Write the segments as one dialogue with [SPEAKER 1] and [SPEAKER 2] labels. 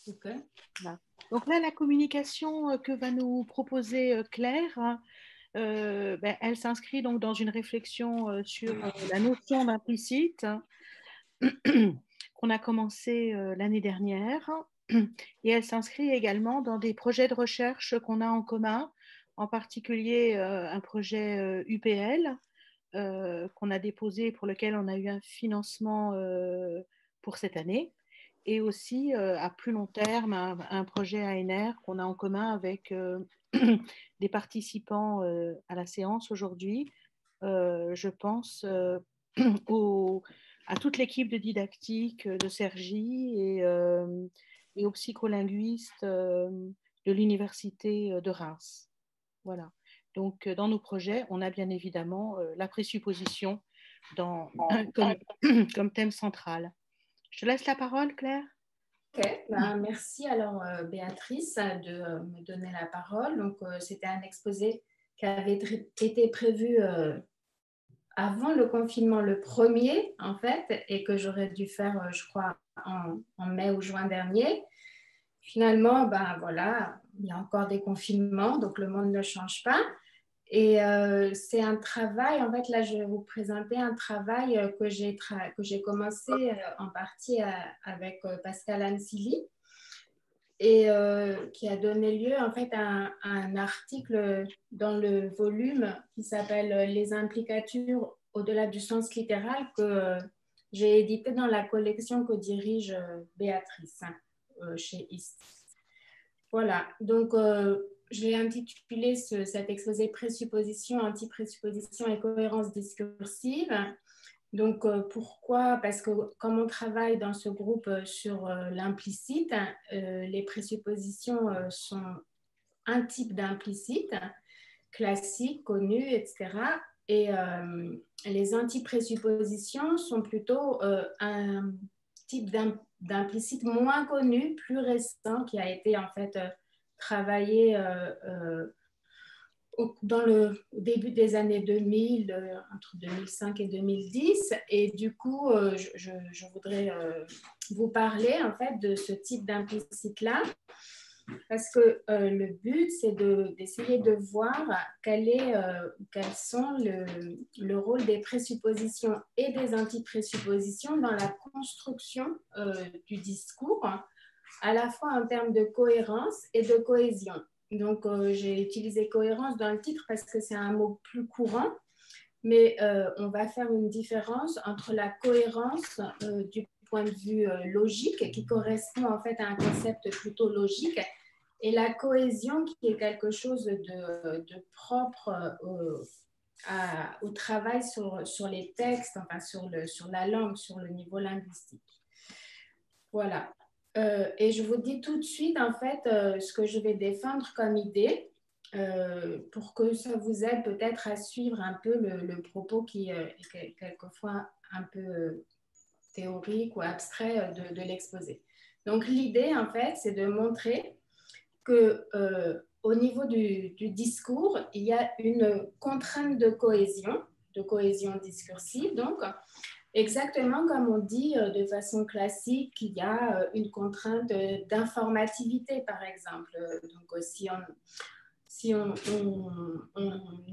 [SPEAKER 1] Ok.
[SPEAKER 2] Voilà. Donc là, la communication que va nous proposer Claire, elle s'inscrit donc dans une réflexion sur la notion d'implicite qu'on a commencé l'année dernière. Et elle s'inscrit également dans des projets de recherche qu'on a en commun, en particulier un projet UPL qu'on a déposé, pour lequel on a eu un financement pour cette année, et aussi à plus long terme un projet ANR qu'on a en commun avec des participants à la séance aujourd'hui. Je pense au, à toute l'équipe de didactique de Cergy et aux psycholinguistes de l'université de Reims. Voilà. Donc, dans nos projets, on a bien évidemment la présupposition comme, comme thème central. Je te laisse la parole, Claire.
[SPEAKER 1] Ok, ben, merci alors Béatrice de me donner la parole. Donc, c'était un exposé qui avait été prévu avant le confinement, le premier en fait, et que j'aurais dû faire, je crois, en mai ou juin dernier. Finalement, ben voilà, il y a encore des confinements, donc le monde ne change pas. Et c'est un travail, en fait, là, je vais vous présenter un travail que j'ai commencé en partie avec Pascal Ansili et qui a donné lieu, en fait, à un article dans le volume qui s'appelle Les implicatures au-delà du sens littéral que j'ai édité dans la collection que dirige Béatrice chez IST. Voilà, donc je l'ai intitulé cet exposé présupposition, anti-présupposition et cohérence discursive. Donc pourquoi? Parce que comme on travaille dans ce groupe sur l'implicite, les présuppositions sont un type d'implicite, classique, connu, etc. Et les anti-présuppositions sont plutôt un type d'implicite moins connu, plus récent, qui a été en fait travaillé dans le début des années 2000, entre 2005 et 2010. Et du coup, je voudrais vous parler en fait de ce type d'implicite-là, parce que le but, c'est d'essayer de voir quels sont le rôle des présuppositions et des antiprésuppositions dans la construction du discours, à la fois en termes de cohérence et de cohésion. Donc, j'ai utilisé cohérence dans le titre parce que c'est un mot plus courant, mais on va faire une différence entre la cohérence du point de vue logique, qui correspond en fait à un concept plutôt logique, et la cohésion qui est quelque chose de propre au travail sur les textes, enfin sur la langue, sur le niveau linguistique. Voilà. Et je vous dis tout de suite, en fait, ce que je vais défendre comme idée, pour que ça vous aide peut-être à suivre un peu le propos qui est quelquefois un peu théorique ou abstrait de l'exposé. Donc, l'idée, en fait, c'est de montrer que au niveau du discours, il y a une contrainte de cohésion discursive, donc, exactement comme on dit de façon classique qu'il y a une contrainte d'informativité, par exemple. Donc, si on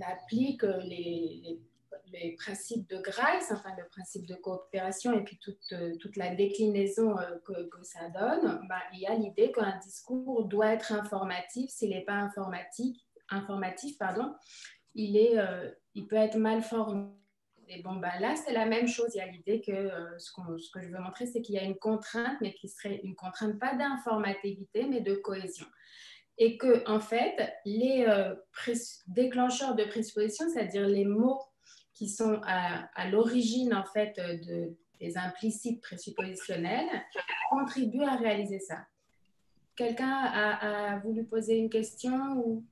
[SPEAKER 1] applique les principes de Grice, enfin le principe de coopération et puis toute la déclinaison que ça donne, bah, il y a l'idée qu'un discours doit être informatif. S'il n'est pas informatif, pardon, il peut être mal formé. Et bon, bah, là, c'est la même chose. Il y a l'idée que ce que je veux montrer, c'est qu'il y a une contrainte, mais qui serait une contrainte pas d'informativité, mais de cohésion. Et que, en fait, les déclencheurs de présupposition, c'est-à-dire les mots qui sont à l'origine, en fait, des implicites présuppositionnels, contribuent à réaliser ça. Quelqu'un a voulu poser une question ou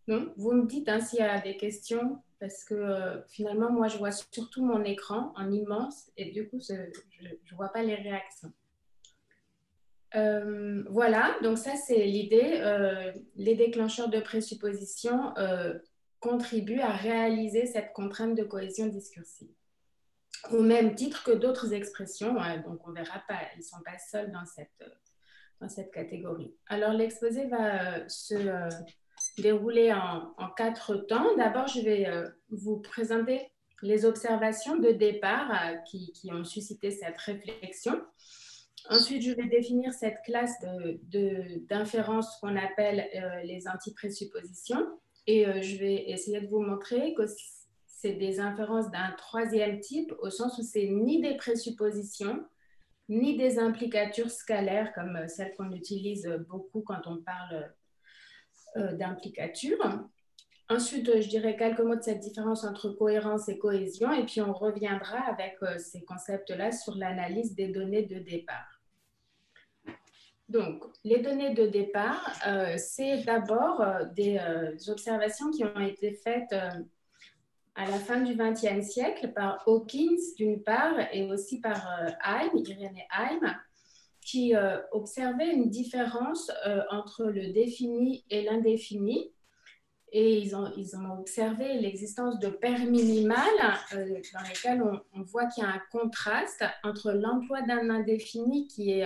[SPEAKER 1] non? Vous me dites hein, s'il y a des questions, parce que finalement, moi, je vois surtout mon écran en immense et du coup, je ne vois pas les réactions. Voilà, donc ça, c'est l'idée. Les déclencheurs de présupposition contribuent à réaliser cette contrainte de cohésion discursive. Au même titre que d'autres expressions, donc on ne verra pas, ils ne sont pas seuls dans cette catégorie. Alors, l'exposé va se dérouler en 4 temps. D'abord, je vais vous présenter les observations de départ qui ont suscité cette réflexion. Ensuite, je vais définir cette classe d'inférence qu'on appelle les antiprésuppositions. Et je vais essayer de vous montrer que c'est des inférences d'un troisième type, au sens où c'est ni des présuppositions, ni des implicatures scalaires, comme celles qu'on utilise beaucoup quand on parle d'implicature. Ensuite, je dirais quelques mots de cette différence entre cohérence et cohésion, et puis on reviendra avec ces concepts-là sur l'analyse des données de départ. Donc, les données de départ, c'est d'abord des observations qui ont été faites à la fin du XXe siècle par Hawkins d'une part et aussi par Irénée Heim, qui observait une différence entre le défini et l'indéfini. Et ils ont observé l'existence de paires minimales dans lesquelles on voit qu'il y a un contraste entre l'emploi d'un indéfini qui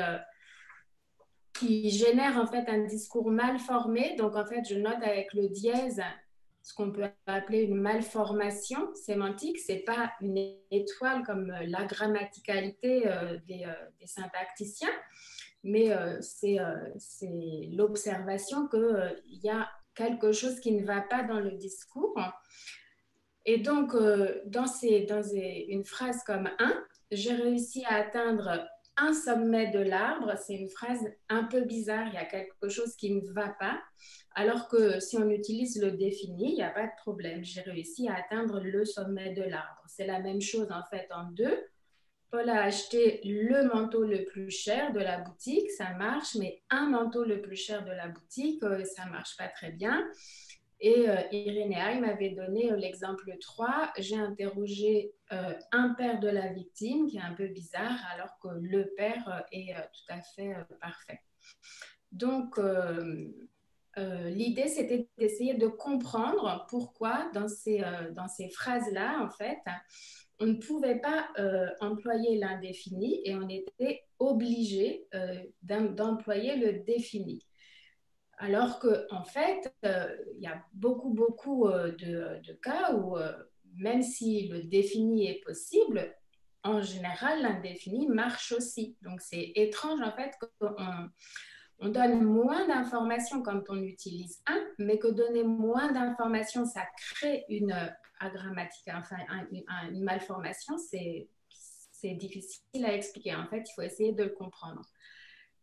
[SPEAKER 1] génère en fait un discours mal formé. Donc en fait, je note avec le dièse ce qu'on peut appeler une malformation sémantique. C'est pas une étoile comme la grammaticalité des syntacticiens, mais c'est l'observation qu'il y a quelque chose qui ne va pas dans le discours. Et donc, dans une phrase comme un, j'ai réussi à atteindre un sommet de l'arbre. C'est une phrase un peu bizarre, il y a quelque chose qui ne va pas. Alors que si on utilise le défini, il n'y a pas de problème. J'ai réussi à atteindre le sommet de l'arbre. C'est la même chose en fait en deux. Paul a acheté le manteau le plus cher de la boutique, ça marche, mais un manteau le plus cher de la boutique, ça ne marche pas très bien. Et Irénée Heim m'avait donné l'exemple 3. J'ai interrogé un père de la victime, qui est un peu bizarre, alors que le père est tout à fait parfait. Donc, l'idée, c'était d'essayer de comprendre pourquoi dans ces phrases-là, en fait, on ne pouvait pas employer l'indéfini et on était obligé d'employer le défini. Alors qu'en fait, il y a beaucoup de cas où, même si le défini est possible, en général, l'indéfini marche aussi. Donc, c'est étrange en fait qu'on donne moins d'informations quand on utilise un, mais que donner moins d'informations, ça crée une agrammatique, enfin une malformation, c'est difficile à expliquer. En fait, il faut essayer de le comprendre.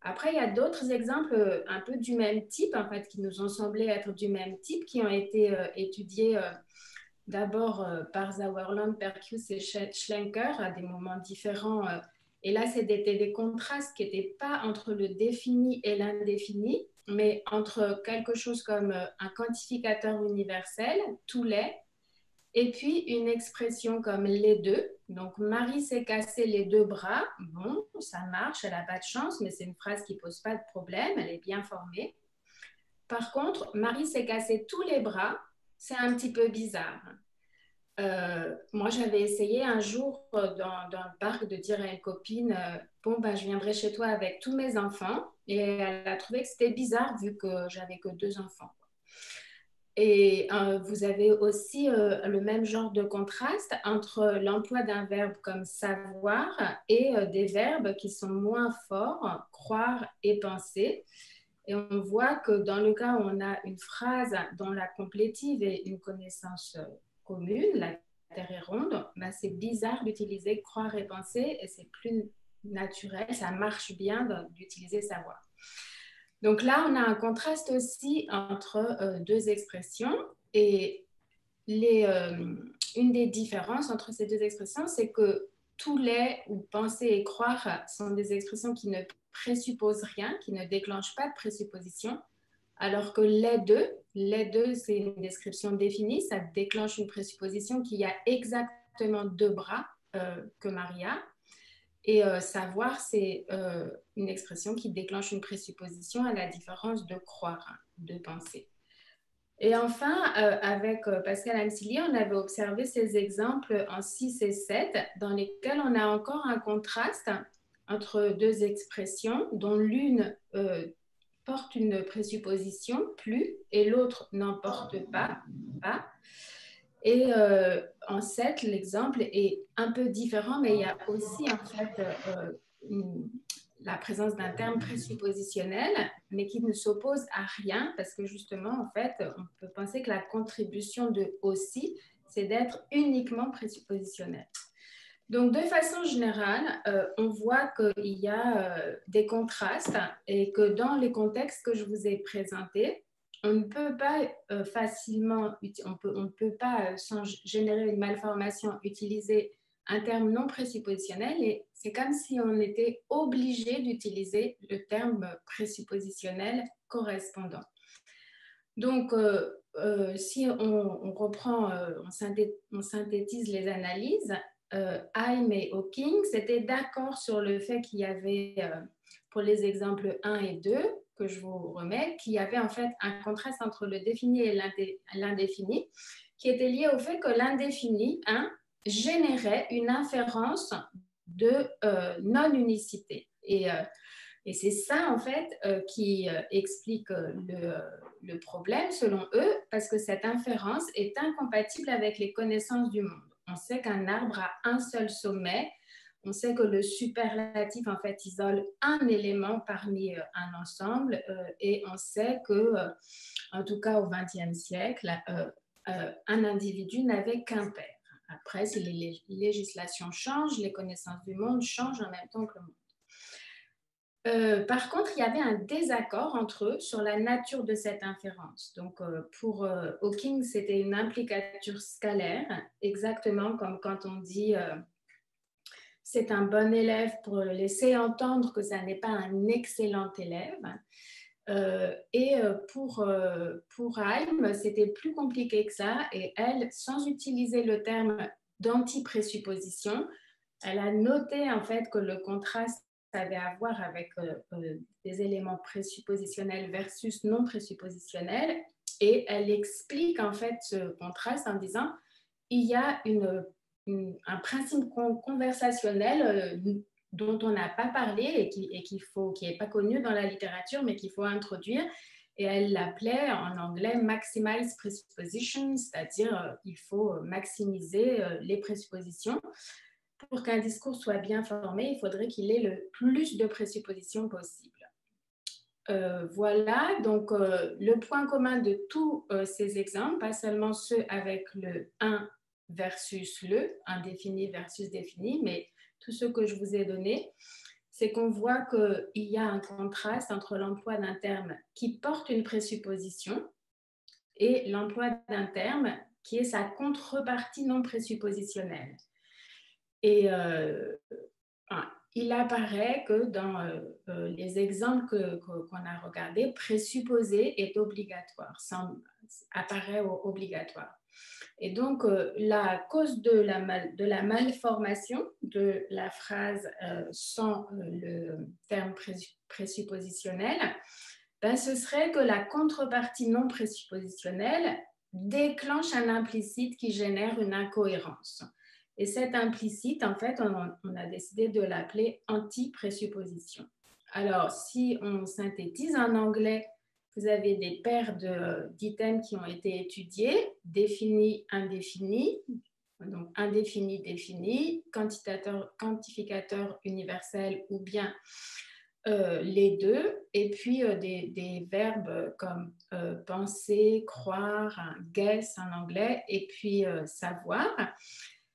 [SPEAKER 1] Après, il y a d'autres exemples un peu du même type, en fait, qui nous ont semblé être du même type, qui ont été étudiés d'abord par Sauerland, Perkius et Schlenker à des moments différents. Et là, c'était des contrastes qui n'étaient pas entre le défini et l'indéfini, mais entre quelque chose comme un quantificateur universel, tout l'est, et puis une expression comme les deux. Donc, Marie s'est cassé les deux bras. Bon, ça marche, elle n'a pas de chance, mais c'est une phrase qui ne pose pas de problème, elle est bien formée. Par contre, Marie s'est cassé tous les bras, c'est un petit peu bizarre. Moi, j'avais essayé un jour dans le parc de dire à une copine bon, ben, je viendrai chez toi avec tous mes enfants. Et elle a trouvé que c'était bizarre vu que j'avais que 2 enfants. Et vous avez aussi le même genre de contraste entre l'emploi d'un verbe comme savoir et des verbes qui sont moins forts, croire et penser. Et on voit que dans le cas où on a une phrase dont la complétive est une connaissance commune, la Terre est ronde, ben c'est bizarre d'utiliser croire et penser et c'est plus naturel, ça marche bien d'utiliser savoir. Donc là, on a un contraste aussi entre 2 expressions et une des différences entre ces 2 expressions, c'est que tous les ou penser et croire sont des expressions qui ne présupposent rien, qui ne déclenchent pas de présupposition, alors que les deux, c'est une description définie, ça déclenche une présupposition qu'il y a exactement 2 bras que Maria. Et savoir, c'est une expression qui déclenche une présupposition à la différence de croire, de penser. Et enfin, avec Pascal Amsili, on avait observé ces exemples en 6 et 7, dans lesquels on a encore un contraste entre deux expressions dont l'une porte une présupposition, plus, et l'autre n'en porte pas, pas. Et en 7, l'exemple est un peu différent, mais il y a aussi en fait la présence d'un terme présuppositionnel, mais qui ne s'oppose à rien, parce que justement, en fait, on peut penser que la contribution de aussi, c'est d'être uniquement présuppositionnel. Donc, de façon générale, on voit qu'il y a des contrastes et que dans les contextes que je vous ai présentés, on ne peut pas facilement, on ne peut pas, sans générer une malformation, utiliser un terme non présuppositionnel, et c'est comme si on était obligé d'utiliser le terme présuppositionnel correspondant. Donc, si on reprend, on synthétise les analyses, Heim et Hawking s'étaient d'accord sur le fait qu'il y avait, pour les exemples 1 et 2, que je vous remets, qu'il y avait en fait un contraste entre le défini et l'indéfini, qui était lié au fait que l'indéfini générait une inférence de non-unicité. Et c'est ça, en fait, qui explique le problème, selon eux, parce que cette inférence est incompatible avec les connaissances du monde. On sait qu'un arbre a un seul sommet. On sait que le superlatif, en fait, isole un élément parmi un ensemble. Et on sait que, en tout cas au XXe siècle, un individu n'avait qu'un père. Après, si les législations changent, les connaissances du monde changent en même temps que le monde. Par contre, il y avait un désaccord entre eux sur la nature de cette inférence. Donc, pour Hawking, c'était une implicature scalaire, exactement comme quand on dit c'est un bon élève pour laisser entendre que ça n'est pas un excellent élève. Et pour Heim, c'était plus compliqué que ça. Et elle, sans utiliser le terme d'anti-présupposition, elle a noté en fait que le contraste avait à voir avec des éléments présuppositionnels versus non présuppositionnels. Et elle explique en fait ce contraste en disant il y a un principe conversationnel dont on n'a pas parlé et qui n'est pas connu dans la littérature, mais qu'il faut introduire. Et elle l'appelait en anglais maximize presupposition, c'est-à-dire il faut maximiser les présuppositions. Pour qu'un discours soit bien formé, il faudrait qu'il ait le plus de présuppositions possible. Voilà, donc le point commun de tous ces exemples, pas seulement ceux avec le 1 versus le, indéfini versus défini, mais tous ceux que je vous ai donnés, c'est qu'on voit qu'il y a un contraste entre l'emploi d'un terme qui porte une présupposition et l'emploi d'un terme qui est sa contrepartie non présuppositionnelle. Et il apparaît que dans les exemples qu'on a regardés, présupposé est obligatoire, apparaît obligatoire. Et donc, la cause de la malformation de la phrase sans le terme présuppositionnel, ce serait que la contrepartie non présuppositionnelle déclenche un implicite qui génère une incohérence. Et cet implicite, en fait, on a décidé de l'appeler anti-présupposition. Alors, si on synthétise en anglais, vous avez des paires d'items qui ont été étudiés, défini, indéfini, donc indéfini, défini, quantificateur universel ou bien les deux, et puis des verbes comme penser, croire, guess en anglais, et puis savoir.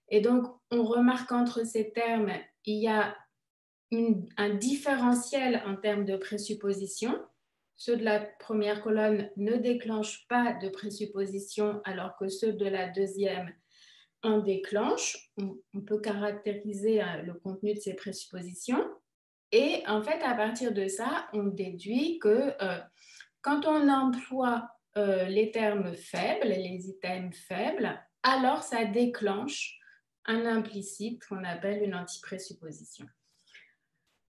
[SPEAKER 1] Et donc, on remarque entre ces termes, il y a un différentiel en termes de présupposition. Ceux de la première colonne ne déclenchent pas de présupposition, alors que ceux de la deuxième en déclenchent. On peut caractériser le contenu de ces présuppositions. Et en fait, à partir de ça, on déduit que quand on emploie les termes faibles, les items faibles, alors ça déclenche un implicite qu'on appelle une antiprésupposition.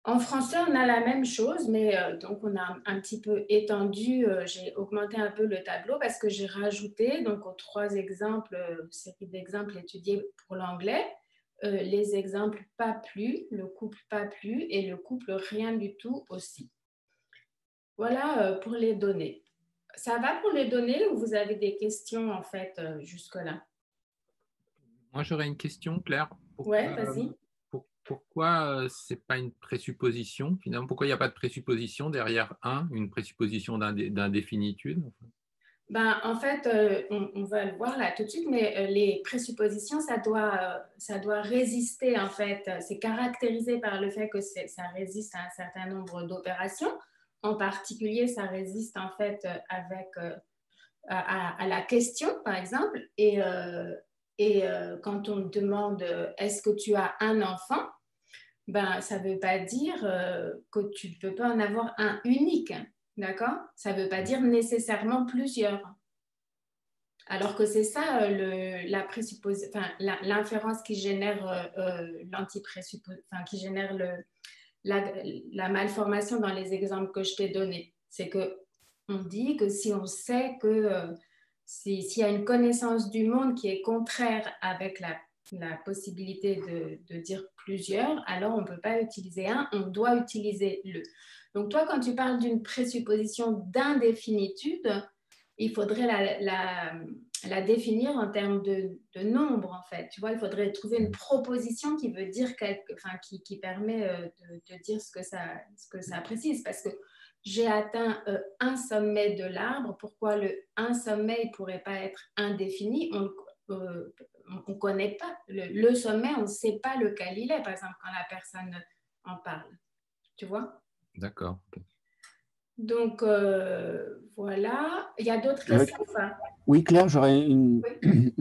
[SPEAKER 1] En français, on a la même chose, mais donc on a un petit peu étendu, j'ai augmenté un peu le tableau parce que j'ai rajouté donc aux 3 exemples, série d'exemples étudiés pour l'anglais, les exemples pas plus, le couple pas plus et le couple rien du tout aussi. Voilà pour les données. Ça va pour les données ou vous avez des questions en fait jusque-là?
[SPEAKER 3] Moi, j'aurais une question, Claire.
[SPEAKER 1] Ouais, vas-y.
[SPEAKER 3] Pourquoi ce n'est pas une présupposition finalement? Pourquoi il n'y a pas de présupposition derrière une présupposition d'indéfinitude?
[SPEAKER 1] Ben, en fait, on va le voir là tout de suite, mais les présuppositions, ça doit résister, en fait. C'est caractérisé par le fait que ça résiste à un certain nombre d'opérations. En particulier, ça résiste, en fait, à la question, par exemple. Quand on demande est-ce que tu as un enfant, ben, ça ne veut pas dire que tu ne peux pas en avoir un unique. D'accord? Ça ne veut pas dire nécessairement plusieurs. Alors que c'est ça l'inférence qui génère qui génère la malformation dans les exemples que je t'ai donnés. C'est qu'on dit que si on sait que s'il y a une connaissance du monde qui est contraire avec la possibilité de dire plusieurs, alors on ne peut pas utiliser un, on doit utiliser le. Donc toi, quand tu parles d'une présupposition d'indéfinitude, il faudrait la définir en termes de nombre, en fait. Tu vois, il faudrait trouver une proposition qui veut dire qui permet de dire ce que ça précise. Parce que j'ai atteint un sommet de l'arbre. Pourquoi un sommet ne pourrait pas être indéfini? On ne connaît pas. Le sommet, on ne sait pas lequel il est, par exemple, quand la personne en parle. Tu vois?
[SPEAKER 3] D'accord.
[SPEAKER 1] Donc, voilà. Il y a d'autres questions?
[SPEAKER 4] Oui, Claire, j'aurais une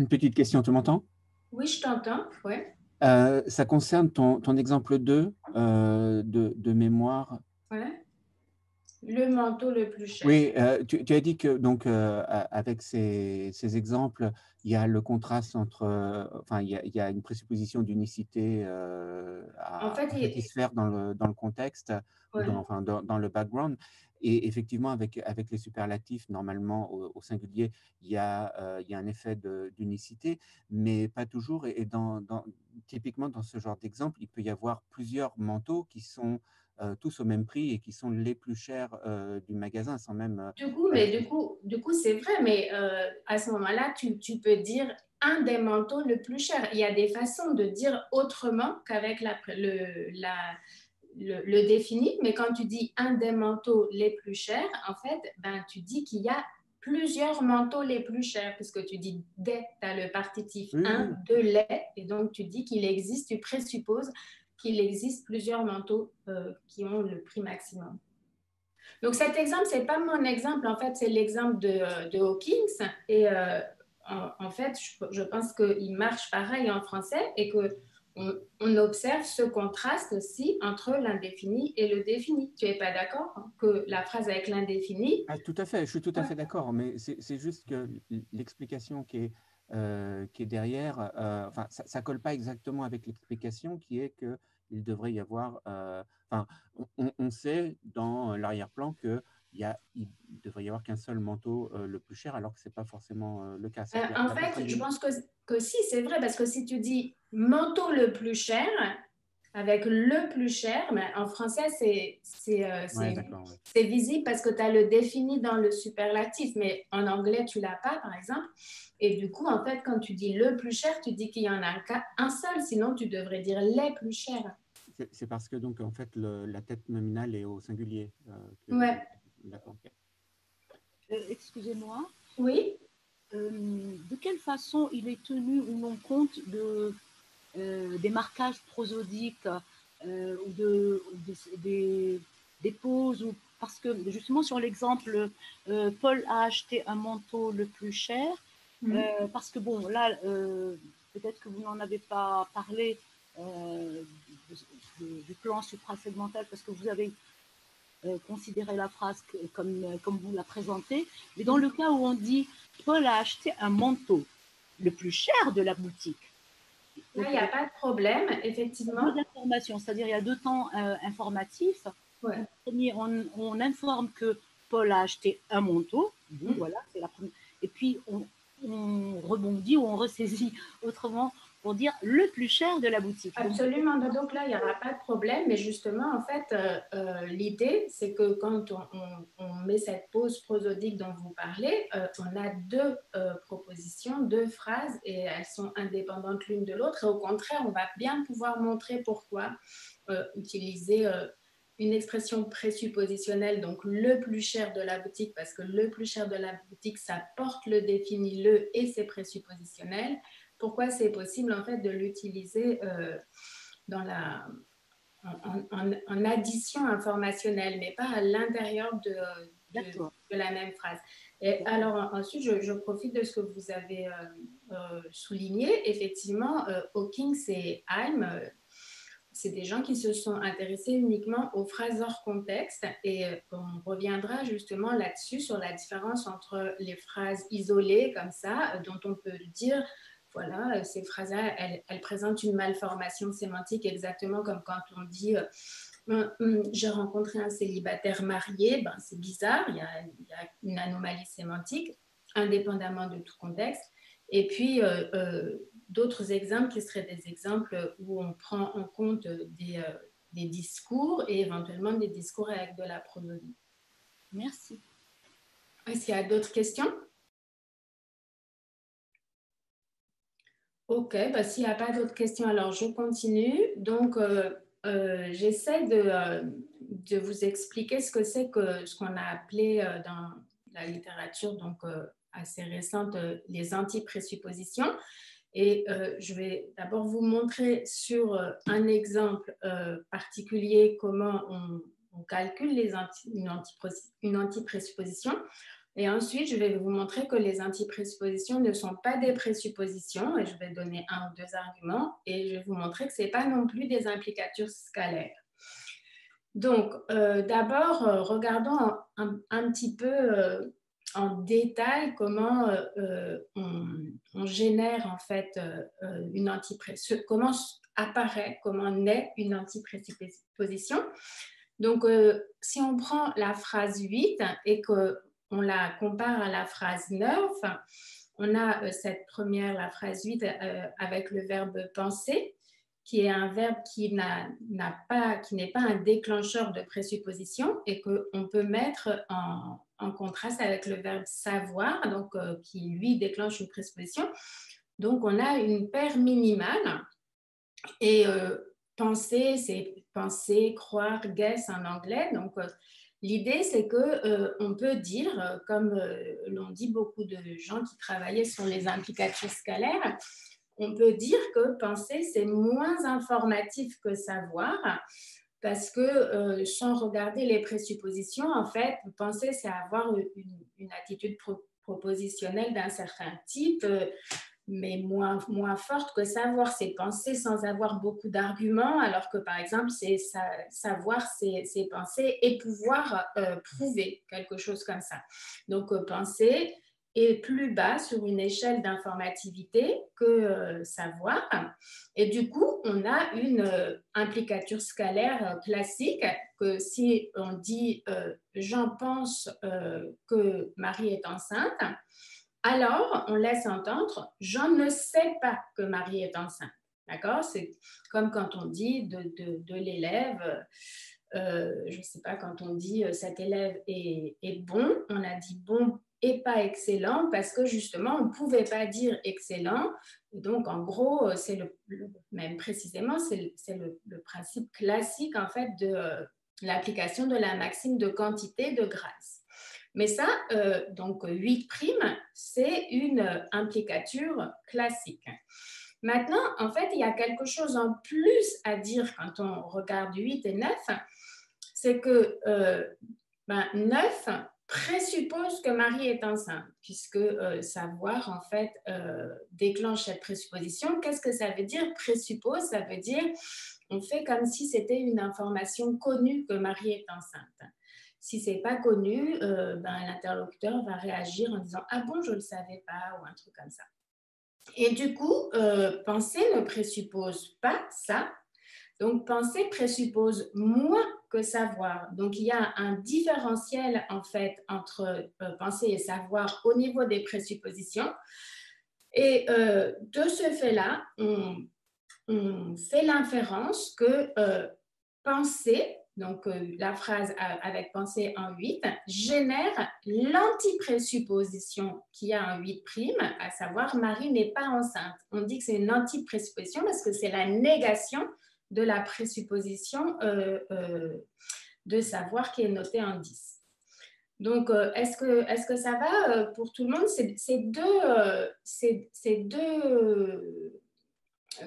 [SPEAKER 4] petite question. Tu m'entends?
[SPEAKER 1] Oui, je t'entends. Ouais.
[SPEAKER 4] Ça concerne ton exemple 2 de mémoire.
[SPEAKER 1] Ouais. Le manteau le plus cher.
[SPEAKER 4] Oui, tu as dit que donc avec ces exemples, il y a le contraste entre, enfin, il y a une présupposition d'unicité à satisfaire dans le contexte, ou dans le background. Et effectivement, avec les superlatifs, normalement, au singulier, il y a un effet d'unicité, mais pas toujours. Et typiquement, dans ce genre d'exemple, il peut y avoir plusieurs manteaux qui sont tous au même prix et qui sont les plus chers du magasin, sans même…
[SPEAKER 1] Du coup, c'est vrai, mais à ce moment-là, tu peux dire un des manteaux le plus cher. Il y a des façons de dire autrement qu'avec le défini, mais quand tu dis un des manteaux les plus chers, en fait, ben, tu dis qu'il y a plusieurs manteaux les plus chers, puisque tu dis des, tu as le partitif un, de les, et donc tu dis qu'il existe, tu présupposes qu'il existe plusieurs manteaux qui ont le prix maximum. Donc cet exemple, ce n'est pas mon exemple, en fait, c'est l'exemple de Hawkins. Et en fait, je pense qu'il marche pareil en français et qu'on observe ce contraste aussi entre l'indéfini et le défini. Tu n'es pas d'accord que la phrase avec l'indéfini…
[SPEAKER 4] Tout à fait, je suis tout à fait d'accord, mais c'est juste que l'explication qui est derrière, enfin, ça ne colle pas exactement avec l'explication qui est qu'il devrait y avoir… enfin, on sait dans l'arrière-plan qu'il devrait y avoir qu'un seul manteau le plus cher, alors que ce n'est pas forcément le cas.
[SPEAKER 1] En fait, je pense que si, c'est vrai, parce que si tu dis manteau le plus cher, avec le plus cher, mais en français, c'est visible parce que tu as le défini dans le superlatif, mais en anglais, tu ne l'as pas, par exemple. Et du coup, en fait, quand tu dis le plus cher, tu dis qu'il y en a un seul, sinon tu devrais dire les plus chers.
[SPEAKER 4] C'est parce que, donc, en fait, la tête nominale est au singulier.
[SPEAKER 1] Ouais.
[SPEAKER 4] D'accord, ok.
[SPEAKER 2] Excusez-moi.
[SPEAKER 1] Oui.
[SPEAKER 2] De quelle façon il est tenu ou non compte des marquages prosodiques ou des pauses parce que justement sur l'exemple Paul a acheté un manteau le plus cher parce que bon là peut-être que vous n'en avez pas parlé du plan suprasegmental parce que vous avez considéré la phrase comme vous la présentez, mais dans le cas où on dit Paul a acheté un manteau le plus cher de la boutique.
[SPEAKER 1] Là, il n'y a pas de problème, effectivement.
[SPEAKER 2] Deux informations, c'est-à-dire il y a deux temps informatifs.
[SPEAKER 1] Ouais.
[SPEAKER 2] Le premier, on informe que Paul a acheté un manteau. Voilà, c'est la première. Et puis, on rebondit ou on ressaisit autrement pour dire le plus cher de la boutique.
[SPEAKER 1] Absolument, donc là, il n'y aura pas de problème, mais justement, en fait, l'idée, c'est que quand on met cette pause prosodique dont vous parlez, on a deux propositions, deux phrases, et elles sont indépendantes l'une de l'autre, et au contraire, on va bien pouvoir montrer pourquoi utiliser une expression présuppositionnelle, donc le plus cher de la boutique, parce que le plus cher de la boutique, ça porte le défini le et c'est présuppositionnel. Pourquoi c'est possible en fait de l'utiliser en addition informationnelle, mais pas à l'intérieur de la même phrase. Et alors ensuite, je profite de ce que vous avez souligné. Effectivement, Hawkins et Heim, c'est des gens qui se sont intéressés uniquement aux phrases hors contexte, et on reviendra justement là-dessus sur la différence entre les phrases isolées comme ça, dont on peut dire voilà, ces phrases-là, elles présentent une malformation sémantique, exactement comme quand on dit j'ai rencontré un célibataire marié, ben, c'est bizarre, il y a une anomalie sémantique, indépendamment de tout contexte. Et puis, d'autres exemples qui seraient des exemples où on prend en compte des discours et éventuellement des discours avec de la prosodie.
[SPEAKER 2] Merci.
[SPEAKER 1] Est-ce qu'il y a d'autres questions? Ok, bah, s'il n'y a pas d'autres questions, alors je continue. Donc, j'essaie de vous expliquer ce que c'est que ce qu'on a appelé dans la littérature donc, assez récente les anti-présuppositions. Et je vais d'abord vous montrer sur un exemple particulier comment on calcule une anti-présupposition. Et ensuite, je vais vous montrer que les anti-présuppositions ne sont pas des présuppositions, et je vais donner un ou deux arguments, et je vais vous montrer que ce n'est pas non plus des implicatures scalaires. Donc, d'abord, regardons un petit peu en détail comment on génère en fait une anti-présupposition, comment apparaît, comment naît une anti-présupposition. Donc, si on prend la phrase 8 et qu'on la compare à la phrase 9, on a cette première, la phrase 8, avec le verbe penser, qui est un verbe qui n'est pas un déclencheur de présupposition et qu'on peut mettre en contraste avec le verbe savoir, donc, qui lui déclenche une présupposition. Donc, on a une paire minimale et penser, c'est penser, croire, guess en anglais. Donc, l'idée, c'est qu'on peut dire, comme l'ont dit beaucoup de gens qui travaillaient sur les implicatures scalaires, on peut dire que penser, c'est moins informatif que savoir, parce que sans regarder les présuppositions, en fait, penser, c'est avoir une attitude propositionnelle d'un certain type, mais moins forte que savoir. C'est penser sans avoir beaucoup d'arguments, alors que, par exemple, c'est savoir, c'est penser et pouvoir prouver quelque chose comme ça. Donc, penser est plus bas sur une échelle d'informativité que savoir. Et du coup, on a une implicature scalaire classique que si on dit j'en pense que Marie est enceinte, alors on laisse entendre j'en ne sais pas que Marie est enceinte. D'accord? C'est comme quand on dit de l'élève, je ne sais pas, quand on dit cet élève est bon, on a dit bon et pas excellent parce que justement on ne pouvait pas dire excellent. Et donc en gros, c'est même précisément, c'est le principe classique en fait de l'application de la maxime de quantité de grâce. Mais ça, donc 8', c'est une implicature classique. Maintenant, en fait, il y a quelque chose en plus à dire quand on regarde 8 et 9, c'est que 9 présuppose que Marie est enceinte, puisque savoir, en fait, déclenche cette présupposition. Qu'est-ce que ça veut dire? Présuppose, ça veut dire on fait comme si c'était une information connue que Marie est enceinte. Si ce n'est pas connu, l'interlocuteur va réagir en disant « Ah bon, je ne le savais pas » ou un truc comme ça. Et du coup, penser ne présuppose pas ça. Donc, penser présuppose moins que savoir. Donc, il y a un différentiel, en fait, entre penser et savoir au niveau des présuppositions. Et de ce fait-là, on fait l'inférence que penser, donc la phrase avec pensée en 8, génère l'antiprésupposition qui a un 8', à savoir Marie n'est pas enceinte. On dit que c'est une antiprésupposition parce que c'est la négation de la présupposition de savoir qui est notée en 10. Donc, est-ce que ça va pour tout le monde? C'est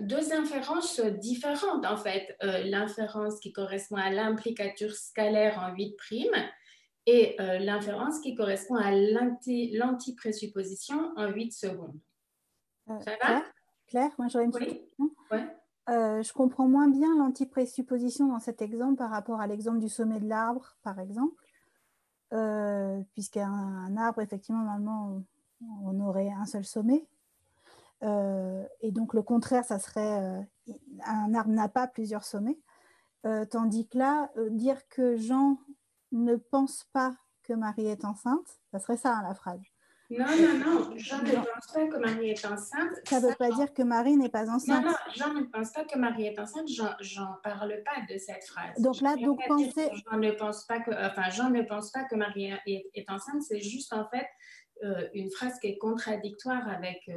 [SPEAKER 1] deux inférences différentes, en fait. L'inférence qui correspond à l'implicature scalaire en 8' et l'inférence qui correspond à l'antiprésupposition en 8 secondes. Ça va?
[SPEAKER 5] Claire, moi j'aurais une petite question.
[SPEAKER 1] Ouais.
[SPEAKER 5] Je comprends moins bien l'antiprésupposition dans cet exemple par rapport à l'exemple du sommet de l'arbre, par exemple. Puisqu'un arbre, effectivement, normalement, on aurait un seul sommet. Et donc, le contraire, ça serait un arbre n'a pas plusieurs sommets. Tandis que là, dire que Jean ne pense pas que Marie est enceinte, ça serait ça, hein, la phrase.
[SPEAKER 1] Non, Jean ne pense pas que Marie est enceinte.
[SPEAKER 5] Ça ne veut pas dire que Marie n'est pas enceinte.
[SPEAKER 1] Non, Jean ne pense pas que Marie est enceinte. J'en parle pas de cette phrase.
[SPEAKER 5] Donc là, penser...
[SPEAKER 1] Jean ne pense pas que Marie est enceinte. C'est juste en fait une phrase qui est contradictoire avec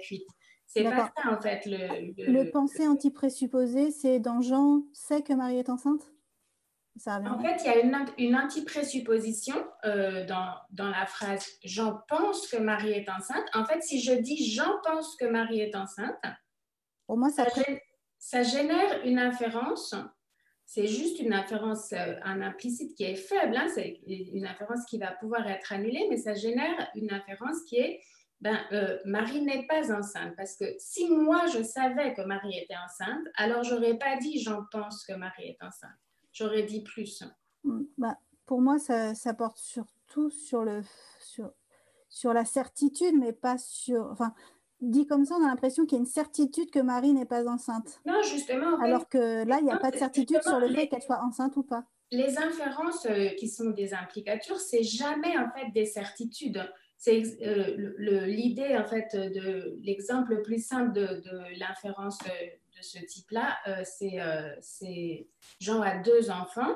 [SPEAKER 1] 8. C'est pas ça en fait.
[SPEAKER 5] Le penser antiprésupposé, c'est dans Jean sait que Marie est enceinte?
[SPEAKER 1] En fait, il y a une antiprésupposition dans la phrase « Jean pense que Marie est enceinte ». En fait, si je dis « Jean pense que Marie est enceinte »,
[SPEAKER 5] pour moi,
[SPEAKER 1] ça génère une inférence. C'est juste une inférence, un implicite qui est faible. Hein, c'est une inférence qui va pouvoir être annulée, mais ça génère une inférence qui est Marie n'est pas enceinte. Parce que si moi, je savais que Marie était enceinte, alors je n'aurais pas dit « Jean pense que Marie est enceinte ». J'aurais dit plus.
[SPEAKER 5] Pour moi, ça porte surtout sur la certitude, mais pas sur... Enfin, dit comme ça, on a l'impression qu'il y a une certitude que Marie n'est pas enceinte.
[SPEAKER 1] Non, justement.
[SPEAKER 5] Alors que là, il n'y a pas de certitude sur le fait qu'elle soit enceinte ou pas.
[SPEAKER 1] Les inférences qui sont des implicatures, c'est jamais en fait des certitudes. C'est l'idée en fait de l'exemple le plus simple de l'inférence de ce type-là, c'est Jean a 2 enfants.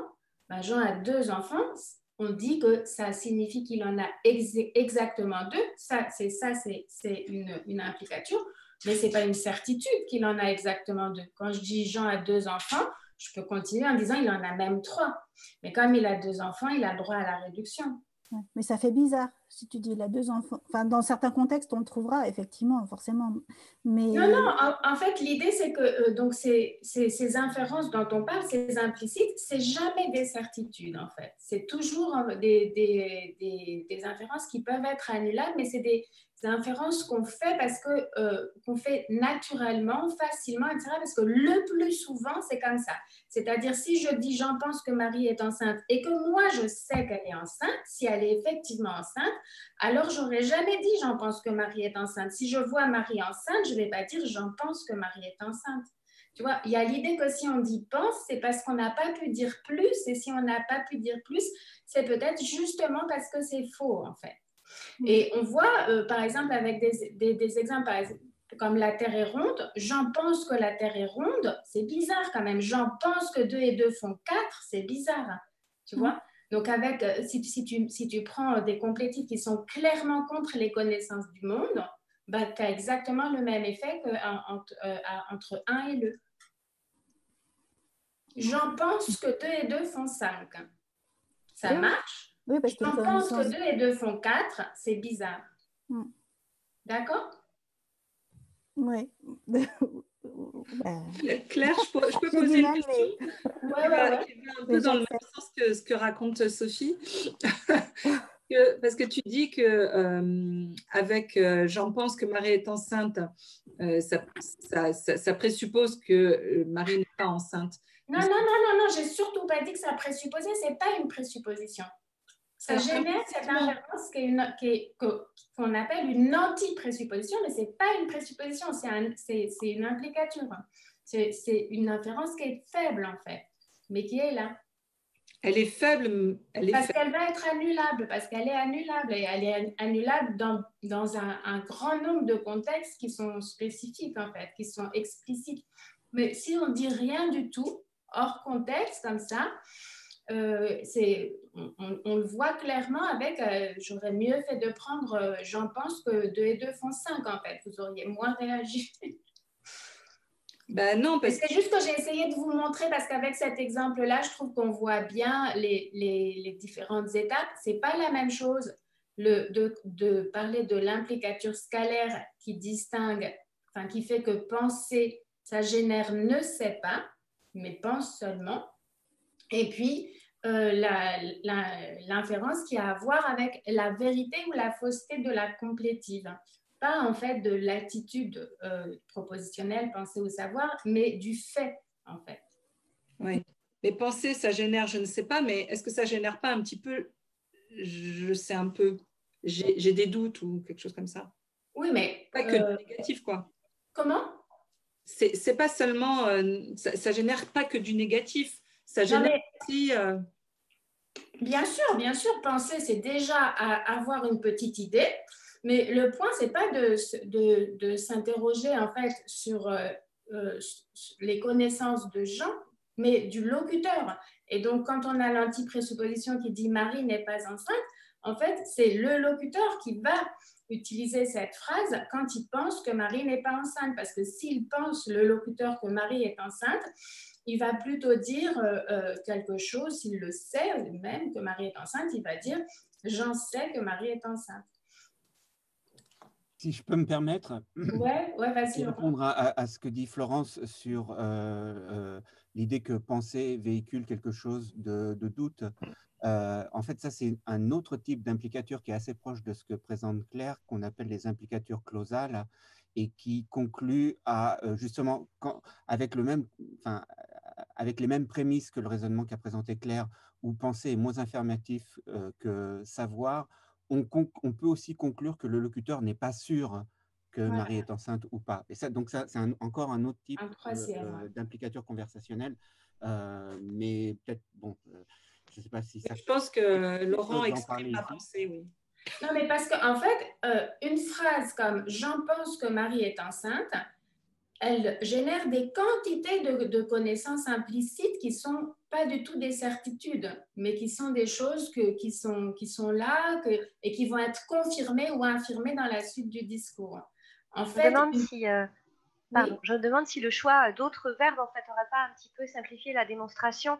[SPEAKER 1] Jean a 2 enfants, on dit que ça signifie qu'il en a exactement 2. C'est une implicature, mais ce n'est pas une certitude qu'il en a exactement 2. Quand je dis Jean a 2 enfants, je peux continuer en disant il en a même 3. Mais comme il a 2 enfants, il a droit à la réduction.
[SPEAKER 5] Mais ça fait bizarre si tu dis il a 2 enfants. Enfin, dans certains contextes, on le trouvera effectivement, forcément. Mais...
[SPEAKER 1] Non, en fait, l'idée, c'est que donc ces inférences dont on parle, ces implicites, c'est jamais des certitudes, en fait. C'est toujours des inférences qui peuvent être annulables, mais c'est des inférences qu'on fait parce que qu'on fait naturellement, facilement, etc. Parce que le plus souvent, c'est comme ça. C'est-à-dire, si je dis j'en pense que Marie est enceinte et que moi, je sais qu'elle est enceinte, si elle est effectivement enceinte, alors j'aurais jamais dit j'en pense que Marie est enceinte. Si je vois Marie enceinte, je ne vais pas dire j'en pense que Marie est enceinte. Tu vois, il y a l'idée que si on dit pense, c'est parce qu'on n'a pas pu dire plus, et si on n'a pas pu dire plus, c'est peut-être justement parce que c'est faux, en fait. Et on voit, par exemple, avec des exemples, par exemple, comme la Terre est ronde, j'en pense que la Terre est ronde, c'est bizarre quand même. J'en pense que 2 et 2 font 4, c'est bizarre, hein, tu vois. Donc, avec, si tu prends des complétifs qui sont clairement contre les connaissances du monde, tu as exactement le même effet entre 1 et 2. J'en pense que 2 et 2 font 5. Ça marche.
[SPEAKER 5] Oui, parce
[SPEAKER 1] J'en pense que 2 et 2 font 4, c'est bizarre. D'accord?
[SPEAKER 5] Oui.
[SPEAKER 6] Claire, je peux poser une question qui va un peu dans le même sens que ce que raconte Sophie. Parce que tu dis que avec j'en pense que Marie est enceinte, ça présuppose que Marie n'est pas enceinte.
[SPEAKER 1] Non, j'ai surtout pas dit que ça présupposait, c'est pas une présupposition. Ça génère cette inférence qu'on appelle une anti-présupposition, mais ce n'est pas une présupposition, c'est une implicature. C'est une inférence qui est faible, en fait, mais qui est là.
[SPEAKER 6] Elle est faible.
[SPEAKER 1] Parce qu'elle va être annulable, parce qu'elle est annulable. Et elle est annulable dans un grand nombre de contextes qui sont spécifiques, en fait, qui sont explicites. Mais si on dit rien du tout, hors contexte, comme ça, on le voit clairement avec j'aurais mieux fait de prendre j'en pense que 2 et 2 font 5, en fait. Vous auriez moins réagi.
[SPEAKER 6] Ben non,
[SPEAKER 1] c'est juste que j'ai essayé de vous montrer parce qu'avec cet exemple-là, je trouve qu'on voit bien les différentes étapes. Ce n'est pas la même chose de parler de l'implicature scalaire qui distingue, enfin qui fait que penser, ça génère ne sait pas, mais pense seulement. Et puis, l'inférence qui a à voir avec la vérité ou la fausseté de la complétive. Pas en fait de l'attitude propositionnelle, penser ou savoir, mais du fait en fait.
[SPEAKER 6] Oui, mais penser, ça génère, je ne sais pas, mais est-ce que ça génère pas un petit peu, je sais un peu, j'ai des doutes ou quelque chose comme ça?
[SPEAKER 1] Oui, mais...
[SPEAKER 6] Pas que du négatif, quoi.
[SPEAKER 1] Comment?
[SPEAKER 6] C'est pas seulement, ça génère pas que du négatif, ça génère aussi...
[SPEAKER 1] Bien sûr, penser, c'est déjà avoir une petite idée. Mais le point, ce n'est pas de s'interroger en fait sur les connaissances de Jean, mais du locuteur. Et donc, quand on a l'anti-présupposition qui dit « Marie n'est pas enceinte », en fait, c'est le locuteur qui va utiliser cette phrase quand il pense que Marie n'est pas enceinte. Parce que s'il pense, le locuteur, que Marie est enceinte, il va plutôt dire quelque chose, s'il le sait même que Marie est enceinte, il va dire « J'en sais que Marie est enceinte ».
[SPEAKER 4] Si je peux me permettre,
[SPEAKER 1] vas-y.
[SPEAKER 4] Répondre à ce que dit Florence sur l'idée que penser véhicule quelque chose de doute. En fait, ça, c'est un autre type d'implicature qui est assez proche de ce que présente Claire, qu'on appelle les implicatures clausales, et qui conclut à justement, avec les mêmes prémices que le raisonnement qu'a présenté Claire, où penser est moins affirmatif que savoir, on peut aussi conclure que le locuteur n'est pas sûr que Marie est enceinte ou pas. Et ça, donc ça, c'est encore un autre type d'implicature conversationnelle, mais peut-être, bon, je ne sais pas si ça...
[SPEAKER 6] Je pense que Laurent exprime la pensée, oui.
[SPEAKER 1] Non, mais parce qu'en fait, une phrase comme « J'en pense que Marie est enceinte », elle génère des quantités de connaissances implicites qui ne sont pas du tout des certitudes, mais qui sont des choses qui sont là et qui vont être confirmées ou infirmées dans la suite du discours. En fait,
[SPEAKER 7] je demande si le choix d'autres verbes en fait n'aurait pas un petit peu simplifié la démonstration.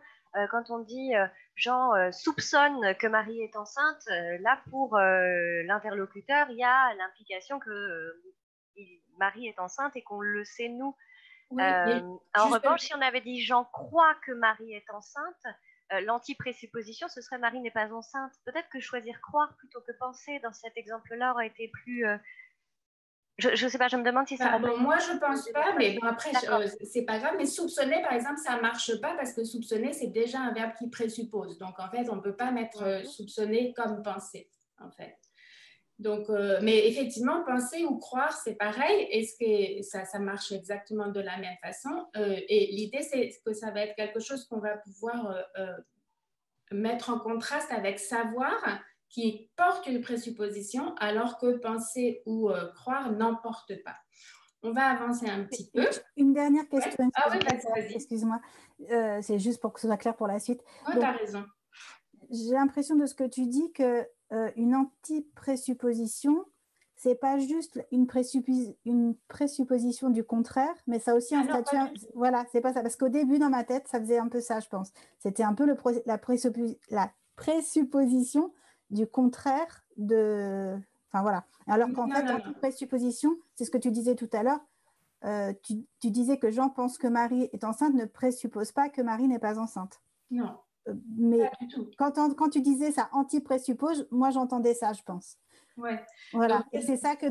[SPEAKER 7] Quand on dit Jean soupçonne que Marie est enceinte, là pour l'interlocuteur, il y a l'implication que Marie est enceinte et qu'on le sait nous. Oui, en revanche, si on avait dit Jean croit que Marie est enceinte, l'anti-présupposition, ce serait Marie n'est pas enceinte. Peut-être que choisir croire plutôt que penser dans cet exemple-là aurait été plus... Je ne sais pas, je me demande si ça...
[SPEAKER 1] moi, je ne pense pas, mais bon, après, c'est pas grave. Mais soupçonner, par exemple, ça ne marche pas parce que soupçonner, c'est déjà un verbe qui présuppose. Donc, en fait, on ne peut pas mettre soupçonner comme penser, en fait. Donc, mais effectivement, penser ou croire, c'est pareil. Et ça marche exactement de la même façon. Et l'idée, c'est que ça va être quelque chose qu'on va pouvoir mettre en contraste avec savoir, qui porte une présupposition, alors que penser ou croire n'en porte pas. On va avancer un petit peu.
[SPEAKER 5] Une dernière question.
[SPEAKER 1] Ouais. Ah oui, vas-y.
[SPEAKER 5] Excuse-moi. C'est juste pour que ce soit clair pour la suite.
[SPEAKER 1] Oui, tu as raison.
[SPEAKER 5] J'ai l'impression de ce que tu dis que une anti-présupposition, c'est pas juste une présupposition du contraire, mais ça a aussi un statut. Voilà, c'est pas ça. Parce qu'au début, dans ma tête, ça faisait un peu ça, je pense. C'était un peu la présupposition du contraire de. Enfin voilà. Alors qu'en fait, anti-présupposition, c'est ce que tu disais tout à l'heure. Tu disais que Jean pense que Marie est enceinte ne présuppose pas que Marie n'est pas enceinte.
[SPEAKER 1] Non.
[SPEAKER 5] Mais quand tu disais ça anti-présuppose, moi j'entendais ça, je pense.
[SPEAKER 1] Ouais.
[SPEAKER 5] Voilà. Et c'est ça que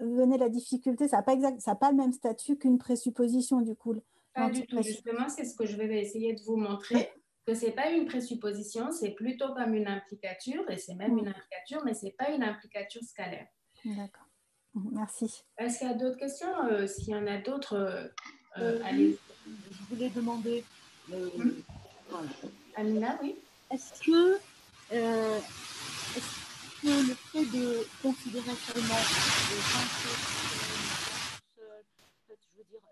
[SPEAKER 5] venait la difficulté. Ça n'a pas le même statut qu'une présupposition du coup.
[SPEAKER 1] Pas du tout. Justement, c'est ce que je vais essayer de vous montrer. Que ce n'est pas une présupposition, c'est plutôt comme une implicature, et c'est même une implicature, mais ce n'est pas une implicature scalaire.
[SPEAKER 5] D'accord. Merci.
[SPEAKER 1] Est-ce qu'il y a d'autres questions? S'il y en a d'autres,
[SPEAKER 2] allez. Je voulais demander...
[SPEAKER 1] Amina, oui.
[SPEAKER 2] est-ce que le fait de considérer seulement je veux dire,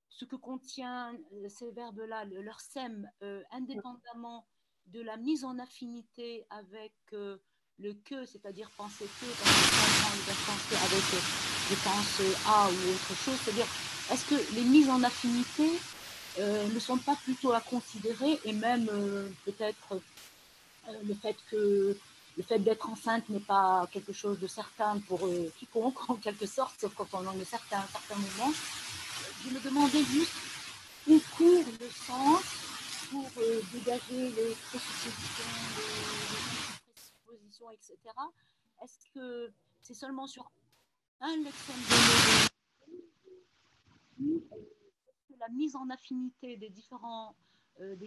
[SPEAKER 2] ce que contient ces verbes-là, leur sème, indépendamment de la mise en affinité avec le que, c'est-à-dire penser que, parce que quand on prend le verbe penser avec je pense à ou autre chose, c'est-à-dire est-ce que les mises en affinité ne sont pas plutôt à considérer, et même peut-être le fait d'être enceinte n'est pas quelque chose de certain pour quiconque, en quelque sorte, sauf quand on en est certain à un certain moment. Je me demandais juste où court le sens pour dégager les présuppositions, les présuppositions, etc. Est-ce que c'est seulement sur un lexème donné, la mise en affinité des différents thèmes ne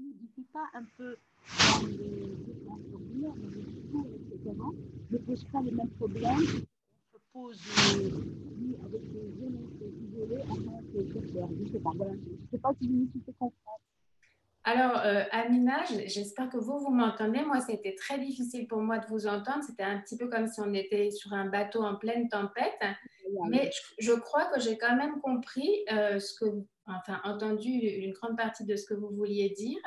[SPEAKER 2] modifie pas un peu dans les ordinaires, dans les discours, etc., ne pose pas les mêmes problèmes qu'on se pose avec des violences isolées en tant que chercheur. Je ne sais pas, voilà, je ne sais pas si vous me faites comprendre.
[SPEAKER 1] Alors, Amina, j'espère que vous m'entendez. Moi, c'était très difficile pour moi de vous entendre. C'était un petit peu comme si on était sur un bateau en pleine tempête. Mais je crois que j'ai quand même compris entendu une grande partie de ce que vous vouliez dire.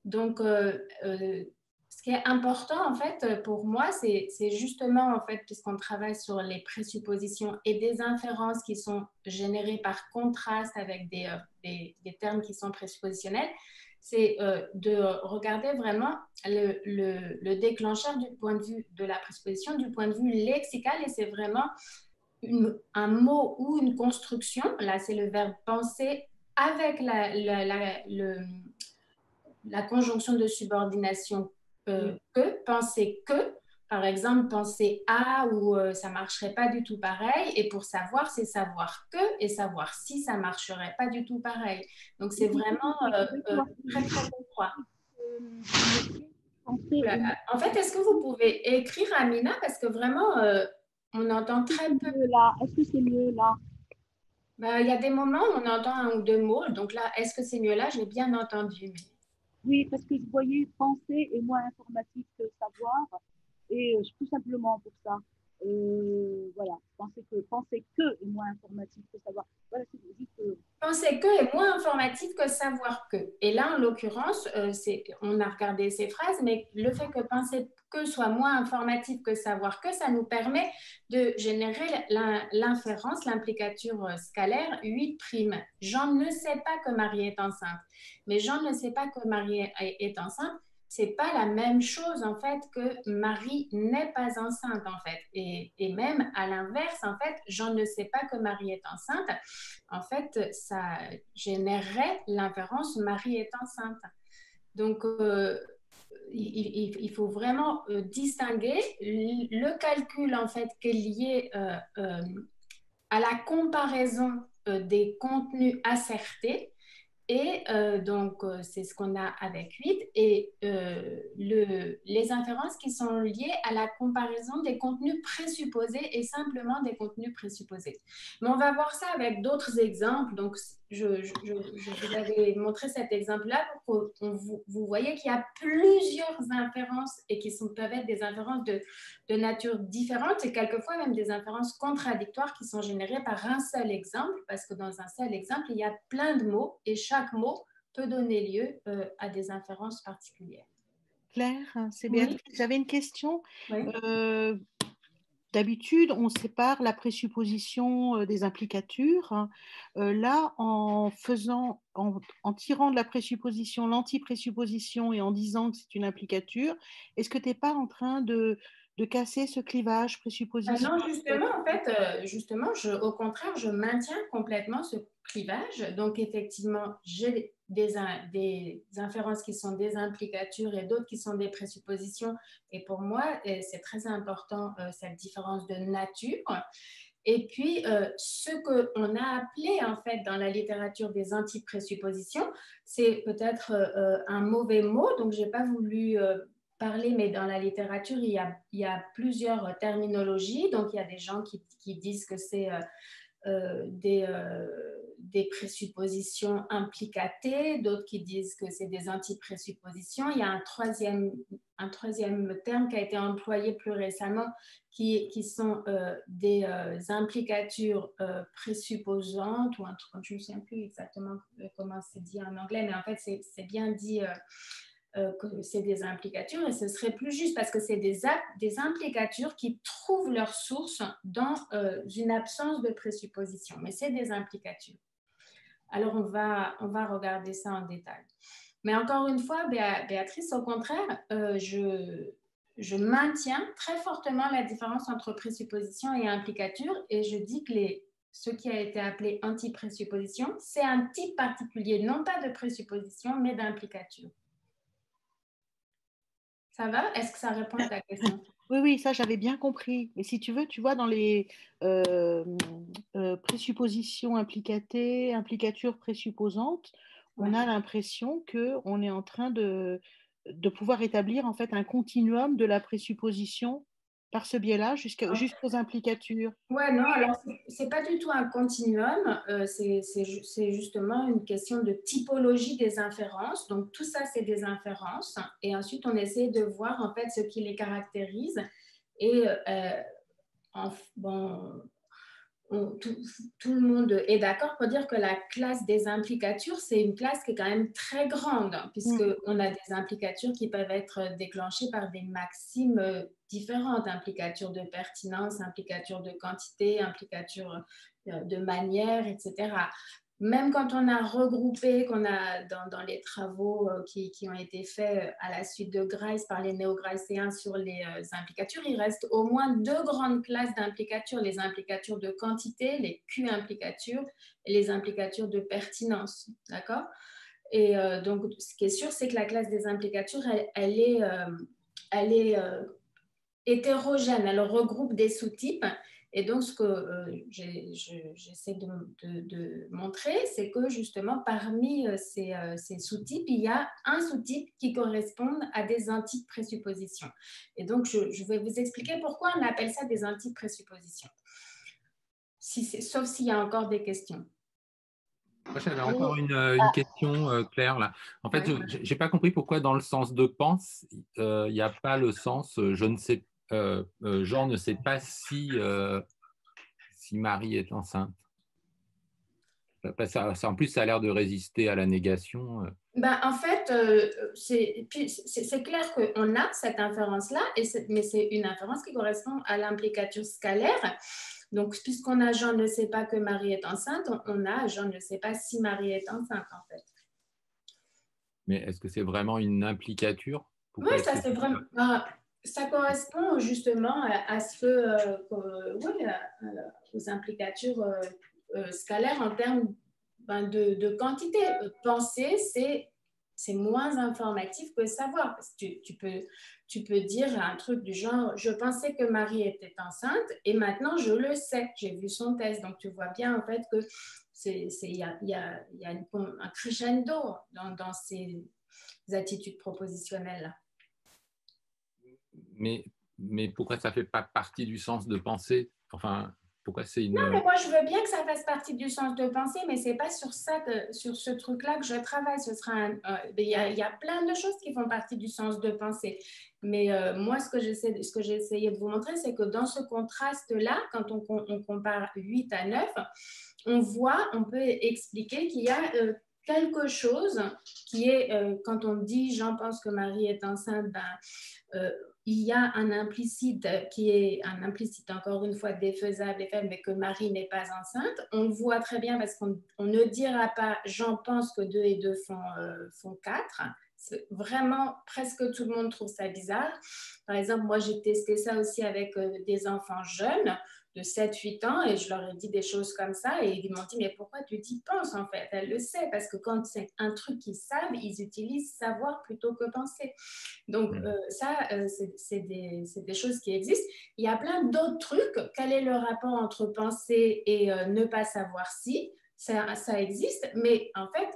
[SPEAKER 1] Donc, ce qui est important, en fait, pour moi, c'est justement, en fait, puisqu'on travaille sur les présuppositions et des inférences qui sont générées par contraste avec des termes qui sont présuppositionnels, c'est de regarder vraiment le déclencheur du point de vue de la présupposition, du point de vue lexical, et c'est vraiment un mot ou une construction. Là, c'est le verbe penser avec la conjonction de subordination que, penser que, par exemple, penser à ou ça ne marcherait pas du tout pareil. Et pour savoir, c'est savoir que et savoir si ça ne marcherait pas du tout pareil. Donc, c'est vraiment très, très étroit. En fait, est-ce que vous pouvez écrire, Amina, parce que vraiment, on entend très peu.
[SPEAKER 2] Est-ce que c'est mieux là?
[SPEAKER 1] Il y a des moments où on entend un ou deux mots. Donc là, est-ce que c'est mieux là? J'ai bien entendu.
[SPEAKER 2] Oui, parce que je voyais penser et moins informatique que savoir, et tout simplement pour ça. Voilà, penser que est moins informatique que savoir. Voilà, c'est juste.
[SPEAKER 1] Penser que est moins informatique que savoir que. Et là, en l'occurrence, on a regardé ces phrases, mais le fait que penser que soit moins informatif que savoir que, ça nous permet de générer l'inférence, l'implicature scalaire 8'. Jean ne sait pas que Marie est enceinte. Mais Jean ne sait pas que Marie est enceinte. C'est pas la même chose en fait que Marie n'est pas enceinte en fait. Et même à l'inverse, en fait, Jean ne sait pas que Marie est enceinte. En fait, ça générerait l'inférence Marie est enceinte. Donc, il faut vraiment distinguer le calcul en fait qui est lié à la comparaison des contenus assertés. Et donc, c'est ce qu'on a avec 8. Et les inférences qui sont liées à la comparaison des contenus présupposés et simplement des contenus présupposés. Mais on va voir ça avec d'autres exemples. Donc, je vous avais montré cet exemple-là pour que vous voyez qu'il y a plusieurs inférences et qui peuvent être des inférences de nature différente et quelquefois même des inférences contradictoires qui sont générées par un seul exemple, parce que dans un seul exemple, il y a plein de mots et chaque mot peut donner lieu à des inférences particulières.
[SPEAKER 2] Claire, c'est Béatrice. Oui. J'avais une question.
[SPEAKER 1] Oui.
[SPEAKER 2] D'habitude, on sépare la présupposition des implicatures. Là, en tirant de la présupposition l'antiprésupposition et en disant que c'est une implicature, est-ce que tu n'es pas en train de casser ce clivage présupposition?
[SPEAKER 1] Non, justement, en fait, au contraire, je maintiens complètement ce clivage. Donc, effectivement, j'ai des inférences qui sont des implicatures et d'autres qui sont des présuppositions. Et pour moi, c'est très important, cette différence de nature. Et puis, ce qu'on a appelé, en fait, dans la littérature des antiprésuppositions, c'est peut-être un mauvais mot, donc je n'ai pas voulu parler, mais dans la littérature, il y a plusieurs terminologies. Donc, il y a des gens qui disent que c'est des présuppositions implicatées, d'autres qui disent que c'est des antiprésuppositions. Il y a un troisième terme qui a été employé plus récemment qui sont des implicatures présupposantes, ou un truc, je ne me souviens plus exactement comment c'est dit en anglais, mais en fait c'est bien dit que c'est des implicatures, et ce serait plus juste parce que c'est des implicatures qui trouvent leur source dans une absence de présupposition, mais c'est des implicatures. Alors on va regarder ça en détail. Mais encore une fois, Béatrice, au contraire, je maintiens très fortement la différence entre présupposition et implicature, et je dis que ce qui a été appelé anti-présupposition, c'est un type particulier, non pas de présupposition, mais d'implicature. Ça va? Est-ce que ça répond à ta question?
[SPEAKER 2] Oui, ça j'avais bien compris. Mais si tu veux, tu vois, dans les présuppositions implicatées, implicatures présupposantes, on a l'impression qu'on est en train de pouvoir établir en fait un continuum de la présupposition par ce biais-là jusqu'aux implicatures.
[SPEAKER 1] Ouais, non, alors c'est pas du tout un continuum, c'est justement une question de typologie des inférences. Donc tout ça, c'est des inférences, et ensuite on essaie de voir en fait ce qui les caractérise. Et tout le monde est d'accord pour dire que la classe des implicatures, c'est une classe qui est quand même très grande, puisqu'on a des implicatures qui peuvent être déclenchées par des maximes différentes, implicatures de pertinence, implicatures de quantité, implicatures de manière, etc. Même quand on a regroupé, qu'on a dans les travaux qui ont été faits à la suite de Grice par les néo-griceéens sur les implicatures, il reste au moins deux grandes classes d'implicatures, les implicatures de quantité, les Q-implicatures, et les implicatures de pertinence, d'accord? Et donc, ce qui est sûr, c'est que la classe des implicatures, elle est hétérogène, elle regroupe des sous-types. Et donc, ce que j'essaie de montrer, c'est que justement, parmi ces sous-types, il y a un sous-type qui correspond à des antiprésuppositions. Et donc, je vais vous expliquer pourquoi on appelle ça des antiprésuppositions. Sauf s'il y a encore des questions.
[SPEAKER 3] Moi, j'avais encore une question, Claire. Là. En fait, je n'ai pas compris pourquoi dans le sens de pense, il n'y a pas le sens je ne sais, Jean ne sait pas si Marie est enceinte. En plus, ça a l'air de résister à la négation.
[SPEAKER 1] En fait, c'est clair qu'on a cette inférence-là, mais c'est une inférence qui correspond à l'implicature scalaire. Donc, puisqu'on a Jean ne sait pas que Marie est enceinte, on a Jean ne sait pas si Marie est enceinte, en fait.
[SPEAKER 3] Mais est-ce que c'est vraiment une implicature?
[SPEAKER 1] Oui, ça c'est vraiment... ça correspond justement à ce que... aux implicatures scalaires en termes de quantité. Penser, c'est moins informatif que savoir. Parce que tu peux dire un truc du genre, je pensais que Marie était enceinte et maintenant je le sais, j'ai vu son test. Donc tu vois bien en fait que il y a un crescendo dans ces attitudes propositionnelles-là.
[SPEAKER 3] Mais pourquoi ça ne fait pas partie du sens de penser? Enfin, pourquoi c'est une...
[SPEAKER 1] Non, mais moi, je veux bien que ça fasse partie du sens de pensée, mais ce n'est pas sur ce truc-là que je travaille. Il y a plein de choses qui font partie du sens de pensée. Mais moi, ce que j'ai essayé de vous montrer, c'est que dans ce contraste-là, quand on compare 8 à 9, on peut expliquer qu'il y a quelque chose qui est, quand on dit « Jean pense que Marie est enceinte », il y a un implicite qui est un implicite, encore une fois, défaisable et faible, mais que Marie n'est pas enceinte. On le voit très bien parce qu'on ne dira pas « Jean pense que 2 et 2 font 4 ». Vraiment, presque tout le monde trouve ça bizarre. Par exemple, moi, j'ai testé ça aussi avec des enfants jeunes de 7-8 ans et je leur ai dit des choses comme ça et ils m'ont dit « Mais pourquoi tu t'y penses en fait ?» Elle le sait parce que quand c'est un truc qu'ils savent, ils utilisent savoir plutôt que penser. Donc c'est des choses qui existent. Il y a plein d'autres trucs. Quel est le rapport entre penser et ne pas savoir si ça existe, mais en fait,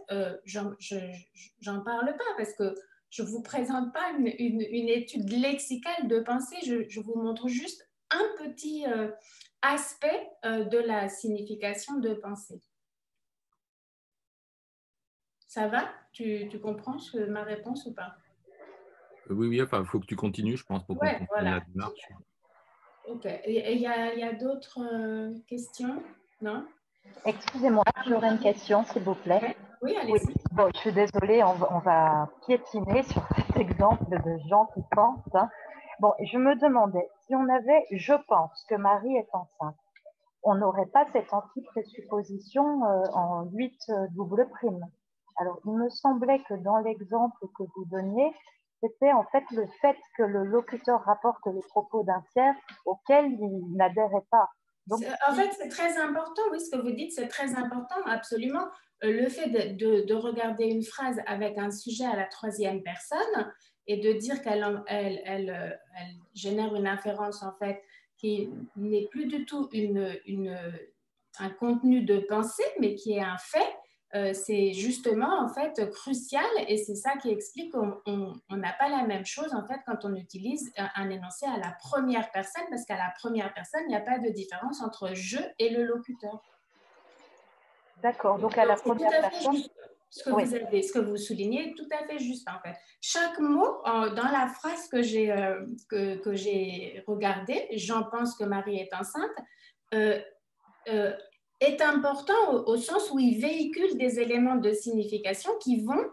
[SPEAKER 1] j'en parle pas parce que je ne vous présente pas une étude lexicale de pensée, je vous montre juste un petit aspect de la signification de pensée. Ça va? Tu comprends ma réponse ou pas?
[SPEAKER 3] Oui, enfin, il faut que tu continues, je pense, pour qu'on comprenne
[SPEAKER 1] voilà.
[SPEAKER 3] la démarche.
[SPEAKER 1] Ok. Il y a d'autres questions? Non?
[SPEAKER 8] Excusez-moi, j'aurais une question, s'il vous plaît.
[SPEAKER 1] Oui, allez-y.
[SPEAKER 8] Bon, je suis désolée, on va piétiner sur cet exemple de gens qui pensent. Hein. Bon, je me demandais, si on avait « je pense que Marie est enceinte », on n'aurait pas cette anti-présupposition en 8 double prime. Alors, il me semblait que dans l'exemple que vous donniez, c'était en fait le fait que le locuteur rapporte les propos d'un tiers auquel il n'adhérait pas.
[SPEAKER 1] Donc, en fait, c'est très important, oui, ce que vous dites, c'est très important, absolument. Le fait de regarder une phrase avec un sujet à la troisième personne et de dire qu'elle génère une inférence, en fait, qui n'est plus du tout un contenu de pensée, mais qui est un fait, c'est justement en fait crucial et c'est ça qui explique qu'on n'a pas la même chose en fait quand on utilise un énoncé à la première personne parce qu'à la première personne, il n'y a pas de différence entre je et le locuteur.
[SPEAKER 8] D'accord, donc à la première personne…
[SPEAKER 1] Ce que vous soulignez est tout à fait juste en fait. Chaque mot dans la phrase que j'ai regardée, j'en pense que Marie est enceinte, est important au sens où il véhicule des éléments de signification qui vont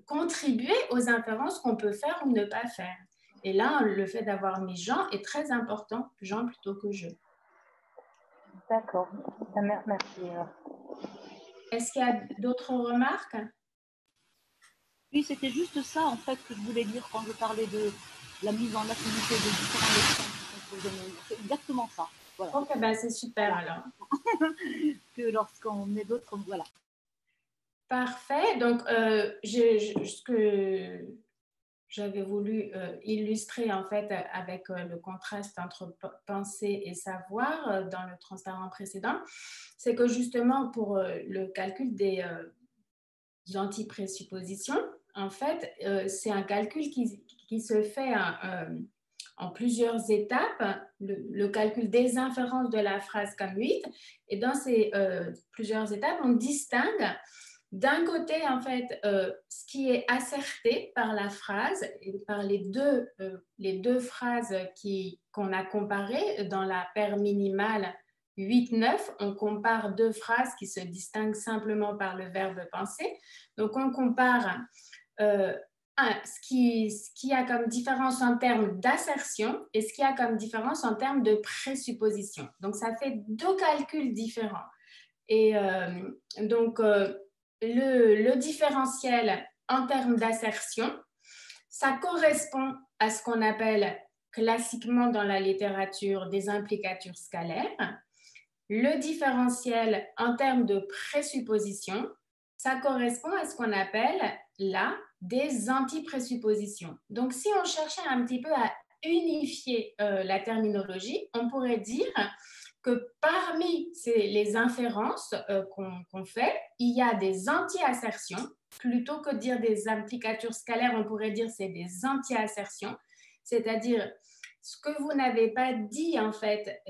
[SPEAKER 1] contribuer aux inférences qu'on peut faire ou ne pas faire. Et là, le fait d'avoir mis Jean est très important, Jean plutôt que je.
[SPEAKER 8] D'accord, merci.
[SPEAKER 1] Est-ce qu'il y a d'autres remarques?
[SPEAKER 2] Oui, c'était juste ça en fait que je voulais dire quand je parlais de la mise en activité de différents leçons. C'est exactement ça. Voilà.
[SPEAKER 1] Ok, ben c'est super alors.
[SPEAKER 2] Que lorsqu'on met d'autres, voilà.
[SPEAKER 1] Parfait. Donc, ce que j'avais voulu illustrer en fait avec le contraste entre pensée et savoir dans le transparent précédent, c'est que justement pour le calcul des anti-présuppositions, en fait, c'est un calcul qui se fait en plusieurs étapes, le calcul des inférences de la phrase comme 8. Et dans ces plusieurs étapes, on distingue d'un côté, en fait, ce qui est asserté par la phrase et par les deux phrases qu'on a comparées dans la paire minimale 8-9, on compare deux phrases qui se distinguent simplement par le verbe penser. Donc, on compare ce qui a comme différence en termes d'assertion et ce qui a comme différence en termes de présupposition. Donc, ça fait deux calculs différents. Et donc, le différentiel en termes d'assertion, ça correspond à ce qu'on appelle classiquement dans la littérature des implicatures scalaires. Le différentiel en termes de présupposition, ça correspond à ce qu'on appelle là des anti-présuppositions. Donc, si on cherchait un petit peu à unifier la terminologie, on pourrait dire que parmi les inférences qu'on fait, il y a des anti-assertions. Plutôt que de dire des implicatures scalaires, on pourrait dire c'est des anti-assertions, c'est-à-dire ce que vous n'avez pas dit, en fait,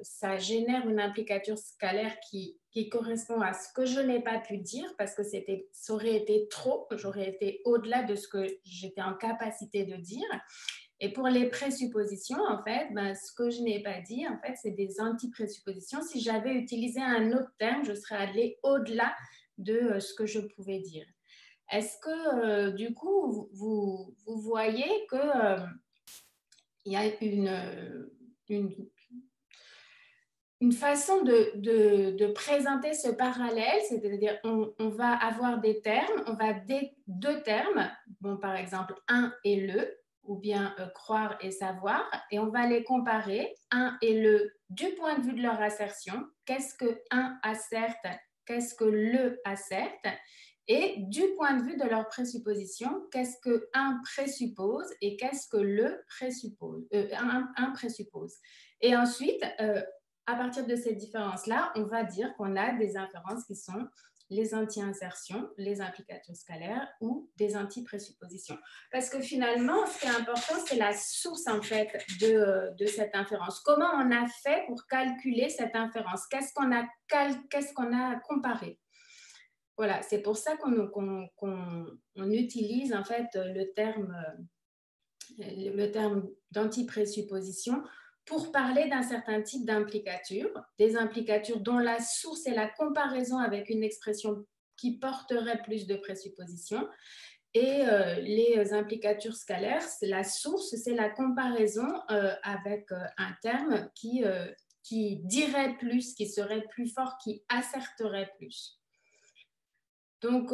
[SPEAKER 1] ça génère une implicature scalaire qui correspond à ce que je n'ai pas pu dire parce que ça aurait été trop, j'aurais été au-delà de ce que j'étais en capacité de dire. Et pour les présuppositions, en fait, ce que je n'ai pas dit, en fait, c'est des anti-présuppositions. Si j'avais utilisé un autre terme, je serais allée au-delà de ce que je pouvais dire. Est-ce que, du coup, vous voyez que il y a une façon de présenter ce parallèle, c'est-à-dire on va avoir des termes, on va deux termes, bon, par exemple un et le, ou bien croire et savoir, et on va les comparer, un et le, du point de vue de leur assertion, qu'est-ce que un asserte, qu'est-ce que le asserte, et du point de vue de leur présupposition, qu'est-ce que un présuppose et qu'est-ce que le présuppose, un présuppose. Et ensuite, à partir de ces différences-là, on va dire qu'on a des inférences qui sont les anti-insertions, les implicatures scalaires ou des anti-présuppositions. Parce que finalement, ce qui est important, c'est la source en fait de cette inférence. Comment on a fait pour calculer cette inférence? Qu'est-ce qu'on a comparé? Voilà, c'est pour ça qu'on utilise en fait le terme d'anti-présupposition pour parler d'un certain type d'implicature, des implicatures dont la source est la comparaison avec une expression qui porterait plus de présuppositions. Et les implicatures scalaires, la source, c'est la comparaison avec un terme qui dirait plus, qui serait plus fort, qui asserterait plus. Donc,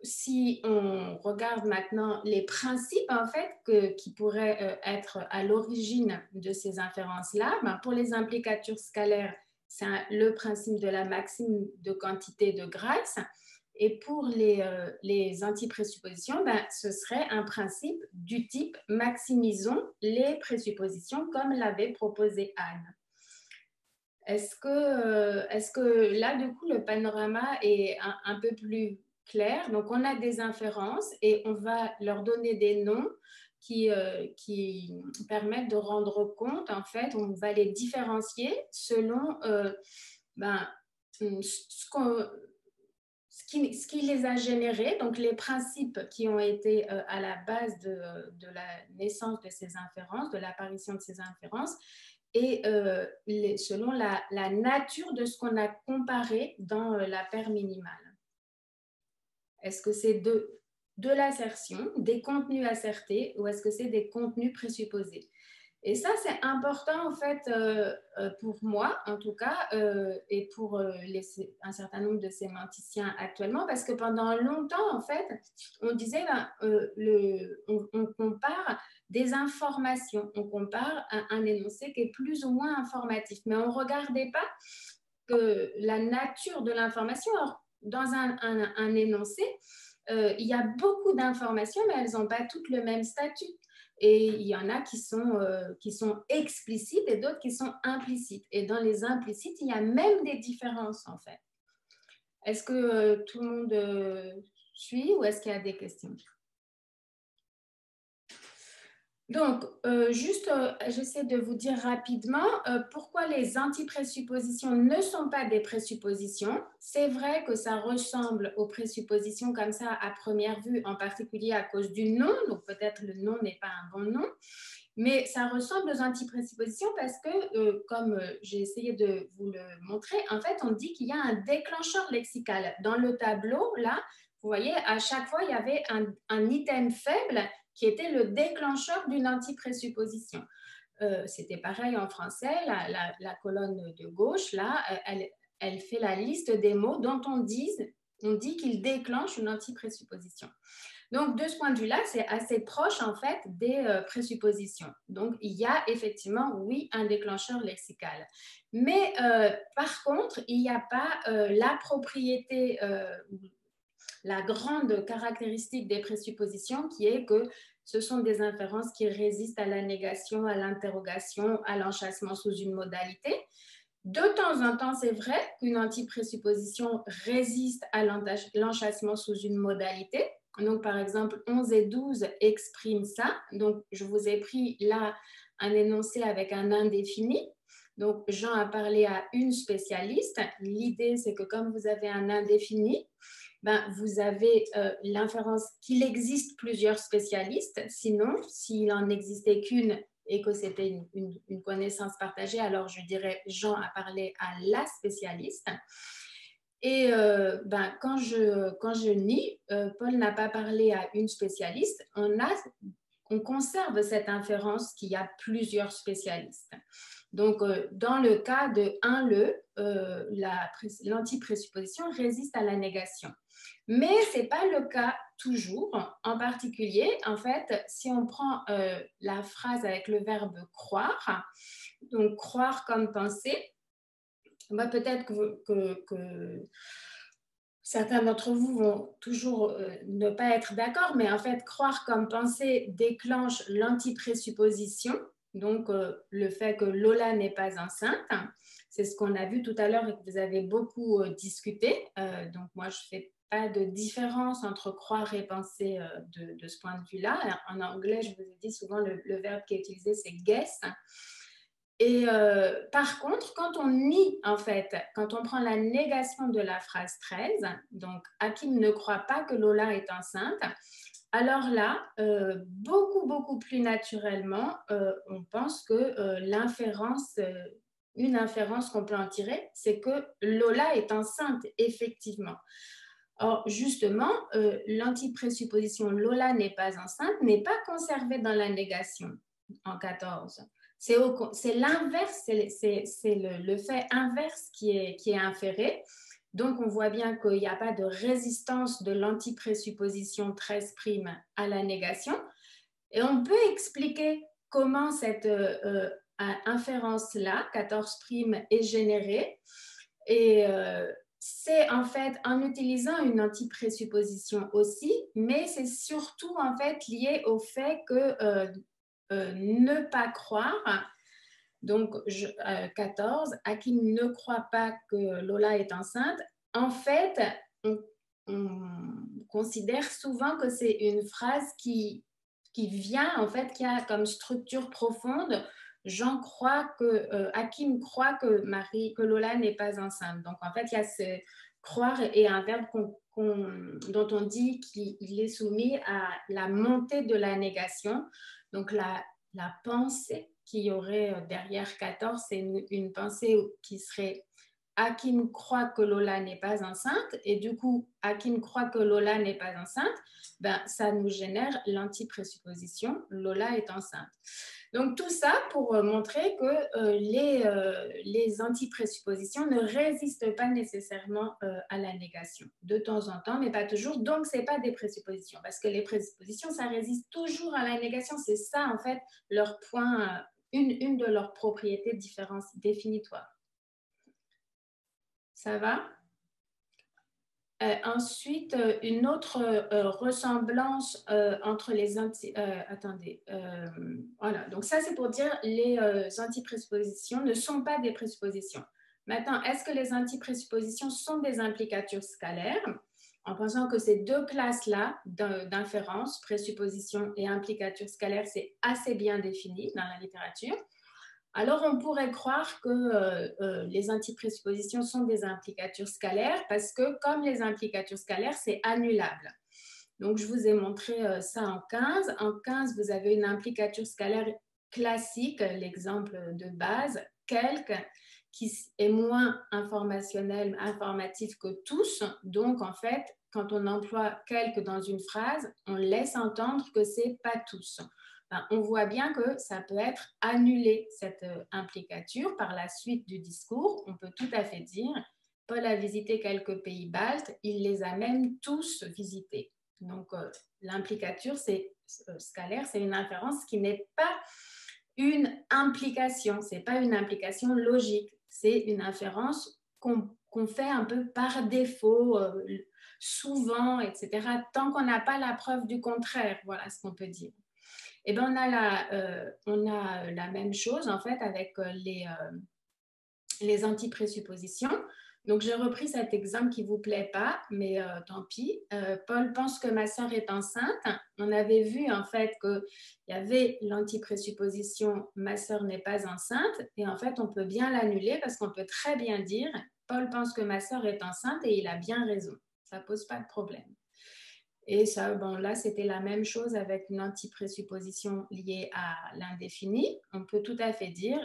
[SPEAKER 1] si on regarde maintenant les principes en fait qui pourraient être à l'origine de ces inférences-là, ben, pour les implicatures scalaires, c'est le principe de la maxime de quantité de Grace. Et pour les anti-présuppositions, ben, ce serait un principe du type maximisons les présuppositions comme l'avait proposé Anne. Est-ce que là, du coup, le panorama est un peu plus clair? Donc, on a des inférences et on va leur donner des noms qui permettent de rendre compte, en fait, on va les différencier selon ce qui les a générés, donc les principes qui ont été à la base de la naissance de ces inférences, de l'apparition de ces inférences, et selon la nature de ce qu'on a comparé dans la paire minimale. Est-ce que c'est de l'assertion, des contenus assertés, ou est-ce que c'est des contenus présupposés? Et ça, c'est important en fait pour moi, en tout cas, et pour un certain nombre de sémanticiens actuellement, parce que pendant longtemps, en fait, on disait, on compare des informations, on compare un énoncé qui est plus ou moins informatif, mais on ne regardait pas que la nature de l'information. Alors, dans un énoncé, il y a beaucoup d'informations, mais elles n'ont pas toutes le même statut. Et il y en a qui sont explicites et d'autres qui sont implicites. Et dans les implicites, il y a même des différences, en fait. Est-ce que tout le monde suit ou est-ce qu'il y a des questions? Donc, j'essaie de vous dire rapidement pourquoi les anti-présuppositions ne sont pas des présuppositions. C'est vrai que ça ressemble aux présuppositions comme ça à première vue, en particulier à cause du nom. Donc, peut-être le nom n'est pas un bon nom. Mais ça ressemble aux anti-présuppositions parce que, comme j'ai essayé de vous le montrer, en fait, on dit qu'il y a un déclencheur lexical. Dans le tableau, là, vous voyez, à chaque fois, il y avait un item faible qui était le déclencheur d'une anti-présupposition. C'était pareil en français, la colonne de gauche, là, elle fait la liste des mots dont on dit qu'ils déclenchent une anti-présupposition. Donc, de ce point de vue-là, c'est assez proche, en fait, des présuppositions. Donc, il y a effectivement, oui, un déclencheur lexical. Mais, par contre, il n'y a pas la propriété, la grande caractéristique des présuppositions qui est que ce sont des inférences qui résistent à la négation, à l'interrogation, à l'enchâssement sous une modalité. De temps en temps, c'est vrai qu'une anti-présupposition résiste à l'enchâssement sous une modalité. Donc, par exemple, 11 et 12 expriment ça. Donc, je vous ai pris là un énoncé avec un indéfini. Donc, Jean a parlé à une spécialiste. L'idée, c'est que comme vous avez un indéfini, ben, vous avez l'inférence qu'il existe plusieurs spécialistes. Sinon, s'il n'en existait qu'une et que c'était une connaissance partagée, alors je dirais Jean a parlé à la spécialiste. Et ben, quand je nie, Paul n'a pas parlé à une spécialiste, on conserve cette inférence qu'il y a plusieurs spécialistes. Donc, dans le cas de 1-le, l'anti-présupposition résiste à la négation. Mais ce n'est pas le cas toujours. En particulier, en fait, si on prend la phrase avec le verbe croire, donc croire comme penser, bah, peut-être que certains d'entre vous vont toujours ne pas être d'accord, mais en fait, croire comme penser déclenche l'anti-présupposition, donc le fait que Lola n'est pas enceinte. C'est ce qu'on a vu tout à l'heure et que vous avez beaucoup discuté. Donc, moi, je ne fais pas de différence entre croire et penser de ce point de vue-là. En anglais, je vous ai dit souvent, le verbe qui est utilisé, c'est guess. Et par contre, quand on nie, en fait, quand on prend la négation de la phrase 13, donc Hakim ne croit pas que Lola est enceinte, alors là, beaucoup plus naturellement, on pense que une inférence qu'on peut en tirer, c'est que Lola est enceinte, effectivement. Or, justement, l'antiprésupposition Lola n'est pas enceinte n'est pas conservée dans la négation en 14. C'est l'inverse, c'est le fait inverse qui est inféré. Donc, on voit bien qu'il n'y a pas de résistance de l'antiprésupposition 13' à la négation. Et on peut expliquer comment cette inférence-là, 14' est générée. Et c'est en fait en utilisant une antiprésupposition aussi, mais c'est surtout en fait lié au fait que ne pas croire. Donc, 14, Hakim ne croit pas que Lola est enceinte. En fait, on considère souvent que c'est une phrase qui vient, en fait, qui a comme structure profonde. Hakim croit que Lola n'est pas enceinte. Donc, en fait, il y a ce croire et un verbe dont on dit qu'il est soumis à la montée de la négation. Donc, la pensée qu'il y aurait derrière 14, c'est une pensée qui serait Hakim croit que Lola n'est pas enceinte et du coup, Hakim croit que Lola n'est pas enceinte, ben, ça nous génère l'antiprésupposition Lola est enceinte. Donc, tout ça pour montrer que les antiprésuppositions ne résistent pas nécessairement à la négation. De temps en temps, mais pas toujours. Donc, ce n'est pas des présuppositions parce que les présuppositions, ça résiste toujours à la négation. C'est ça, en fait, leur point, une de leurs propriétés définitoires. Ça va? Ensuite, une autre ressemblance entre les voilà, donc ça c'est pour dire les antiprésuppositions ne sont pas des présuppositions. Maintenant, est-ce que les antiprésuppositions sont des implicatures scalaires? En pensant que ces deux classes-là d'inférence, présupposition et implicature scalaire, c'est assez bien défini dans la littérature. Alors, on pourrait croire que les antiprésuppositions sont des implicatures scalaires parce que, comme les implicatures scalaires, c'est annulable. Donc, je vous ai montré ça en 15. En 15, vous avez une implicature scalaire classique, l'exemple de base, quelque, qui est moins informatif que tous. Donc, en fait, quand on emploie quelque dans une phrase, on laisse entendre que ce n'est pas tous. On voit bien que ça peut être annulé, cette implicature, par la suite du discours. On peut tout à fait dire, Paul a visité quelques pays baltes, il les a même tous visités. Donc, l'implicature scalaire, c'est une inférence qui n'est pas une implication, ce n'est pas une implication logique, c'est une inférence qu'on fait un peu par défaut, souvent, etc., tant qu'on n'a pas la preuve du contraire, voilà ce qu'on peut dire. Eh bien, on a la même chose en fait avec les antiprésuppositions. Donc, j'ai repris cet exemple qui ne vous plaît pas, mais tant pis. Paul pense que ma sœur est enceinte. On avait vu en fait qu'il y avait l'antiprésupposition ma sœur n'est pas enceinte. Et en fait, on peut bien l'annuler parce qu'on peut très bien dire Paul pense que ma sœur est enceinte et il a bien raison. Ça ne pose pas de problème. Et ça, bon, là, c'était la même chose avec une antiprésupposition liée à l'indéfini. On peut tout à fait dire,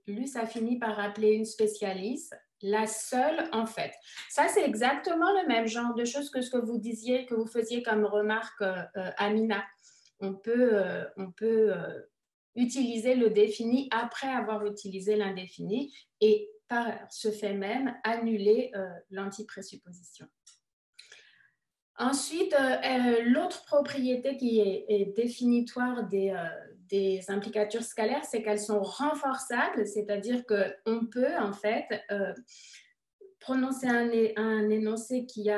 [SPEAKER 1] Luce a fini par appeler une spécialiste la seule en fait. Ça, c'est exactement le même genre de choses que ce que vous disiez, que vous faisiez comme remarque, Amina. On peut utiliser le défini après avoir utilisé l'indéfini et par ce fait même annuler l'antiprésupposition. Ensuite, l'autre propriété qui est définitoire des implicatures scalaires, c'est qu'elles sont renforçables, c'est-à-dire qu'on peut en fait prononcer un énoncé qui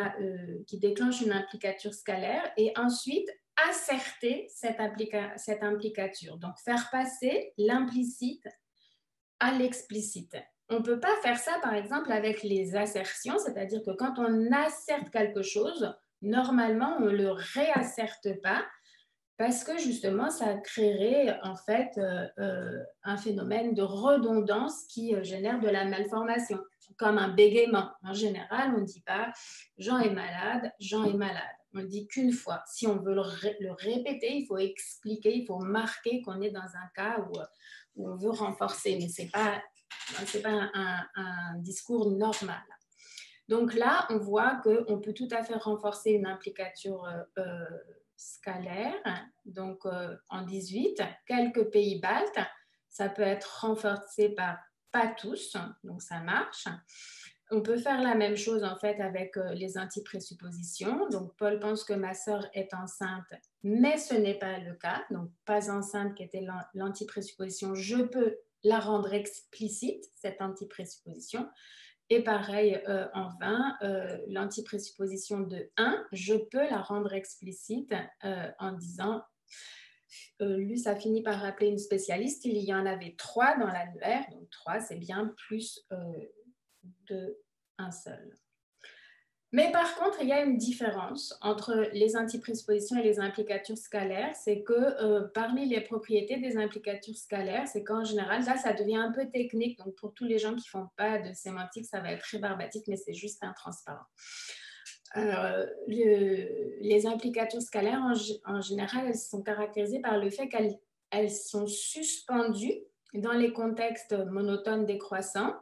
[SPEAKER 1] déclenche une implicature scalaire et ensuite asserter cette implicature. Donc, faire passer l'implicite à l'explicite. on ne peut pas faire ça, par exemple, avec les assertions, c'est-à-dire que quand on asserte quelque chose, normalement, on ne le réasserte pas parce que justement, ça créerait en fait un phénomène de redondance qui génère de la malformation, comme un bégaiement. En général, on ne dit pas « Jean est malade, Jean est malade ». On ne dit qu'une fois. Si on veut le répéter, il faut expliquer, il faut marquer qu'on est dans un cas où on veut renforcer, mais ce n'est pas un discours normal. Donc là, on voit qu'on peut tout à fait renforcer une implicature scalaire, donc en 18, quelques pays baltes, ça peut être renforcé par pas tous, donc ça marche. On peut faire la même chose en fait avec les antiprésuppositions. Donc Paul pense que ma sœur est enceinte, mais ce n'est pas le cas. Donc pas enceinte qui était l'antiprésupposition, je peux la rendre explicite, cette antiprésupposition. Et pareil, en 20, l'antiprésupposition de 1, je peux la rendre explicite en disant, lui, ça finit par rappeler une spécialiste, il y en avait 3 dans l'annuaire, donc 3, c'est bien plus de un seul. Mais par contre, il y a une différence entre les antiprésuppositions et les implicatures scalaires, c'est que parmi les propriétés des implicatures scalaires, c'est qu'en général, là, ça devient un peu technique, donc pour tous les gens qui ne font pas de sémantique, ça va être rébarbatique, mais c'est juste intransparent. Les implicatures scalaires, en général, elles sont caractérisées par le fait qu'elles sont suspendues dans les contextes monotones décroissants.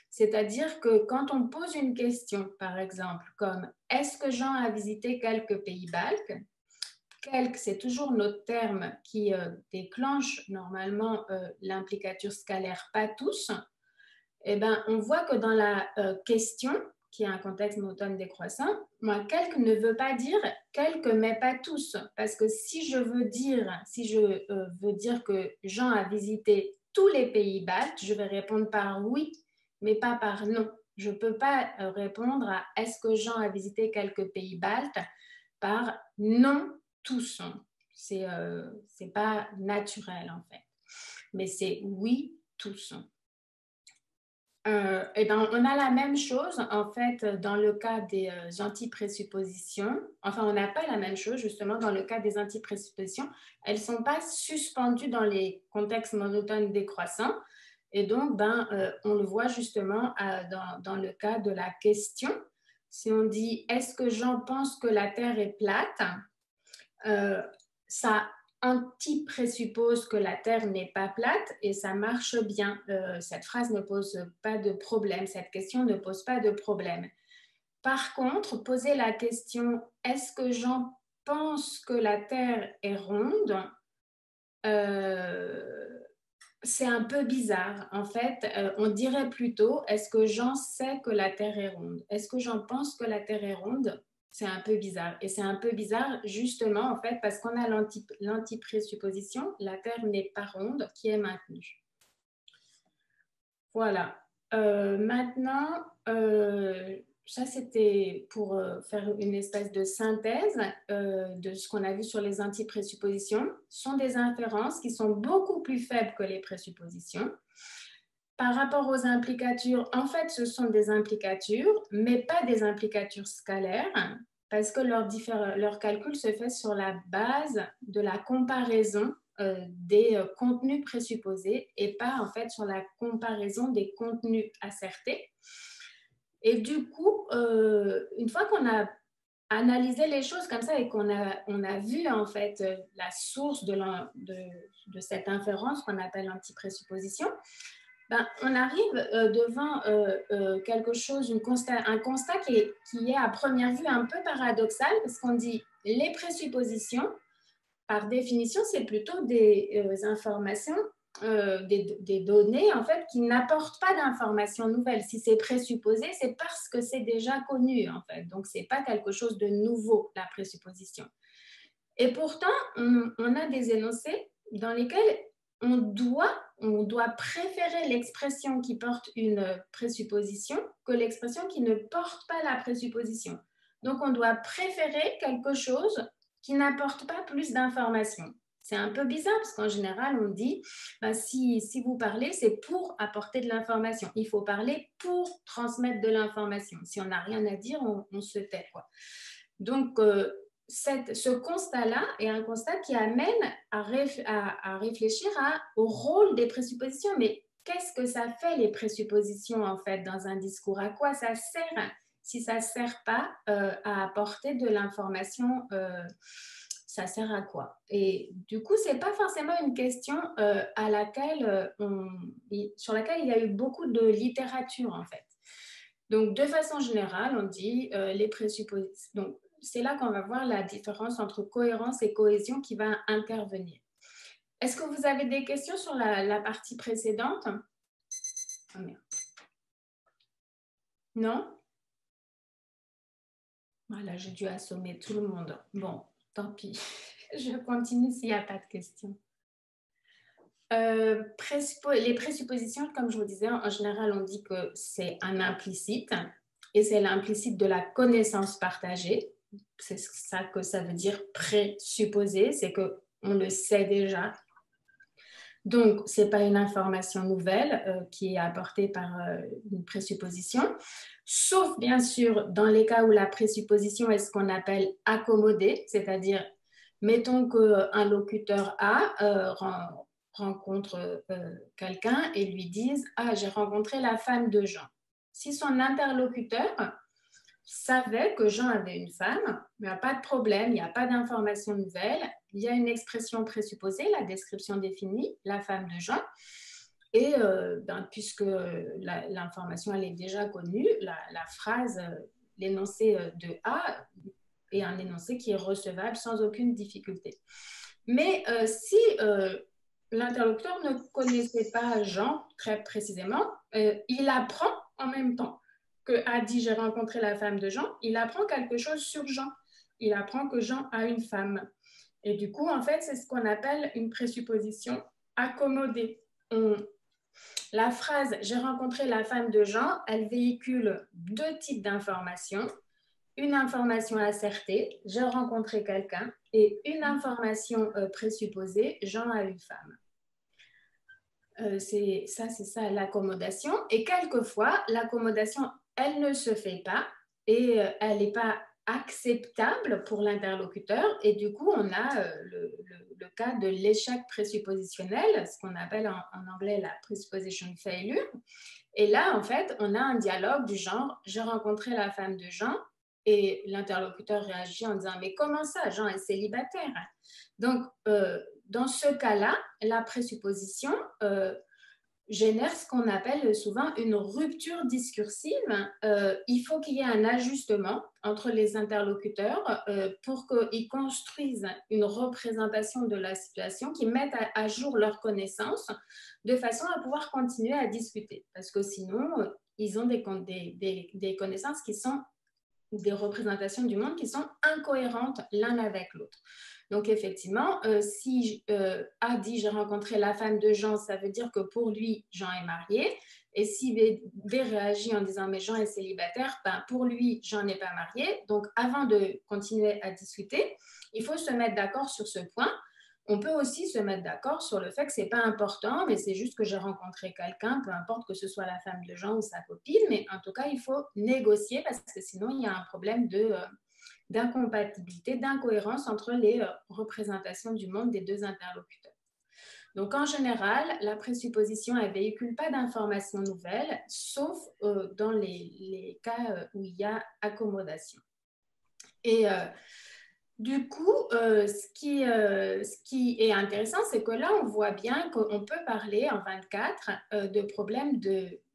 [SPEAKER 1] C'est-à-dire que quand on pose une question, par exemple, comme « Est-ce que Jean a visité quelques pays baltes ?» Quelques, c'est toujours notre terme qui déclenche normalement l'implicature scalaire « pas tous ». Eh bien, on voit que dans la question, qui est un contexte monotone décroissant, moi, quelques ne veut pas dire quelques, mais pas tous. Parce que si je veux dire que Jean a visité tous les pays baltes, je vais répondre par oui, mais pas par non. Je ne peux pas répondre à « est-ce que Jean a visité quelques pays baltes ?» par « non tous ». C'est pas naturel en fait, mais c'est « oui tous ». Et ben, on a la même chose en fait dans le cas des antiprésuppositions. Enfin, on n'a pas la même chose justement dans le cas des antiprésuppositions. Elles ne sont pas suspendues dans les contextes monotones décroissants. Et donc, on le voit justement dans le cas de la question. Si on dit « Est-ce que Jean pense que la Terre est plate ?» Ça anti-présuppose que la Terre n'est pas plate et ça marche bien. Cette phrase ne pose pas de problème, cette question ne pose pas de problème. Par contre, poser la question « Est-ce que Jean pense que la Terre est ronde ?» c'est un peu bizarre. En fait, on dirait plutôt « Est-ce que Jean sait que la Terre est ronde ?» Est-ce que Jean pense que la Terre est ronde ? C'est un peu bizarre. Et c'est un peu bizarre justement en fait parce qu'on a l'antiprésupposition, la Terre n'est pas ronde, qui est maintenue. Voilà. Maintenant, ça c'était pour faire une espèce de synthèse de ce qu'on a vu sur les antiprésuppositions. Ce sont des inférences qui sont beaucoup plus faibles que les présuppositions. Par rapport aux implicatures, en fait, ce sont des implicatures, mais pas des implicatures scalaires, parce que leur calcul se fait sur la base de la comparaison des contenus présupposés et pas en fait sur la comparaison des contenus assertés. Et du coup, une fois qu'on a analysé les choses comme ça et qu'on a vu en fait la source de cette inférence qu'on appelle antiprésupposition, on arrive devant quelque chose, un constat qui est à première vue un peu paradoxal parce qu'on dit les présuppositions, par définition, c'est plutôt des informations, des données en fait qui n'apportent pas d'informations nouvelles. Si c'est présupposé, c'est parce que c'est déjà connu en fait. Donc, ce n'est pas quelque chose de nouveau, la présupposition. Et pourtant, on a des énoncés dans lesquels on doit préférer l'expression qui porte une présupposition que l'expression qui ne porte pas la présupposition. Donc, on doit préférer quelque chose qui n'apporte pas plus d'informations. C'est un peu bizarre parce qu'en général, on dit, si vous parlez, c'est pour apporter de l'information. Il faut parler pour transmettre de l'information. Si on n'a rien à dire, on se tait, quoi. Donc, ce constat-là est un constat qui amène à réfléchir au rôle des présuppositions. Mais qu'est-ce que ça fait, les présuppositions, en fait, dans un discours? À quoi ça sert? Si ça ne sert pas à apporter de l'information, ça sert à quoi? Et du coup, ce n'est pas forcément une question sur laquelle il y a eu beaucoup de littérature, en fait. Donc, de façon générale, on dit les présuppositions. Donc, c'est là qu'on va voir la différence entre cohérence et cohésion qui va intervenir. Est-ce que vous avez des questions sur la partie précédente? Oh, merde. Non? Voilà, j'ai dû assommer tout le monde. Bon, tant pis. Je continue s'il n'y a pas de questions. Les présuppositions, comme je vous disais, en général, on dit que c'est un implicite et c'est l'implicite de la connaissance partagée. C'est ça que ça veut dire présupposer, c'est qu'on le sait déjà. Donc, ce n'est pas une information nouvelle qui est apportée par une présupposition, sauf bien sûr dans les cas où la présupposition est ce qu'on appelle accommodée, c'est-à-dire, mettons qu'un locuteur A rencontre quelqu'un et lui dise « Ah, j'ai rencontré la femme de Jean ». Si son interlocuteur savait que Jean avait une femme, il n'y a pas de problème, il n'y a pas d'information nouvelle, il y a une expression présupposée, la description définie, la femme de Jean, et puisque l'information elle est déjà connue, la phrase, l'énoncé de A est un énoncé qui est recevable sans aucune difficulté. Mais si l'interlocuteur ne connaissait pas Jean très précisément, il apprend en même temps que a dit j'ai rencontré la femme de Jean, il apprend quelque chose sur Jean. Il apprend que Jean a une femme. Et du coup, en fait, c'est ce qu'on appelle une présupposition accommodée. La phrase « j'ai rencontré la femme de Jean », elle véhicule deux types d'informations. Une information assertée, j'ai rencontré quelqu'un, et une information présupposée, Jean a une femme. C'est ça l'accommodation. Et quelquefois, l'accommodation, elle ne se fait pas et elle n'est pas acceptable pour l'interlocuteur. Et du coup, on a le cas de l'échec présuppositionnel, ce qu'on appelle en anglais la presupposition failure. Et là, en fait, on a un dialogue du genre « j'ai rencontré la femme de Jean » et l'interlocuteur réagit en disant « mais comment ça, Jean est célibataire ?» Donc, dans ce cas-là, la présupposition génère ce qu'on appelle souvent une rupture discursive. Il faut qu'il y ait un ajustement entre les interlocuteurs pour qu'ils construisent une représentation de la situation, qui mettent à jour leurs connaissances de façon à pouvoir continuer à discuter. Parce que sinon, ils ont des connaissances qui sont des représentations du monde qui sont incohérentes l'un avec l'autre. Donc, effectivement, si A dit « j'ai rencontré la femme de Jean », ça veut dire que pour lui, Jean est marié. Et si B réagit en disant « mais Jean est célibataire », ben, pour lui, Jean n'est pas marié. Donc, avant de continuer à discuter, il faut se mettre d'accord sur ce point. On peut aussi se mettre d'accord sur le fait que ce n'est pas important, mais c'est juste que j'ai rencontré quelqu'un, peu importe que ce soit la femme de Jean ou sa copine, mais en tout cas, il faut négocier parce que sinon, il y a un problème d'incompatibilité, d'incohérence entre les représentations du monde des deux interlocuteurs. Donc, en général, la présupposition, elle ne véhicule pas d'informations nouvelles, sauf dans les cas où il y a accommodation. Et du coup, ce qui est intéressant, c'est que là, on voit bien qu'on peut parler en 24 de problèmes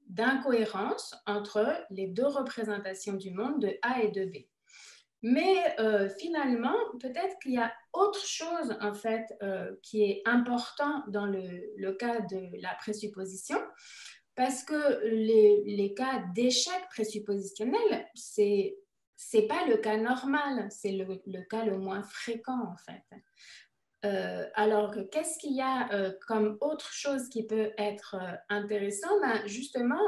[SPEAKER 1] d'incohérence entre les deux représentations du monde de A et de B. Mais finalement, peut-être qu'il y a autre chose en fait qui est important dans le cas de la présupposition, parce que les cas d'échec présuppositionnel, c'est pas le cas normal, c'est le cas le moins fréquent en fait. Alors, qu'est-ce qu'il y a comme autre chose qui peut être intéressant? Ben, justement,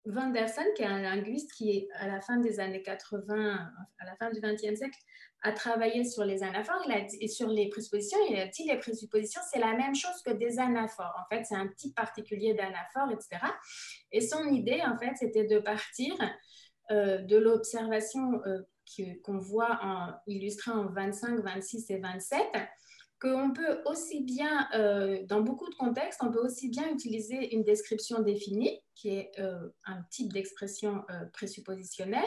[SPEAKER 1] Vanderson, qui est un linguiste qui, à la fin des années 80, à la fin du XXe siècle, a travaillé sur les anaphores et sur les présuppositions. Il a dit les présuppositions, c'est la même chose que des anaphores. En fait, c'est un type particulier d'anaphore, etc. Et son idée, en fait, c'était de partir de l'observation qu'on voit illustrée en 25, 26 et 27, qu'on peut aussi bien, dans beaucoup de contextes, on peut aussi bien utiliser une description définie, qui est un type d'expression présuppositionnelle,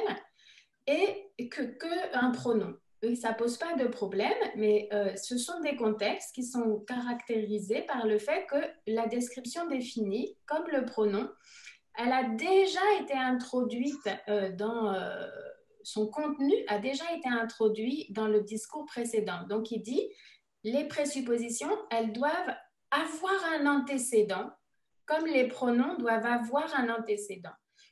[SPEAKER 1] et qu'un pronom. Ça ne pose pas de problème, mais ce sont des contextes qui sont caractérisés par le fait que la description définie, comme le pronom, elle a déjà été introduite son contenu a déjà été introduit dans le discours précédent. Donc, il dit, les présuppositions, elles doivent avoir un antécédent, comme les pronoms doivent avoir un antécédent.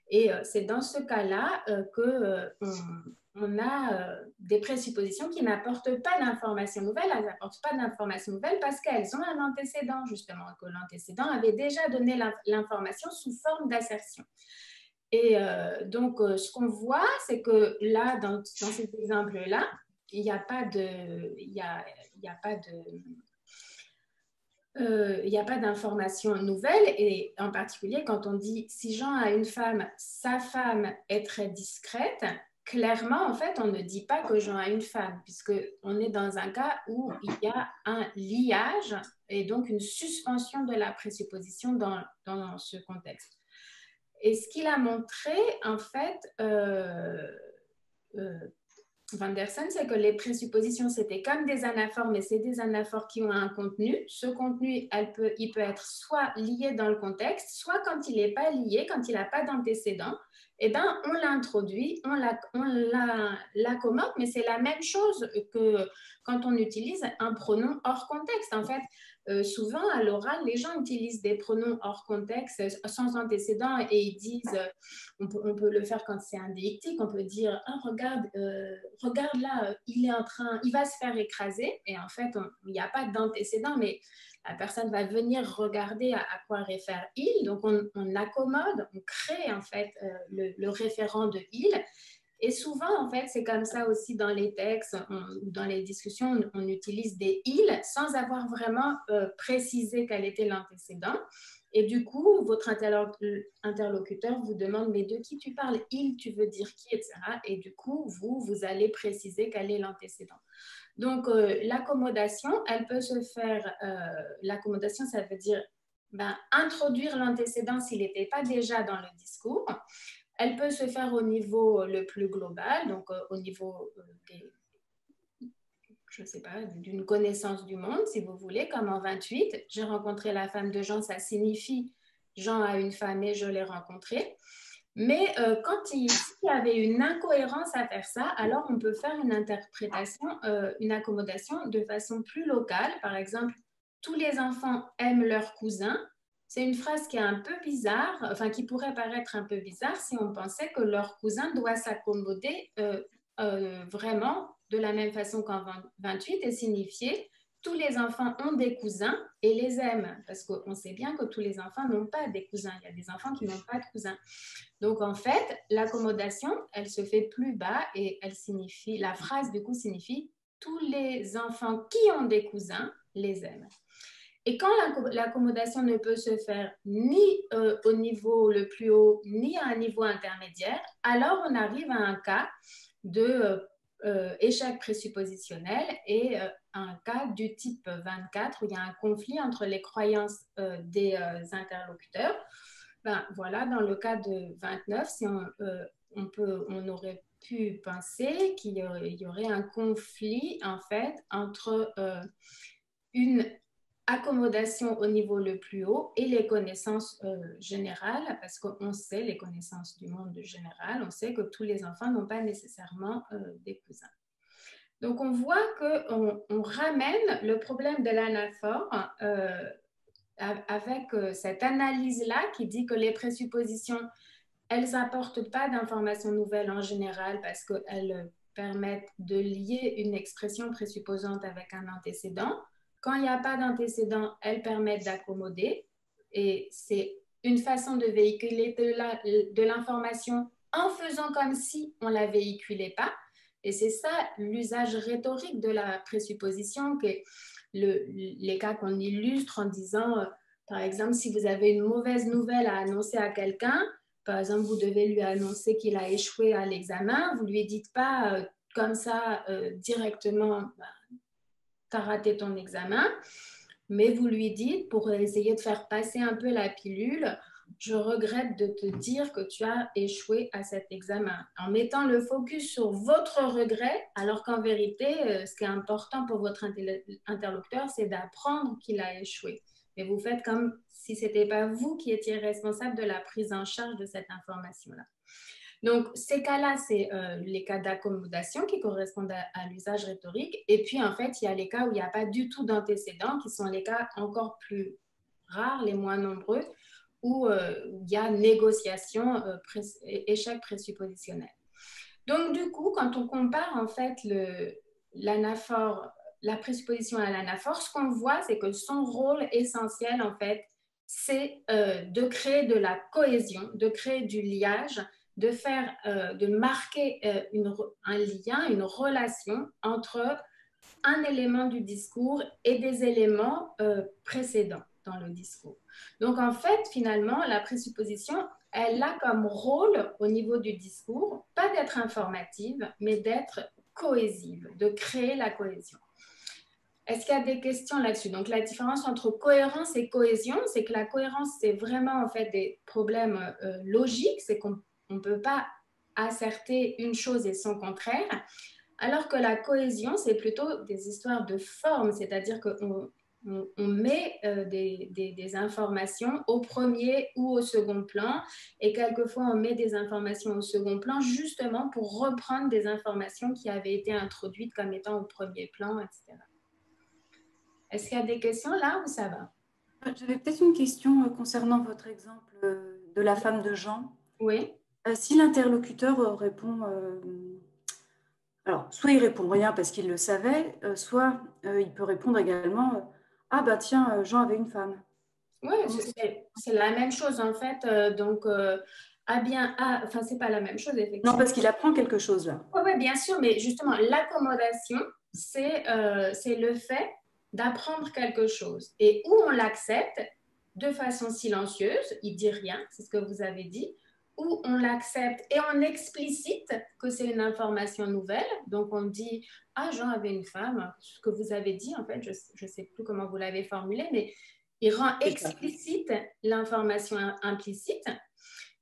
[SPEAKER 1] Et c'est dans ce cas-là qu'on a des présuppositions qui n'apportent pas d'informations nouvelles. Elles n'apportent pas d'informations nouvelles parce qu'elles ont un antécédent, justement, que l'antécédent avait déjà donné l'information sous forme d'assertion. Et donc, ce qu'on voit, c'est que là, dans cet exemple-là, il n'y a pas d'informations nouvelles, et en particulier quand on dit si Jean a une femme, sa femme est très discrète, clairement en fait on ne dit pas que Jean a une femme, puisqu'on est dans un cas où il y a un liage et donc une suspension de la présupposition dans ce contexte. Et ce qu'il a montré en fait Vanderson, c'est que les présuppositions, c'était comme des anaphores, mais c'est des anaphores qui ont un contenu. Ce contenu, il peut être soit lié dans le contexte, soit quand il n'est pas lié, quand il n'a pas d'antécédent, eh ben, on l'introduit, on l'accommode, mais c'est la même chose que quand on utilise un pronom hors contexte. En fait, souvent, à l'oral, les gens utilisent des pronoms hors contexte, sans antécédent, et ils disent, on peut le faire quand c'est un déictique, on peut dire, oh, regarde là, il va se faire écraser, et en fait, il n'y a pas d'antécédent, mais la personne va venir regarder à quoi réfère il, donc on accommode, on crée en fait le référent de il. Et souvent, en fait, c'est comme ça aussi dans les textes ou dans les discussions, on utilise des « ils » sans avoir vraiment précisé quel était l'antécédent. Et du coup, votre interlocuteur vous demande « mais de qui tu parles? Il, tu veux dire qui ?» etc. Et du coup, vous allez préciser quel est l'antécédent. Donc, l'accommodation, elle peut se faire… l'accommodation, ça veut dire introduire l'antécédent s'il n'était pas déjà dans le discours. Elle peut se faire au niveau le plus global, donc au niveau je ne sais pas, d'une connaissance du monde, si vous voulez, comme en 28. J'ai rencontré la femme de Jean, ça signifie Jean a une femme et je l'ai rencontrée. Mais quand il y avait une incohérence à faire ça, alors on peut faire une interprétation, une accommodation de façon plus locale. Par exemple, tous les enfants aiment leurs cousins. C'est une phrase qui est un peu bizarre, enfin qui pourrait paraître un peu bizarre si on pensait que leur cousin doit s'accommoder vraiment de la même façon qu'en 28 et signifier tous les enfants ont des cousins et les aiment, parce qu'on sait bien que tous les enfants n'ont pas des cousins. Il y a des enfants qui n'ont pas de cousins. Donc en fait, l'accommodation, elle se fait plus bas et elle signifie, la phrase du coup signifie tous les enfants qui ont des cousins les aiment. Et quand l'accommodation ne peut se faire ni au niveau le plus haut, ni à un niveau intermédiaire, alors on arrive à un cas de échec présuppositionnel et un cas du type 24 où il y a un conflit entre les croyances des interlocuteurs. Voilà, dans le cas de 29, si on aurait pu penser qu'il y aurait un conflit en fait entre une accommodation au niveau le plus haut et les connaissances générales, parce qu'on sait, les connaissances du monde général, on sait que tous les enfants n'ont pas nécessairement des cousins. Donc, on voit qu'on ramène le problème de l'anaphore avec cette analyse-là qui dit que les présuppositions, elles n'apportent pas d'informations nouvelles en général parce qu'elles permettent de lier une expression présupposante avec un antécédent. Quand il n'y a pas d'antécédent, elles permettent d'accommoder et c'est une façon de véhiculer de l'information en faisant comme si on ne la véhiculait pas. Et c'est ça l'usage rhétorique de la présupposition, que les cas qu'on illustre en disant, par exemple, si vous avez une mauvaise nouvelle à annoncer à quelqu'un, par exemple, vous devez lui annoncer qu'il a échoué à l'examen, vous ne lui dites pas comme ça directement, tu as raté ton examen, mais vous lui dites, pour essayer de faire passer un peu la pilule, je regrette de te dire que tu as échoué à cet examen, en mettant le focus sur votre regret, alors qu'en vérité, ce qui est important pour votre interlocuteur, c'est d'apprendre qu'il a échoué. Mais vous faites comme si ce n'était pas vous qui étiez responsable de la prise en charge de cette information-là. Donc, ces cas-là, c'est les cas d'accommodation qui correspondent à l'usage rhétorique. Et puis, en fait, il y a les cas où il n'y a pas du tout d'antécédents, qui sont les cas encore plus rares, les moins nombreux, où il y a négociation, échec présuppositionnel. Donc, du coup, quand on compare, en fait, l'anaphore, la présupposition à l'anaphore, ce qu'on voit, c'est que son rôle essentiel, en fait, c'est de créer de la cohésion, de créer du liage, de marquer un lien, une relation entre un élément du discours et des éléments précédents dans le discours. Donc, en fait, finalement, la présupposition, elle a comme rôle au niveau du discours, pas d'être informative, mais d'être cohésive, de créer la cohésion. Est-ce qu'il y a des questions là-dessus? Donc, la différence entre cohérence et cohésion, c'est que la cohérence, c'est vraiment en fait des problèmes logiques, c'est qu'on ne peut pas asserter une chose et son contraire, alors que la cohésion, c'est plutôt des histoires de forme, c'est-à-dire qu'on met des informations au premier ou au second plan, et quelquefois on met des informations au second plan justement pour reprendre des informations qui avaient été introduites comme étant au premier plan, etc. Est-ce qu'il y a des questions là ou ça va?
[SPEAKER 9] J'avais peut-être une question concernant votre exemple de la femme de Jean.
[SPEAKER 1] Oui.
[SPEAKER 9] Si l'interlocuteur répond, alors soit il répond rien parce qu'il le savait, soit il peut répondre également, ah bah tiens, Jean avait une femme.
[SPEAKER 1] Oui, c'est la même chose en fait. Donc, enfin, c'est pas la même chose effectivement.
[SPEAKER 9] Non, parce qu'il apprend quelque chose là.
[SPEAKER 1] Oui, bien sûr, mais justement, l'accommodation, c'est le fait d'apprendre quelque chose. Et où on l'accepte de façon silencieuse, il ne dit rien, c'est ce que vous avez dit, où on l'accepte et on explicite que c'est une information nouvelle. Donc, on dit, ah, Jean avait une femme, ce que vous avez dit, en fait, je ne sais plus comment vous l'avez formulé, mais il rend explicite l'information implicite.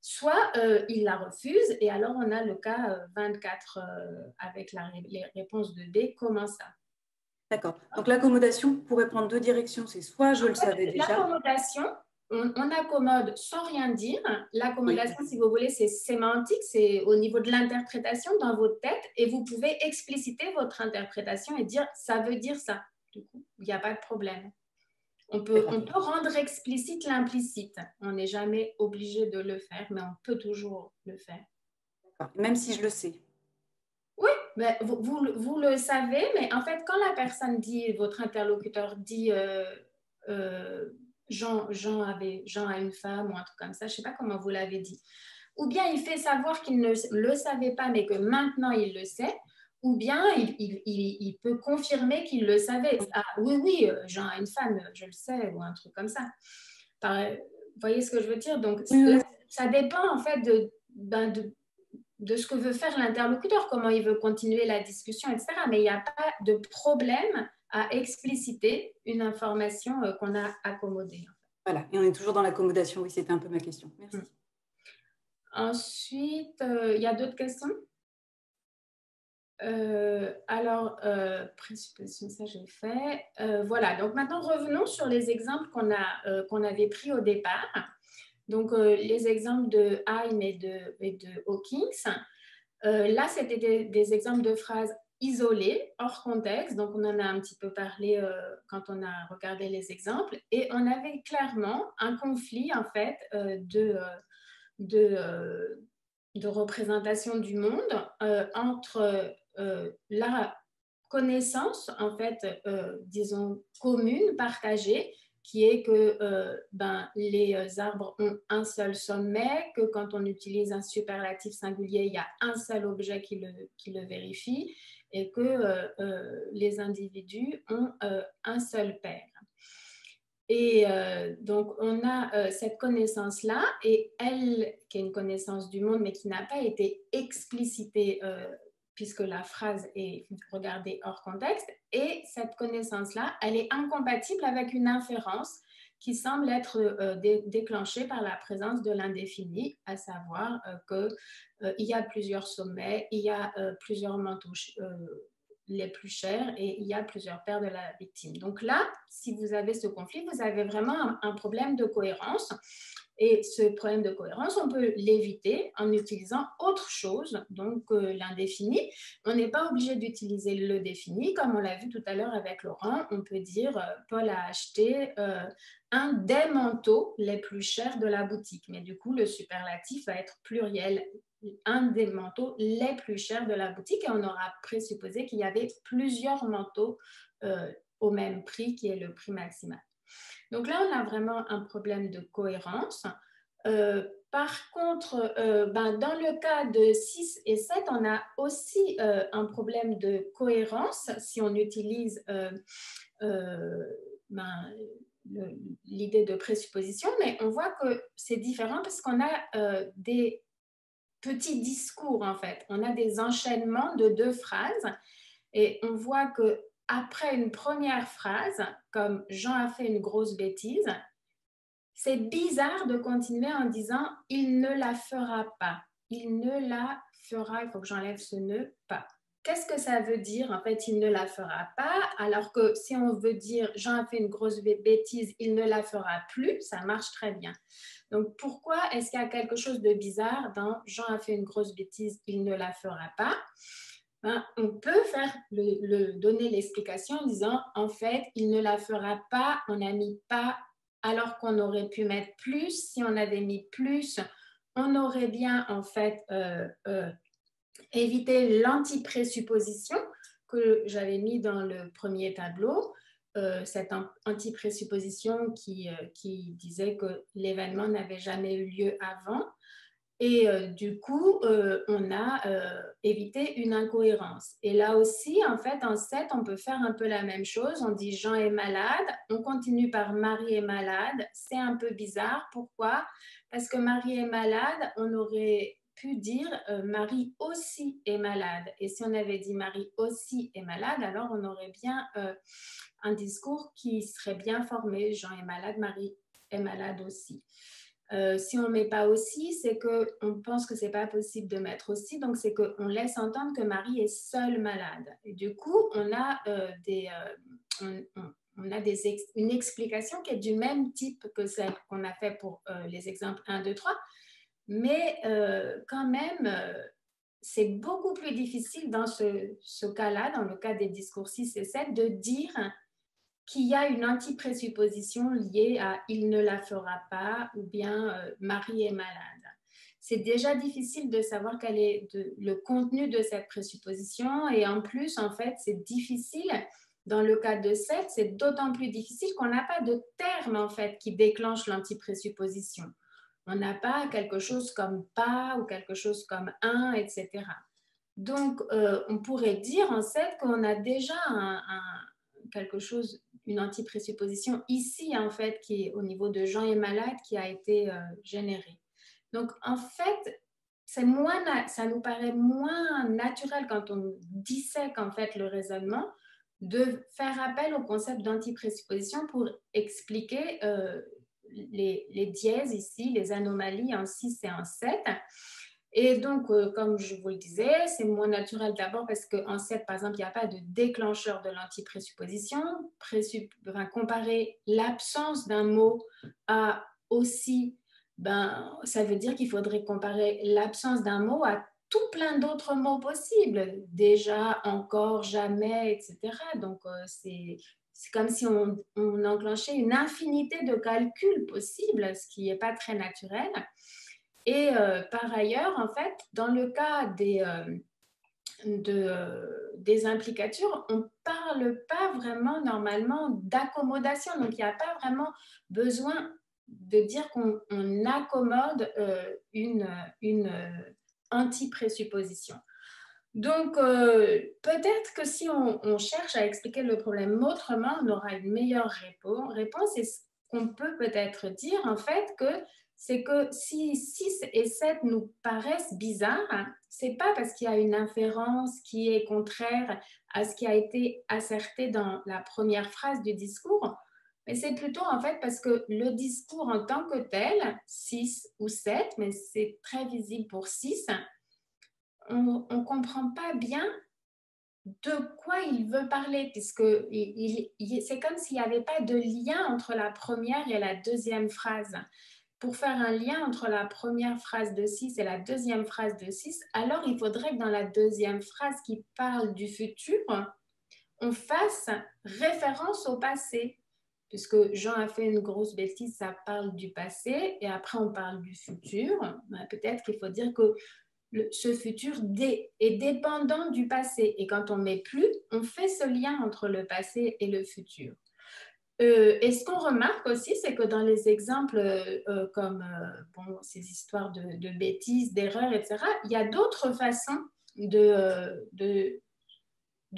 [SPEAKER 1] Soit il la refuse, et alors on a le cas 24 avec les réponses de D, comment ça?
[SPEAKER 9] D'accord. Donc l'accommodation pourrait prendre deux directions, c'est soit je le savais déjà.
[SPEAKER 1] L'accommodation, on accommode sans rien dire. L'accommodation, oui, si vous voulez, c'est sémantique, c'est au niveau de l'interprétation dans votre tête, et vous pouvez expliciter votre interprétation et dire ça veut dire ça. Du coup, il n'y a pas de problème. On peut rendre explicite l'implicite. On n'est jamais obligé de le faire, mais on peut toujours le faire.
[SPEAKER 9] Même si je le sais.
[SPEAKER 1] Oui, mais vous le savez, mais en fait, quand la personne dit, votre interlocuteur dit Jean a une femme ou un truc comme ça, je ne sais pas comment vous l'avez dit, ou bien il fait savoir qu'il ne le savait pas, mais que maintenant il le sait, ou bien il peut confirmer qu'il le savait. Ah, oui, Jean a une femme, je le sais, ou un truc comme ça. Vous voyez ce que je veux dire? Donc, ça dépend en fait de ce que veut faire l'interlocuteur, comment il veut continuer la discussion, etc. Mais il n'y a pas de problème à expliciter une information qu'on a accommodée.
[SPEAKER 9] Voilà, et on est toujours dans l'accommodation. Oui, c'était un peu ma question. Merci.
[SPEAKER 1] Ensuite, il y a d'autres questions? Présupposition, ça j'ai fait. Voilà, donc maintenant revenons sur les exemples qu'on avait pris au départ. Donc, les exemples de Heim et de Hawkins. Là, c'était des exemples de phrases isolées, hors contexte. Donc, on en a un petit peu parlé quand on a regardé les exemples. Et on avait clairement un conflit, en fait, de représentation du monde entre la connaissance, en fait, disons, commune, partagée, qui est que les arbres ont un seul sommet, que quand on utilise un superlatif singulier, il y a un seul objet qui le vérifie, et que les individus ont un seul père. Et donc, on a cette connaissance-là, et elle, qui est une connaissance du monde, mais qui n'a pas été explicitée, puisque la phrase est regardée hors contexte, et cette connaissance-là, elle est incompatible avec une inférence qui semble être déclenchée par la présence de l'indéfini, à savoir qu'il y a plusieurs sommets, il y a plusieurs manteaux les plus chers, et il y a plusieurs pères de la victime. Donc là, si vous avez ce conflit, vous avez vraiment un problème de cohérence. Et ce problème de cohérence, on peut l'éviter en utilisant autre chose, donc l'indéfini. On n'est pas obligé d'utiliser le défini, comme on l'a vu tout à l'heure avec Laurent. On peut dire Paul a acheté un des manteaux les plus chers de la boutique. Mais du coup, le superlatif va être pluriel, un des manteaux les plus chers de la boutique, et on aura présupposé qu'il y avait plusieurs manteaux au même prix, qui est le prix maximal. Donc là, on a vraiment un problème de cohérence. Par contre, dans le cas de 6 et 7, on a aussi un problème de cohérence si on utilise l'idée de présupposition, mais on voit que c'est différent parce qu'on a des petits discours, en fait. On a des enchaînements de 2 phrases, et on voit que après une première phrase, comme « Jean a fait une grosse bêtise », c'est bizarre de continuer en disant « il ne la fera pas ». Il ne la fera, il faut que j'enlève ce « ne » pas. Qu'est-ce que ça veut dire? En fait, il ne la fera pas, alors que si on veut dire « Jean a fait une grosse bêtise, il ne la fera plus », ça marche très bien. Donc, pourquoi est-ce qu'il y a quelque chose de bizarre dans « Jean a fait une grosse bêtise, il ne la fera pas ». On peut donner l'explication en disant, en fait, il ne la fera pas, on a mis pas, alors qu'on aurait pu mettre plus. Si on avait mis plus, on aurait bien, en fait, évité l'antiprésupposition que j'avais mis dans le premier tableau, cette antiprésupposition qui disait que l'événement n'avait jamais eu lieu avant. Et du coup, on a évité une incohérence. Et là aussi, en fait, en 7, on peut faire un peu la même chose. On dit Jean est malade, on continue par Marie est malade. C'est un peu bizarre. Pourquoi? Parce que Marie est malade, on aurait pu dire Marie aussi est malade. Et si on avait dit Marie aussi est malade, alors on aurait bien un discours qui serait bien formé. Jean est malade, Marie est malade aussi. Si on ne met pas aussi, c'est qu'on pense que ce n'est pas possible de mettre aussi, donc c'est qu'on laisse entendre que Marie est seule malade. Et du coup, on a, une explication qui est du même type que celle qu'on a fait pour les exemples 1, 2, 3, mais quand même, c'est beaucoup plus difficile dans ce cas-là, dans le cas des discours 6 et 7, de dire qu'il y a une antiprésupposition liée à « il ne la fera pas » ou bien « Marie est malade ». C'est déjà difficile de savoir quel est le contenu de cette présupposition, et en plus, en fait, c'est difficile. Dans le cas de 7, c'est d'autant plus difficile qu'on n'a pas de terme, en fait, qui déclenche l'antiprésupposition. On n'a pas quelque chose comme « pas » ou quelque chose comme « un », etc. Donc, on pourrait dire, en 7, qu'on a déjà quelque chose, une antiprésupposition ici, en fait, qui est au niveau de Jean est malade, qui a été générée. Donc, en fait, ça nous paraît moins naturel quand on dissèque, en fait, le raisonnement, de faire appel au concept d'antiprésupposition pour expliquer les dièses ici, les anomalies en 6 et en 7. Et donc, comme je vous le disais, c'est moins naturel d'abord parce qu'en 7, par exemple, il n'y a pas de déclencheur de l'antiprésupposition. Comparer l'absence d'un mot à aussi, ça veut dire qu'il faudrait comparer l'absence d'un mot à tout plein d'autres mots possibles. Déjà, encore, jamais, etc. Donc, c'est comme si on enclenchait une infinité de calculs possibles, ce qui n'est pas très naturel. Et par ailleurs, en fait, dans le cas des implicatures, on ne parle pas vraiment normalement d'accommodation. Donc, il n'y a pas vraiment besoin de dire qu'on accommode une anti-présupposition. Donc, peut-être que si on cherche à expliquer le problème autrement, on aura une meilleure réponse. Et ce qu'on peut peut-être dire, en fait, c'est que si 6 et 7 nous paraissent bizarres, ce n'est pas parce qu'il y a une inférence qui est contraire à ce qui a été asserté dans la première phrase du discours, mais c'est plutôt en fait parce que le discours en tant que tel, 6 ou 7, mais c'est très visible pour 6, on ne comprend pas bien de quoi il veut parler, puisque c'est comme s'il n'y avait pas de lien entre la première et la deuxième phrase. Pour faire un lien entre la première phrase de 6 et la deuxième phrase de 6, alors il faudrait que dans la deuxième phrase qui parle du futur, on fasse référence au passé. Puisque Jean a fait une grosse bêtise, ça parle du passé, et après on parle du futur. Peut-être qu'il faut dire que ce futur est dépendant du passé. Et quand on ne met plus, on fait ce lien entre le passé et le futur. Et ce qu'on remarque aussi, c'est que dans les exemples comme ces histoires de bêtises, d'erreurs, etc., il y a d'autres façons de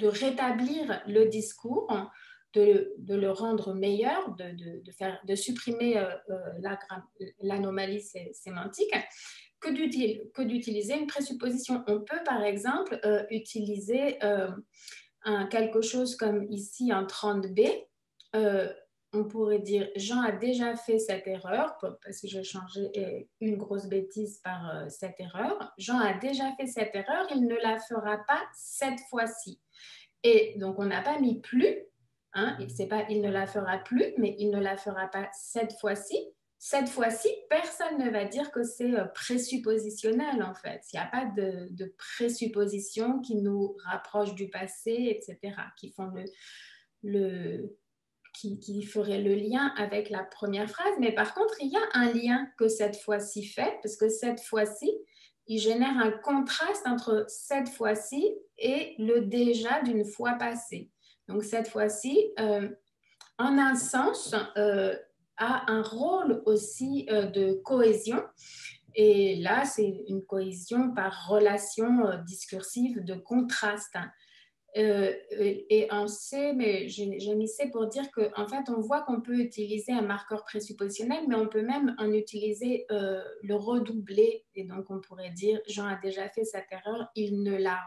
[SPEAKER 1] rétablir le discours, de le rendre meilleur, de supprimer l'anomalie sémantique, que d'utiliser une présupposition. On peut, par exemple, utiliser quelque chose comme ici en 30b. On pourrait dire « Jean a déjà fait cette erreur », parce que j'ai changé une grosse bêtise par cette erreur. « Jean a déjà fait cette erreur, il ne la fera pas cette fois-ci ». Et donc, on n'a pas mis « plus ». Hein, c'est pas « il ne la fera plus », mais « il ne la fera pas cette fois-ci ». Cette fois-ci, personne ne va dire que c'est présuppositionnel, en fait. Il n'y a pas de présupposition qui nous rapproche du passé, etc., qui ferait le lien avec la première phrase. Mais par contre, il y a un lien que cette fois-ci fait, parce que cette fois-ci, il génère un contraste entre cette fois-ci et le déjà d'une fois passée. Donc, cette fois-ci, en un sens, a un rôle aussi de cohésion. Et là, c'est une cohésion par relation discursive de contraste. Et on sait, mais j'ai mis C pour dire qu'en fait, on voit qu'on peut utiliser un marqueur présuppositionnel, mais on peut même en utiliser le redoubler. Et donc, on pourrait dire, Jean a déjà fait cette erreur, il ne la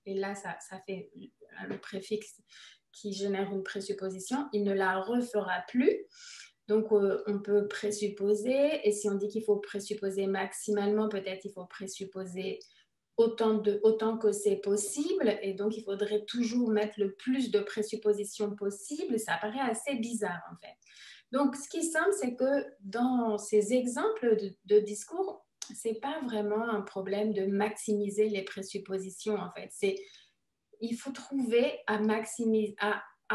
[SPEAKER 1] et là, ça fait le préfixe qui génère une présupposition, il ne la refera plus. Donc, on peut présupposer, et si on dit qu'il faut présupposer maximalement, peut-être il faut présupposer autant que c'est possible, et donc il faudrait toujours mettre le plus de présuppositions possible. Ça paraît assez bizarre, en fait. Donc, ce qui semble, c'est que dans ces exemples de discours, ce n'est pas vraiment un problème de maximiser les présuppositions, en fait. Il faut trouver à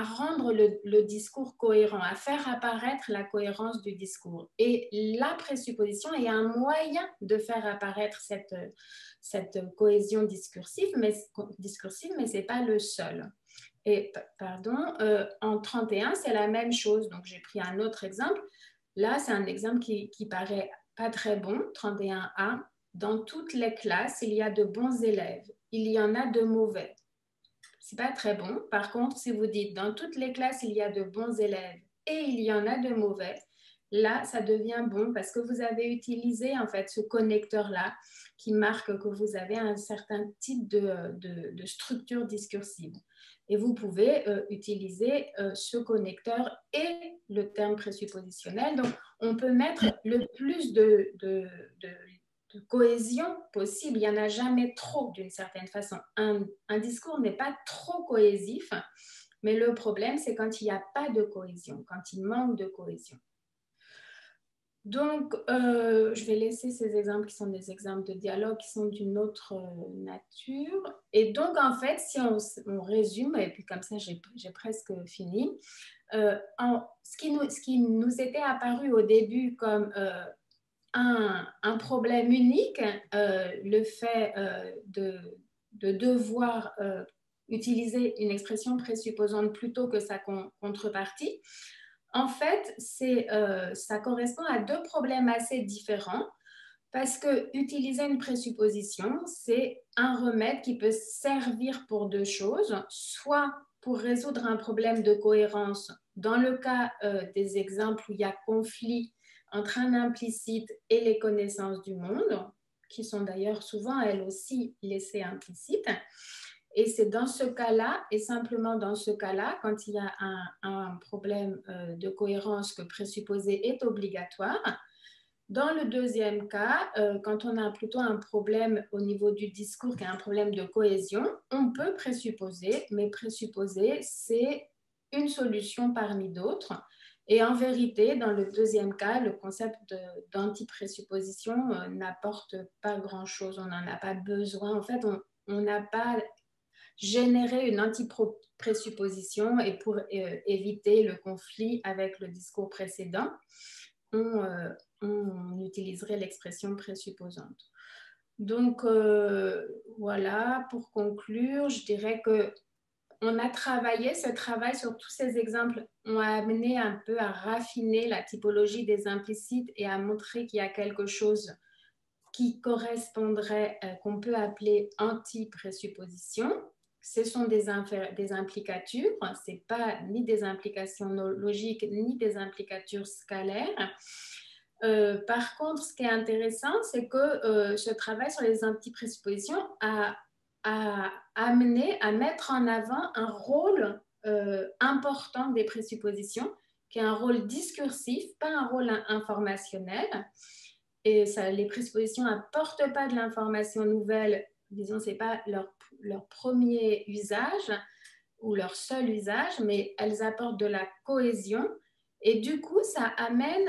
[SPEAKER 1] rendre le discours cohérent, à faire apparaître la cohérence du discours. Et la présupposition est un moyen de faire apparaître cette cohésion discursive, mais ce n'est pas le seul. Et en 31, c'est la même chose. Donc, j'ai pris un autre exemple. Là, c'est un exemple qui paraît pas très bon, 31A. Dans toutes les classes, il y a de bons élèves. Il y en a de mauvais. C'est pas très bon. Par contre, si vous dites dans toutes les classes, il y a de bons élèves et il y en a de mauvais, là, ça devient bon parce que vous avez utilisé en fait ce connecteur-là qui marque que vous avez un certain type de structure discursive. Et vous pouvez utiliser ce connecteur et le terme présuppositionnel. Donc, on peut mettre le plus de cohésion possible. Il n'y en a jamais trop d'une certaine façon. Un discours n'est pas trop cohésif, mais le problème, c'est quand il n'y a pas de cohésion, quand il manque de cohésion. Donc, je vais laisser ces exemples qui sont des exemples de dialogue qui sont d'une autre nature. Et donc, en fait, si on résume, et puis comme ça, j'ai presque fini, ce qui nous était apparu au début comme un problème unique, le fait devoir utiliser une expression présupposante plutôt que sa contrepartie, en fait, ça correspond à deux problèmes assez différents. Parce que utiliser une présupposition, c'est un remède qui peut servir pour deux choses, soit pour résoudre un problème de cohérence, dans le cas des exemples où il y a conflit entre un implicite et les connaissances du monde, qui sont d'ailleurs souvent elles aussi laissées implicites. Et c'est dans ce cas-là, et simplement dans ce cas-là, quand il y a un problème de cohérence, que présupposer est obligatoire. Dans le deuxième cas, quand on a plutôt un problème au niveau du discours qui est un problème de cohésion, on peut présupposer, mais présupposer, c'est une solution parmi d'autres. Et en vérité, dans le deuxième cas, le concept d'anti-présupposition n'apporte pas grand-chose. On n'en a pas besoin. En fait, on n'a pas généré une anti-présupposition et pour éviter le conflit avec le discours précédent, on utiliserait l'expression présupposante. Donc, voilà, pour conclure, je dirais qu'on a travaillé, ce travail sur tous ces exemples ont amené un peu à raffiner la typologie des implicites et à montrer qu'il y a quelque chose qui correspondrait, qu'on peut appeler anti-présupposition. Ce sont des implicatures, ce n'est pas ni des implications logiques ni des implicatures scalaires. Par contre, ce qui est intéressant, c'est que ce travail sur les anti-présuppositions a amené à mettre en avant un rôle important des présuppositions, qui est un rôle discursif, pas un rôle informationnel. Et les présuppositions n'apportent pas de l'information nouvelle, disons, ce n'est pas leur premier usage ou leur seul usage, mais elles apportent de la cohésion. Et du coup, ça amène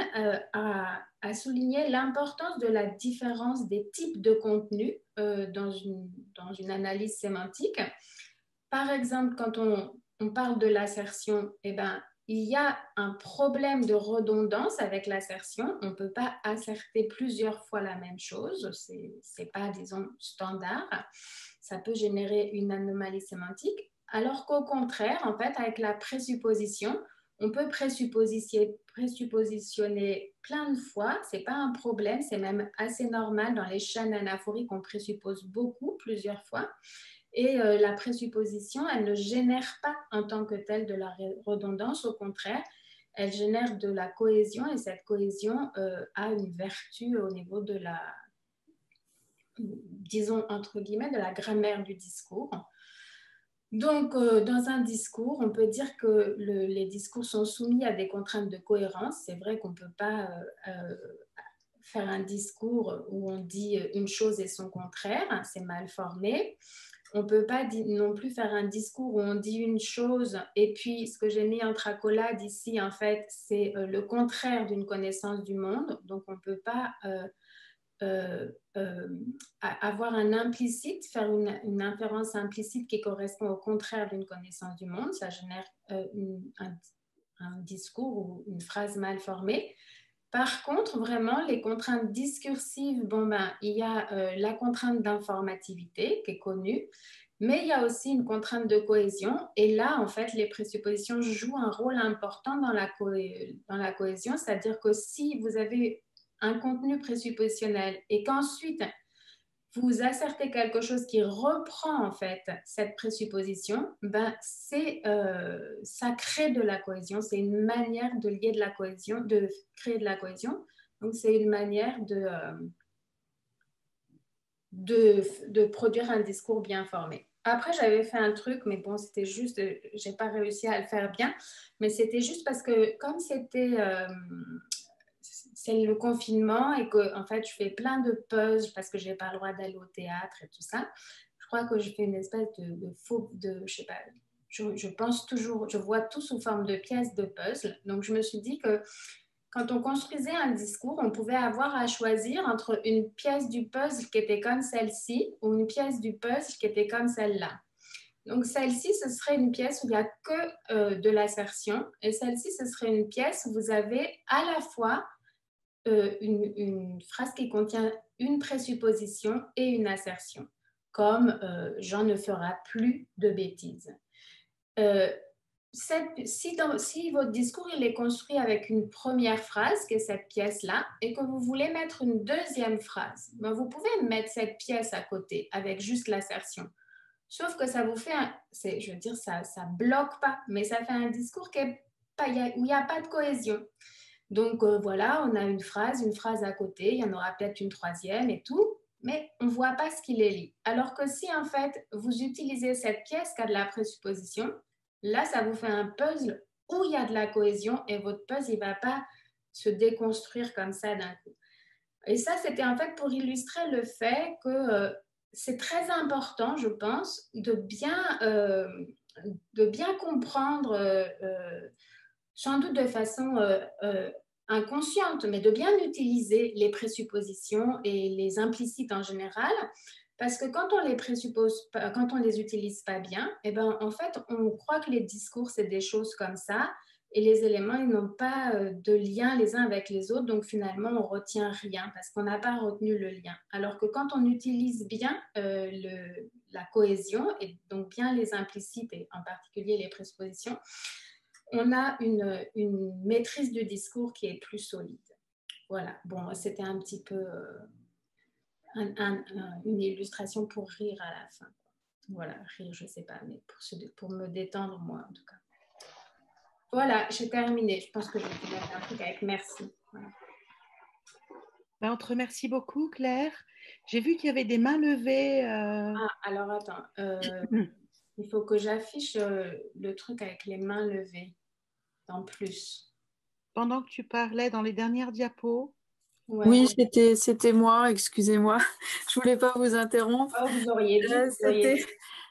[SPEAKER 1] à souligner l'importance de la différence des types de contenus dans une analyse sémantique. Par exemple, quand on parle de l'assertion, eh ben, il y a un problème de redondance avec l'assertion. On ne peut pas asserter plusieurs fois la même chose. Ce n'est pas, disons, standard. Ça peut générer une anomalie sémantique. Alors qu'au contraire, en fait, avec la présupposition, on peut présuppositionner plein de fois. Ce n'est pas un problème. C'est même assez normal dans les chaînes anaphoriques. On présuppose beaucoup, plusieurs fois. Et la présupposition, elle ne génère pas en tant que telle de la redondance. Au contraire, elle génère de la cohésion et cette cohésion a une vertu au niveau de la, disons, entre guillemets, de la grammaire du discours. Donc, dans un discours, on peut dire que les discours sont soumis à des contraintes de cohérence. C'est vrai qu'on ne peut pas faire un discours où on dit une chose et son contraire. C'est mal formé. On ne peut pas non plus faire un discours où on dit une chose et puis ce que j'ai mis entre accolades ici, en fait, c'est le contraire d'une connaissance du monde. Donc, on ne peut pas avoir un implicite, faire une inférence implicite qui correspond au contraire d'une connaissance du monde. Ça génère un discours ou une phrase mal formée. Par contre, vraiment, les contraintes discursives, il y a la contrainte d'informativité qui est connue, mais il y a aussi une contrainte de cohésion. Et là, en fait, les présuppositions jouent un rôle important dans la cohésion, c'est-à-dire que si vous avez un contenu présuppositionnel et qu'ensuite, vous assertez quelque chose qui reprend en fait cette présupposition, ça crée de la cohésion. C'est une manière de lier de la cohésion, de créer de la cohésion. Donc, c'est une manière de produire un discours bien formé. Après, j'avais fait un truc, mais bon, c'était juste, j'ai pas réussi à le faire bien, mais c'était juste parce que comme c'est le confinement et que en fait je fais plein de puzzles parce que j'ai pas le droit d'aller au théâtre et tout ça. Je crois que je fais une espèce je sais pas. Je pense toujours, je vois tout sous forme de pièces de puzzle. Donc je me suis dit que quand on construisait un discours, on pouvait avoir à choisir entre une pièce du puzzle qui était comme celle-ci ou une pièce du puzzle qui était comme celle-là. Donc, celle-ci, ce serait une pièce où il n'y a que de l'assertion. Et celle-ci, ce serait une pièce où vous avez à la fois une phrase qui contient une présupposition et une assertion. comme Jean ne fera plus de bêtises. Si votre discours il est construit avec une première phrase, qui est cette pièce-là, et que vous voulez mettre une deuxième phrase, ben vous pouvez mettre cette pièce à côté avec juste l'assertion. Sauf que ça vous fait, je veux dire, ça bloque pas, mais ça fait un discours où il n'y a pas de cohésion. Donc voilà, on a une phrase à côté, il y en aura peut-être une troisième et tout, mais on ne voit pas ce qui les lie. Alors que si en fait vous utilisez cette pièce qui a de la présupposition, là ça vous fait un puzzle où il y a de la cohésion et votre puzzle il ne va pas se déconstruire comme ça d'un coup. Et ça c'était en fait pour illustrer le fait que c'est très important, je pense, de bien comprendre, sans doute de façon inconsciente, mais de bien utiliser les présuppositions et les implicites en général, parce que quand on les présuppose, quand on les utilise pas bien, eh ben, en fait, on croit que les discours, c'est des choses comme ça, et les éléments, ils n'ont pas de lien les uns avec les autres, donc finalement, on retient rien parce qu'on n'a pas retenu le lien. Alors que quand on utilise bien la cohésion, et donc bien les implicites, et en particulier les présuppositions, on a une maîtrise du discours qui est plus solide. Voilà, bon, c'était un petit peu une illustration pour rire à la fin. Voilà, rire, je ne sais pas, mais pour me détendre, moi, en tout cas. Voilà, j'ai terminé. Je pense que je vais faire un truc avec merci. Voilà.
[SPEAKER 2] Ben, on te remercie beaucoup, Claire. J'ai vu qu'il y avait des mains levées.
[SPEAKER 1] Ah, alors attends. Il faut que j'affiche le truc avec les mains levées en plus.
[SPEAKER 2] Pendant que tu parlais dans les dernières diapos.
[SPEAKER 10] Ouais. Oui, c'était moi, excusez-moi. Je voulais pas vous interrompre.
[SPEAKER 1] Oh, vous auriez dit.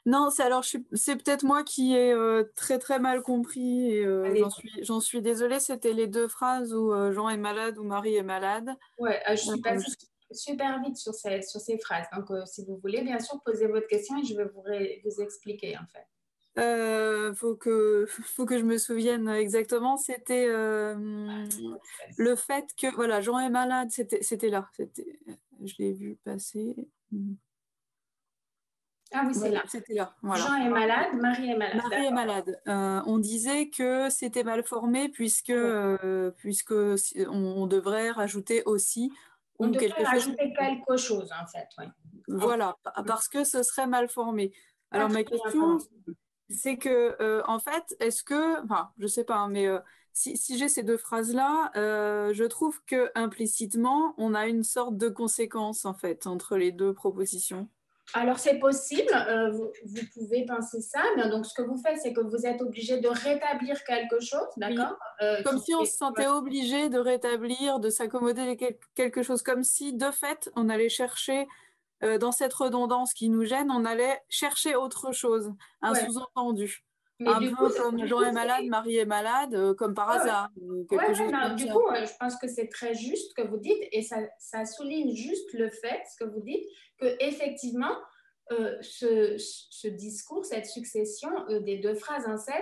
[SPEAKER 10] Non, c'est peut-être moi qui ai très très mal compris et j'en suis désolée. C'était les deux phrases où Jean est malade ou Marie est malade.
[SPEAKER 1] Ouais, je suis passée super vite sur ces phrases. Donc, si vous voulez, bien sûr, posez votre question et je vais vous expliquer en fait.
[SPEAKER 10] Faut que je me souvienne exactement. C'était le fait que voilà, Jean est malade. C'était là. Je l'ai vu passer.
[SPEAKER 1] Ah oui, c'est
[SPEAKER 10] voilà,
[SPEAKER 1] là.
[SPEAKER 10] C'était là. Voilà.
[SPEAKER 1] Jean est malade, Marie est malade.
[SPEAKER 10] Marie est malade. On disait que c'était mal formé puisque on devrait rajouter aussi.
[SPEAKER 1] On devrait rajouter quelque chose en fait. Oui.
[SPEAKER 10] Voilà, parce que ce serait mal formé. Alors ma question, c'est que, en fait, est-ce que, enfin, je sais pas, mais si j'ai ces deux phrases-là, je trouve que implicitement, on a une sorte de conséquence, en fait, entre les deux propositions.
[SPEAKER 1] Alors, c'est possible, vous pouvez penser ça, mais donc ce que vous faites, c'est que vous êtes obligé de rétablir quelque chose, d'accord ?
[SPEAKER 10] Comme si on se sentait obligé de rétablir, de s'accommoder de quelque chose, comme si, de fait, on allait chercher... dans cette redondance qui nous gêne, on allait chercher autre chose, un sous-entendu. Un peu comme Jean est malade, Marie est malade, comme par hasard.
[SPEAKER 1] Je pense que c'est très juste ce que vous dites et ça souligne juste le fait, ce que vous dites, qu'effectivement, ce discours, cette succession des deux phrases en 7,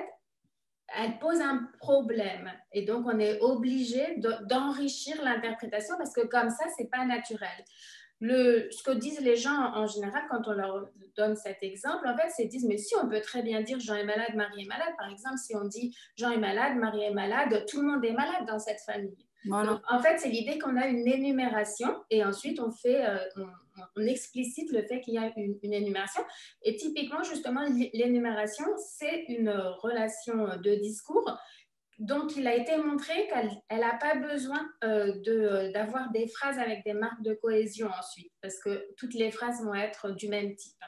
[SPEAKER 1] elle pose un problème. Et donc, on est obligé d'enrichir l'interprétation parce que comme ça, ce n'est pas naturel. Ce que disent les gens en général quand on leur donne cet exemple, en fait, c'est disent, mais si on peut très bien dire Jean est malade, Marie est malade. Par exemple, si on dit Jean est malade, Marie est malade, tout le monde est malade dans cette famille. Voilà. Donc, en fait, c'est l'idée qu'on a une énumération et ensuite on fait, on explicite le fait qu'il y a une énumération. Et typiquement, justement, l'énumération, c'est une relation de discours dont il a été montré qu'elle n'a pas besoin d'avoir des phrases avec des marques de cohésion ensuite, parce que toutes les phrases vont être du même type.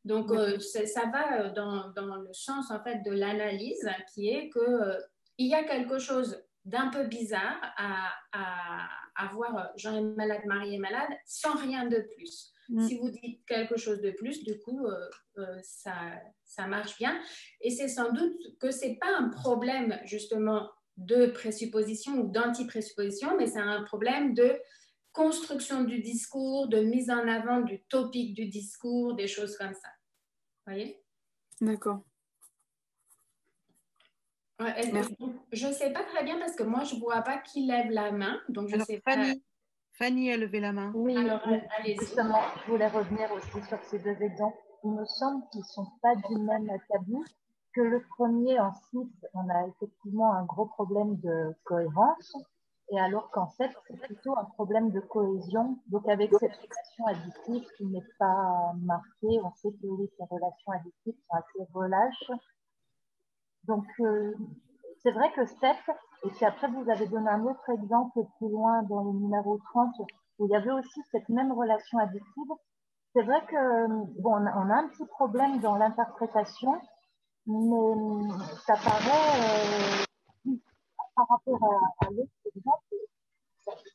[SPEAKER 1] Donc, ça va dans le sens en fait, de l'analyse, qui est qu'il y a quelque chose d'un peu bizarre à voir Jean est malade, Marie est malade, sans rien de plus. Si vous dites quelque chose de plus, du coup, ça marche bien. Et c'est sans doute que ce n'est pas un problème, justement, de présupposition ou d'anti-présupposition, mais c'est un problème de construction du discours, de mise en avant du topic du discours, des choses comme ça. Vous voyez ?
[SPEAKER 10] D'accord.
[SPEAKER 1] Je ne sais pas très bien parce que moi, je ne vois pas qui lève la main. Donc, je sais
[SPEAKER 2] Fanny.
[SPEAKER 1] pas.
[SPEAKER 2] Fanny a levé la main.
[SPEAKER 8] Oui,
[SPEAKER 1] alors allez-y.
[SPEAKER 8] Justement, je voulais revenir aussi sur ces deux exemples. Il me semble qu'ils ne sont pas du même acabit. Que le premier, en 6, on a effectivement un gros problème de cohérence, et alors qu'en 7, c'est plutôt un problème de cohésion. Donc avec cette relation additive qui n'est pas marquée, on sait que oui, ces relations additives sont assez relâches. Donc c'est vrai que 7, et puis après vous avez donné un autre exemple plus loin dans le numéro 30, où il y avait aussi cette même relation addictive. C'est vrai que bon, on a un petit problème dans l'interprétation, mais ça paraît, par rapport à l'autre exemple,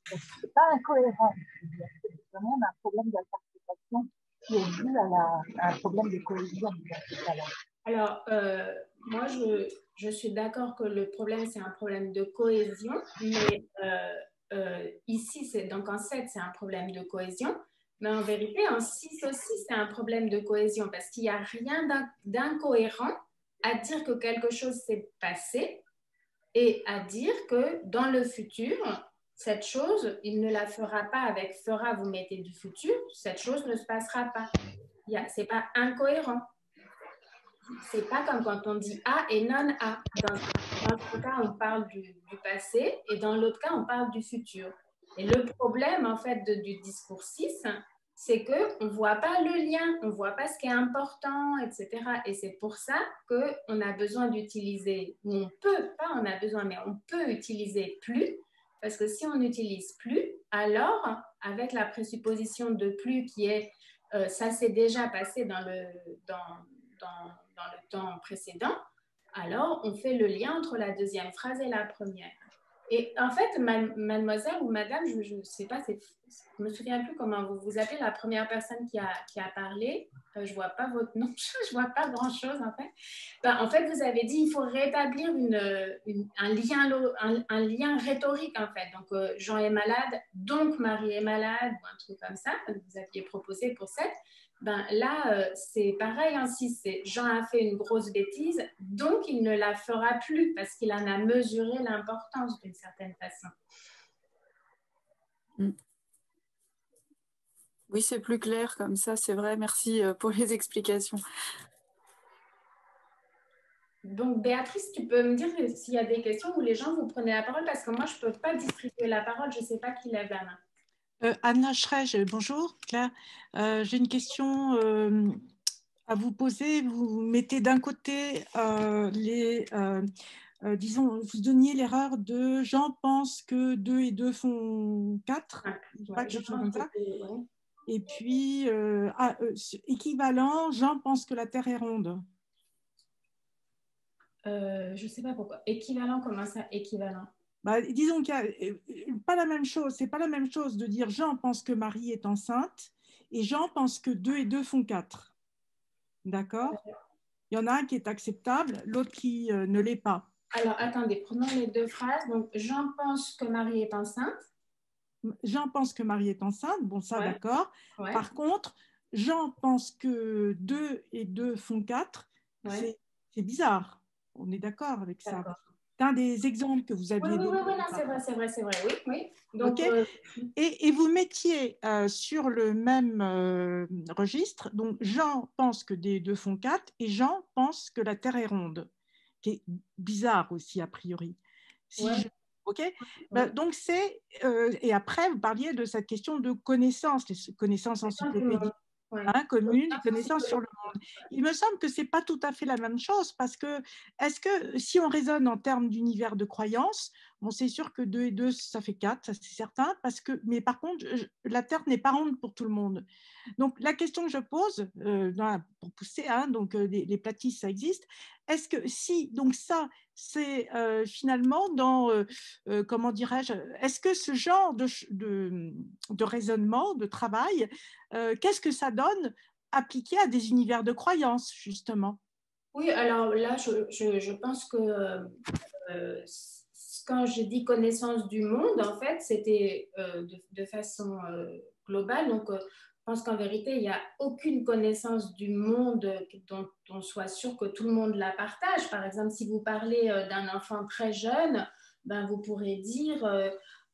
[SPEAKER 8] c'est pas incohérent. C'est vraiment un problème d'interprétation qui est dû à un problème de cohésion.
[SPEAKER 1] Alors, moi, je suis d'accord que le problème, c'est un problème de cohésion, mais ici, donc en 7, c'est un problème de cohésion, mais en vérité, en 6 aussi, c'est un problème de cohésion parce qu'il n'y a rien d'incohérent à dire que quelque chose s'est passé et à dire que dans le futur, cette chose, il ne la fera pas avec fera, vous mettez du futur, cette chose ne se passera pas. Ce n'est pas incohérent. C'est pas comme quand on dit A et non A. Dans ce cas, on parle du passé et dans l'autre cas, on parle du futur. Et le problème, en fait, du discours 6, c'est qu'on ne voit pas le lien, on ne voit pas ce qui est important, etc. Et c'est pour ça qu'on a besoin d'utiliser, ou on peut, pas on a besoin, mais on peut utiliser plus, parce que si on n'utilise plus, alors, avec la présupposition de plus qui est, ça s'est déjà passé dans le temps précédent, alors on fait le lien entre la deuxième phrase et la première. Et en fait, mademoiselle ou madame, je ne sais pas, je ne me souviens plus comment vous vous appelez, la première personne qui a parlé. Je ne vois pas votre nom, je ne vois pas grand-chose en fait. En fait, vous avez dit qu'il faut rétablir un lien rhétorique en fait. Donc, Jean est malade, donc Marie est malade, ou un truc comme ça, que vous aviez proposé pour cette. Là, c'est pareil ainsi. C'est Jean a fait une grosse bêtise, donc il ne la fera plus parce qu'il en a mesuré l'importance d'une certaine façon.
[SPEAKER 10] Oui, c'est plus clair comme ça, c'est vrai. Merci pour les explications.
[SPEAKER 1] Donc, Béatrice, tu peux me dire s'il y a des questions où les gens vous prenez la parole parce que moi, je ne peux pas distribuer la parole, je ne sais pas qui lève la main.
[SPEAKER 11] Anna Schrej, bonjour Claire. J'ai une question à vous poser. Vous mettez d'un côté disons, vous donniez l'erreur de Jean pense que 2 et 2 font 4, pas quelque chose comme ça. Ouais. Et puis, équivalent, Jean pense que la Terre est ronde.
[SPEAKER 1] Je ne sais pas pourquoi. Équivalent, comment ça, équivalent?
[SPEAKER 11] Disons qu'il n'y a pas la même chose. C'est pas la même chose de dire Jean pense que Marie est enceinte et Jean pense que 2 et 2 font 4. D'accord? Il y en a un qui est acceptable, l'autre qui ne l'est pas.
[SPEAKER 1] Alors, attendez, prenons les deux phrases. Donc, Jean pense que Marie est enceinte.
[SPEAKER 11] Jean pense que Marie est enceinte. Bon, ça, ouais. D'accord. Ouais. Par contre, Jean pense que 2 et 2 font 4. Ouais. C'est bizarre. On est d'accord avec ça. C'est un des exemples que vous aviez donné.
[SPEAKER 1] Oui, c'est vrai, oui. Donc,
[SPEAKER 11] okay. Et vous mettiez sur le même registre, donc Jean pense que des 2 font 4 et Jean pense que la Terre est ronde, qui est bizarre aussi a priori. Ok. Donc c'est et après vous parliez de cette question de connaissances, les connaissances encyclopédiques. Commune, les connaissances sur le monde. Il me semble que ce n'est pas tout à fait la même chose parce que, est-ce que si on raisonne en termes d'univers de croyance, bon, c'est sûr que 2 et 2, ça fait 4, ça c'est certain, mais par contre, la Terre n'est pas ronde pour tout le monde. Donc, la question que je pose, pour pousser, donc les platistes, ça existe, est-ce que si, donc ça, c'est finalement dans, comment dirais-je, est-ce que ce genre de raisonnement, de travail, qu'est-ce que ça donne appliqué à des univers de croyance, justement?
[SPEAKER 1] Oui, alors là, je pense que quand je dis connaissance du monde, en fait, c'était de façon globale. Donc, je pense qu'en vérité, il n'y a aucune connaissance du monde dont on soit sûr que tout le monde la partage. Par exemple, si vous parlez d'un enfant très jeune, vous pourrez dire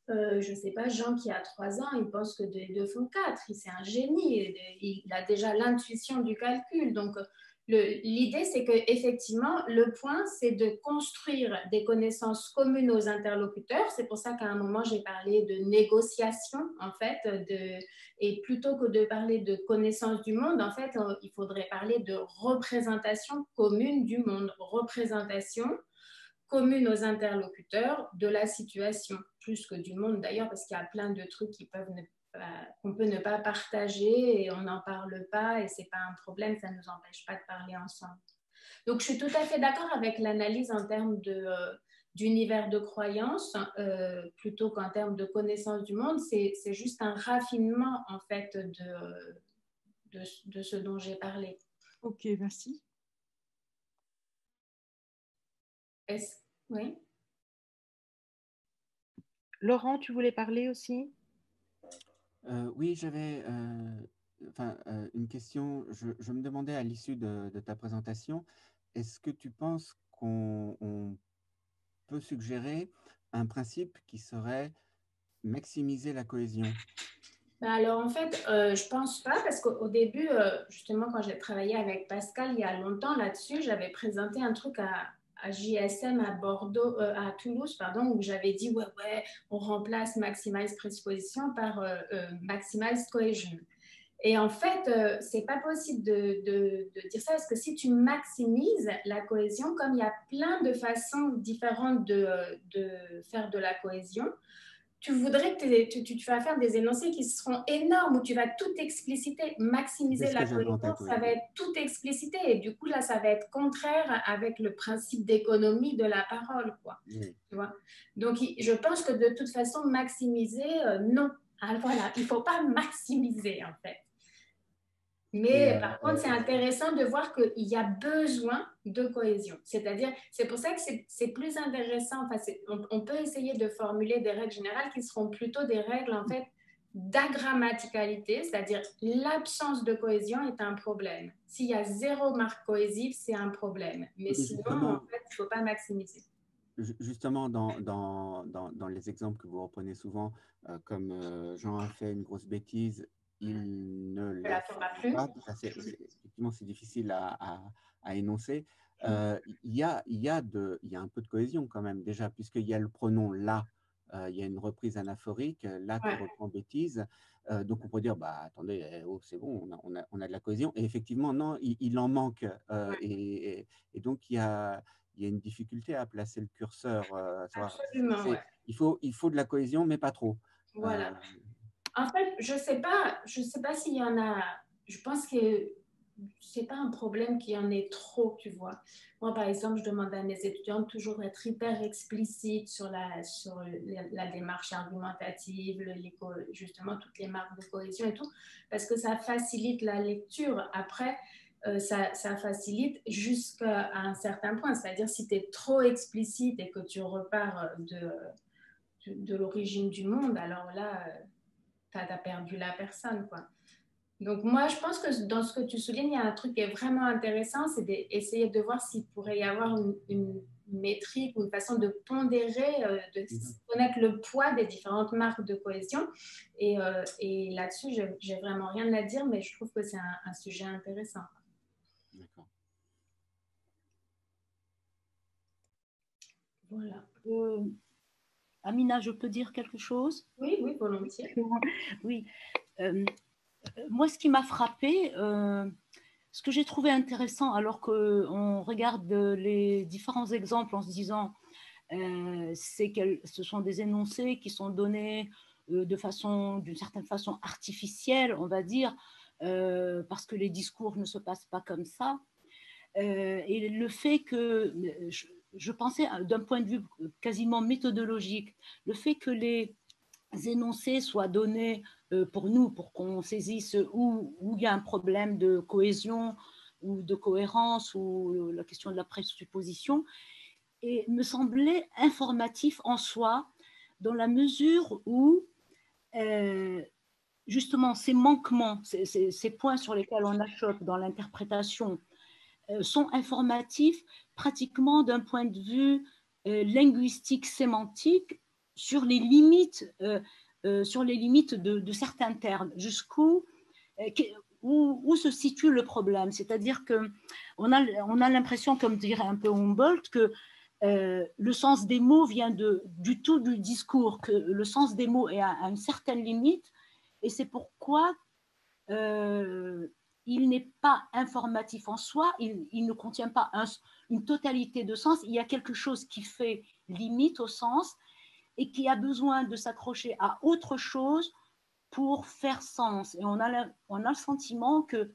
[SPEAKER 1] je ne sais pas, Jean qui a 3 ans, il pense que 2 et 2 font 4. C'est un génie. Il a déjà l'intuition du calcul. Donc, l'idée, c'est qu'effectivement, le point, c'est de construire des connaissances communes aux interlocuteurs. C'est pour ça qu'à un moment, j'ai parlé de négociation, en fait. Et plutôt que de parler de connaissance du monde, en fait, il faudrait parler de représentation commune du monde. Représentation commune aux interlocuteurs de la situation, plus que du monde d'ailleurs, parce qu'il y a plein de trucs qu'on peut ne pas partager et on n'en parle pas et c'est pas un problème, ça ne nous empêche pas de parler ensemble. Donc, je suis tout à fait d'accord avec l'analyse en termes d'univers de croyance, plutôt qu'en termes de connaissance du monde. C'est juste un raffinement, en fait, de ce dont j'ai parlé.
[SPEAKER 11] Ok, merci.
[SPEAKER 1] Oui.
[SPEAKER 2] Laurent, tu voulais parler aussi?
[SPEAKER 4] Oui, j'avais une question. Je me demandais à l'issue de ta présentation, est-ce que tu penses qu'on peut suggérer un principe qui serait maximiser la cohésion?
[SPEAKER 1] Alors, en fait, je pense pas, parce qu'au début, justement, quand j'ai travaillé avec Pascal il y a longtemps là-dessus, j'avais présenté un truc à JSM à Bordeaux, à Toulouse, pardon, où j'avais dit, ouais, on remplace Maximize Presupposition par Maximize Cohesion. Et en fait, c'est pas possible de dire ça, parce que si tu maximises la cohésion, comme il y a plein de façons différentes de faire de la cohésion, tu voudrais que tu vas faire des énoncés qui seront énormes, où tu vas tout expliciter. Maximiser la cohésion, ça va être tout explicité. Et du coup, là, ça va être contraire avec le principe d'économie de la parole, quoi. Tu vois? Donc, je pense que de toute façon, maximiser, non. Alors, voilà, il ne faut pas maximiser, en fait. Mais par contre, c'est intéressant de voir qu'il y a besoin de cohésion. C'est-à-dire, c'est pour ça que c'est plus intéressant. Enfin, on peut essayer de formuler des règles générales qui seront plutôt des règles, en fait, d'agrammaticalité, c'est-à-dire l'absence de cohésion est un problème. S'il y a 0 marque cohésive, c'est un problème. Mais sinon, en fait, il ne faut pas maximiser.
[SPEAKER 4] Justement, dans les exemples que vous reprenez souvent, comme Jean a fait une grosse bêtise, il ne la fera pas. Effectivement, c'est difficile à énoncer. Il y a un peu de cohésion quand même, déjà, puisqu'il y a le pronom « là ». Il y a une reprise anaphorique, là qui reprend bêtise. Donc, on pourrait dire, bah, attendez, c'est bon, on a de la cohésion. Et effectivement, non, il en manque. Et donc, il y a une difficulté à placer le curseur.
[SPEAKER 1] Absolument,
[SPEAKER 4] il faut de la cohésion, mais pas trop.
[SPEAKER 1] Voilà. En fait, je ne sais pas s'il y en a. Je pense que ce n'est pas un problème qu'il y en ait trop, tu vois. Moi, par exemple, je demande à mes étudiants de toujours être hyper explicite sur la démarche argumentative, justement toutes les marques de cohésion et tout, parce que ça facilite la lecture. Après, ça facilite jusqu'à un certain point. C'est-à-dire, si tu es trop explicite et que tu repars de l'origine du monde, alors là, tu as perdu la personne, quoi. Donc, moi, je pense que dans ce que tu soulignes, il y a un truc qui est vraiment intéressant, c'est d'essayer de voir s'il pourrait y avoir une métrique ou une façon de pondérer, de connaître le poids des différentes marques de cohésion. Et là-dessus, je n'ai vraiment rien à dire, mais je trouve que c'est un sujet intéressant.
[SPEAKER 4] D'accord.
[SPEAKER 1] Voilà.
[SPEAKER 12] Amina, je peux dire quelque chose?
[SPEAKER 1] Oui, volontiers.
[SPEAKER 12] Oui. Moi, ce qui m'a frappé, ce que j'ai trouvé intéressant, alors qu'on regarde les différents exemples en se disant, c'est que ce sont des énoncés qui sont donnés d'une certaine façon artificielle, on va dire, parce que les discours ne se passent pas comme ça. Et le fait que, je pensais d'un point de vue quasiment méthodologique, le fait que les énoncés soient donnés pour nous, pour qu'on saisisse où il y a un problème de cohésion ou de cohérence ou la question de la présupposition, et me semblait informatif en soi, dans la mesure où justement ces manquements, ces points sur lesquels on achoppe dans l'interprétation sont informatifs pratiquement d'un point de vue linguistique, sémantique, sur les limites, de certains termes, où se situe le problème. C'est-à-dire qu'on a l'impression, comme dirait un peu Humboldt, que le sens des mots vient du tout du discours, que le sens des mots est à une certaine limite, et c'est pourquoi il n'est pas informatif en soi, il ne contient pas une totalité de sens, il y a quelque chose qui fait limite au sens et qui a besoin de s'accrocher à autre chose pour faire sens. Et on a le sentiment que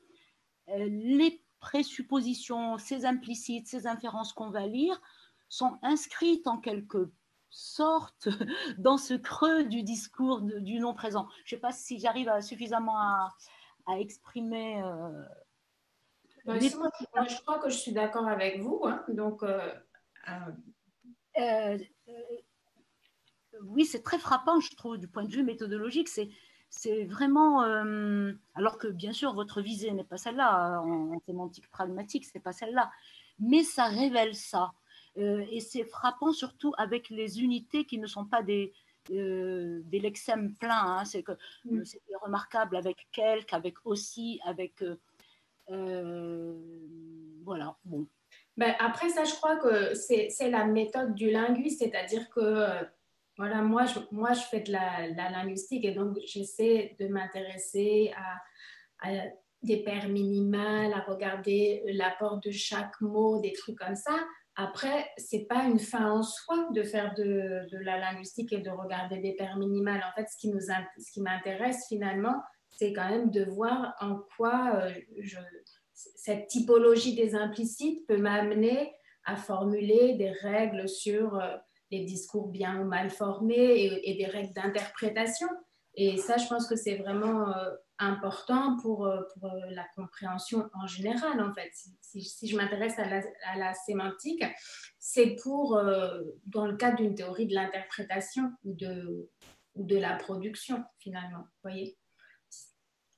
[SPEAKER 12] les présuppositions, ces implicites, ces inférences qu'on va lire sont inscrites en quelque sorte dans ce creux du discours du non présent. Je ne sais pas si j'arrive suffisamment à exprimer.
[SPEAKER 1] Moi, je crois que je suis d'accord avec vous. Hein. Donc,
[SPEAKER 12] oui, c'est très frappant, je trouve, du point de vue méthodologique. C'est vraiment, alors que bien sûr votre visée n'est pas celle-là, en sémantique pragmatique, c'est pas celle-là, mais ça révèle ça. Et c'est frappant surtout avec les unités qui ne sont pas des lexèmes pleins. Hein. C'est remarquable avec quelque, avec aussi, avec voilà. Bon.
[SPEAKER 1] Ben, après ça, je crois que c'est la méthode du linguiste, c'est-à-dire que voilà, moi, je fais de la linguistique et donc j'essaie de m'intéresser à des paires minimales, à regarder l'apport de chaque mot, des trucs comme ça. Après, ce n'est pas une fin en soi de faire de la linguistique et de regarder des paires minimales. En fait, ce qui m'intéresse finalement, c'est quand même de voir en quoi cette typologie des implicites peut m'amener à formuler des règles sur les discours bien ou mal formés et des règles d'interprétation. Et ça, je pense que c'est vraiment important pour la compréhension en général, en fait. Si je m'intéresse à la sémantique, c'est dans le cadre d'une théorie de l'interprétation ou de la production, finalement. Vous voyez ?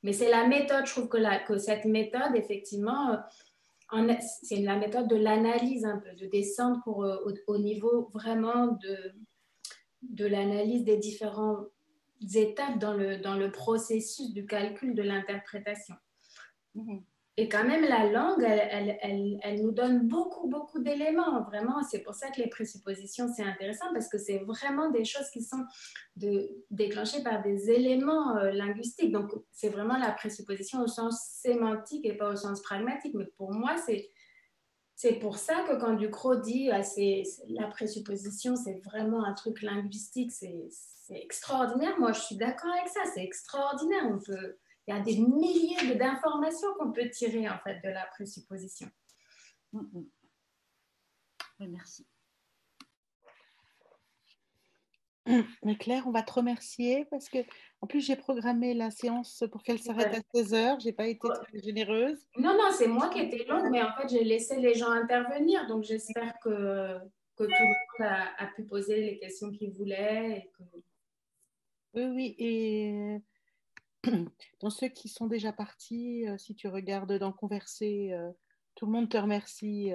[SPEAKER 1] Mais c'est la méthode, je trouve que cette méthode, effectivement, c'est la méthode de l'analyse un peu, de descendre au niveau vraiment de l'analyse des différentes étapes dans le processus du calcul de l'interprétation. Et quand même, la langue, elle nous donne beaucoup, beaucoup d'éléments. Vraiment, c'est pour ça que les présuppositions, c'est intéressant parce que c'est vraiment des choses qui sont déclenchées par des éléments linguistiques. Donc, c'est vraiment la présupposition au sens sémantique et pas au sens pragmatique. Mais pour moi, c'est pour ça que quand Ducrot dit la présupposition, c'est vraiment un truc linguistique, c'est extraordinaire. Moi, je suis d'accord avec ça, c'est extraordinaire. Il y a des milliers d'informations qu'on peut tirer en fait de la présupposition.
[SPEAKER 12] Oui, merci.
[SPEAKER 2] Mais Claire, on va te remercier parce que en plus j'ai programmé la séance pour qu'elle s'arrête à 16h. J'ai pas été très généreuse.
[SPEAKER 1] Non, c'est moi qui étais longue, mais en fait j'ai laissé les gens intervenir, donc j'espère que tout le monde a pu poser les questions qu'il voulait. Et que...
[SPEAKER 2] Oui, et dans ceux qui sont déjà partis, si tu regardes dans Converser, tout le monde te remercie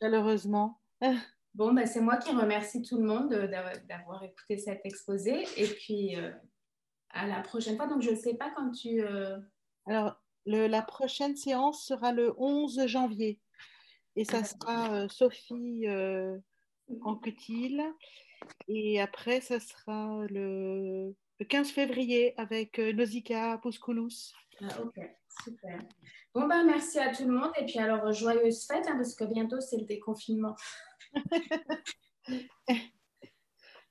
[SPEAKER 2] chaleureusement.
[SPEAKER 1] Bon, c'est moi qui remercie tout le monde d'avoir écouté cet exposé. Et puis, à la prochaine fois. Donc, je ne sais pas quand tu...
[SPEAKER 2] Alors, la prochaine séance sera le 11 janvier. Et ça sera Sophie Anquetil. Et après, ça sera le 15 février avec Nausicaa Pouscoulous.
[SPEAKER 1] Ok, super. Bon, merci à tout le monde. Et puis alors, joyeuses fêtes, parce que bientôt, c'est le déconfinement.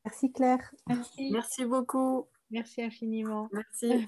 [SPEAKER 5] Merci Claire.
[SPEAKER 10] Merci beaucoup.
[SPEAKER 2] Merci infiniment.
[SPEAKER 10] Merci.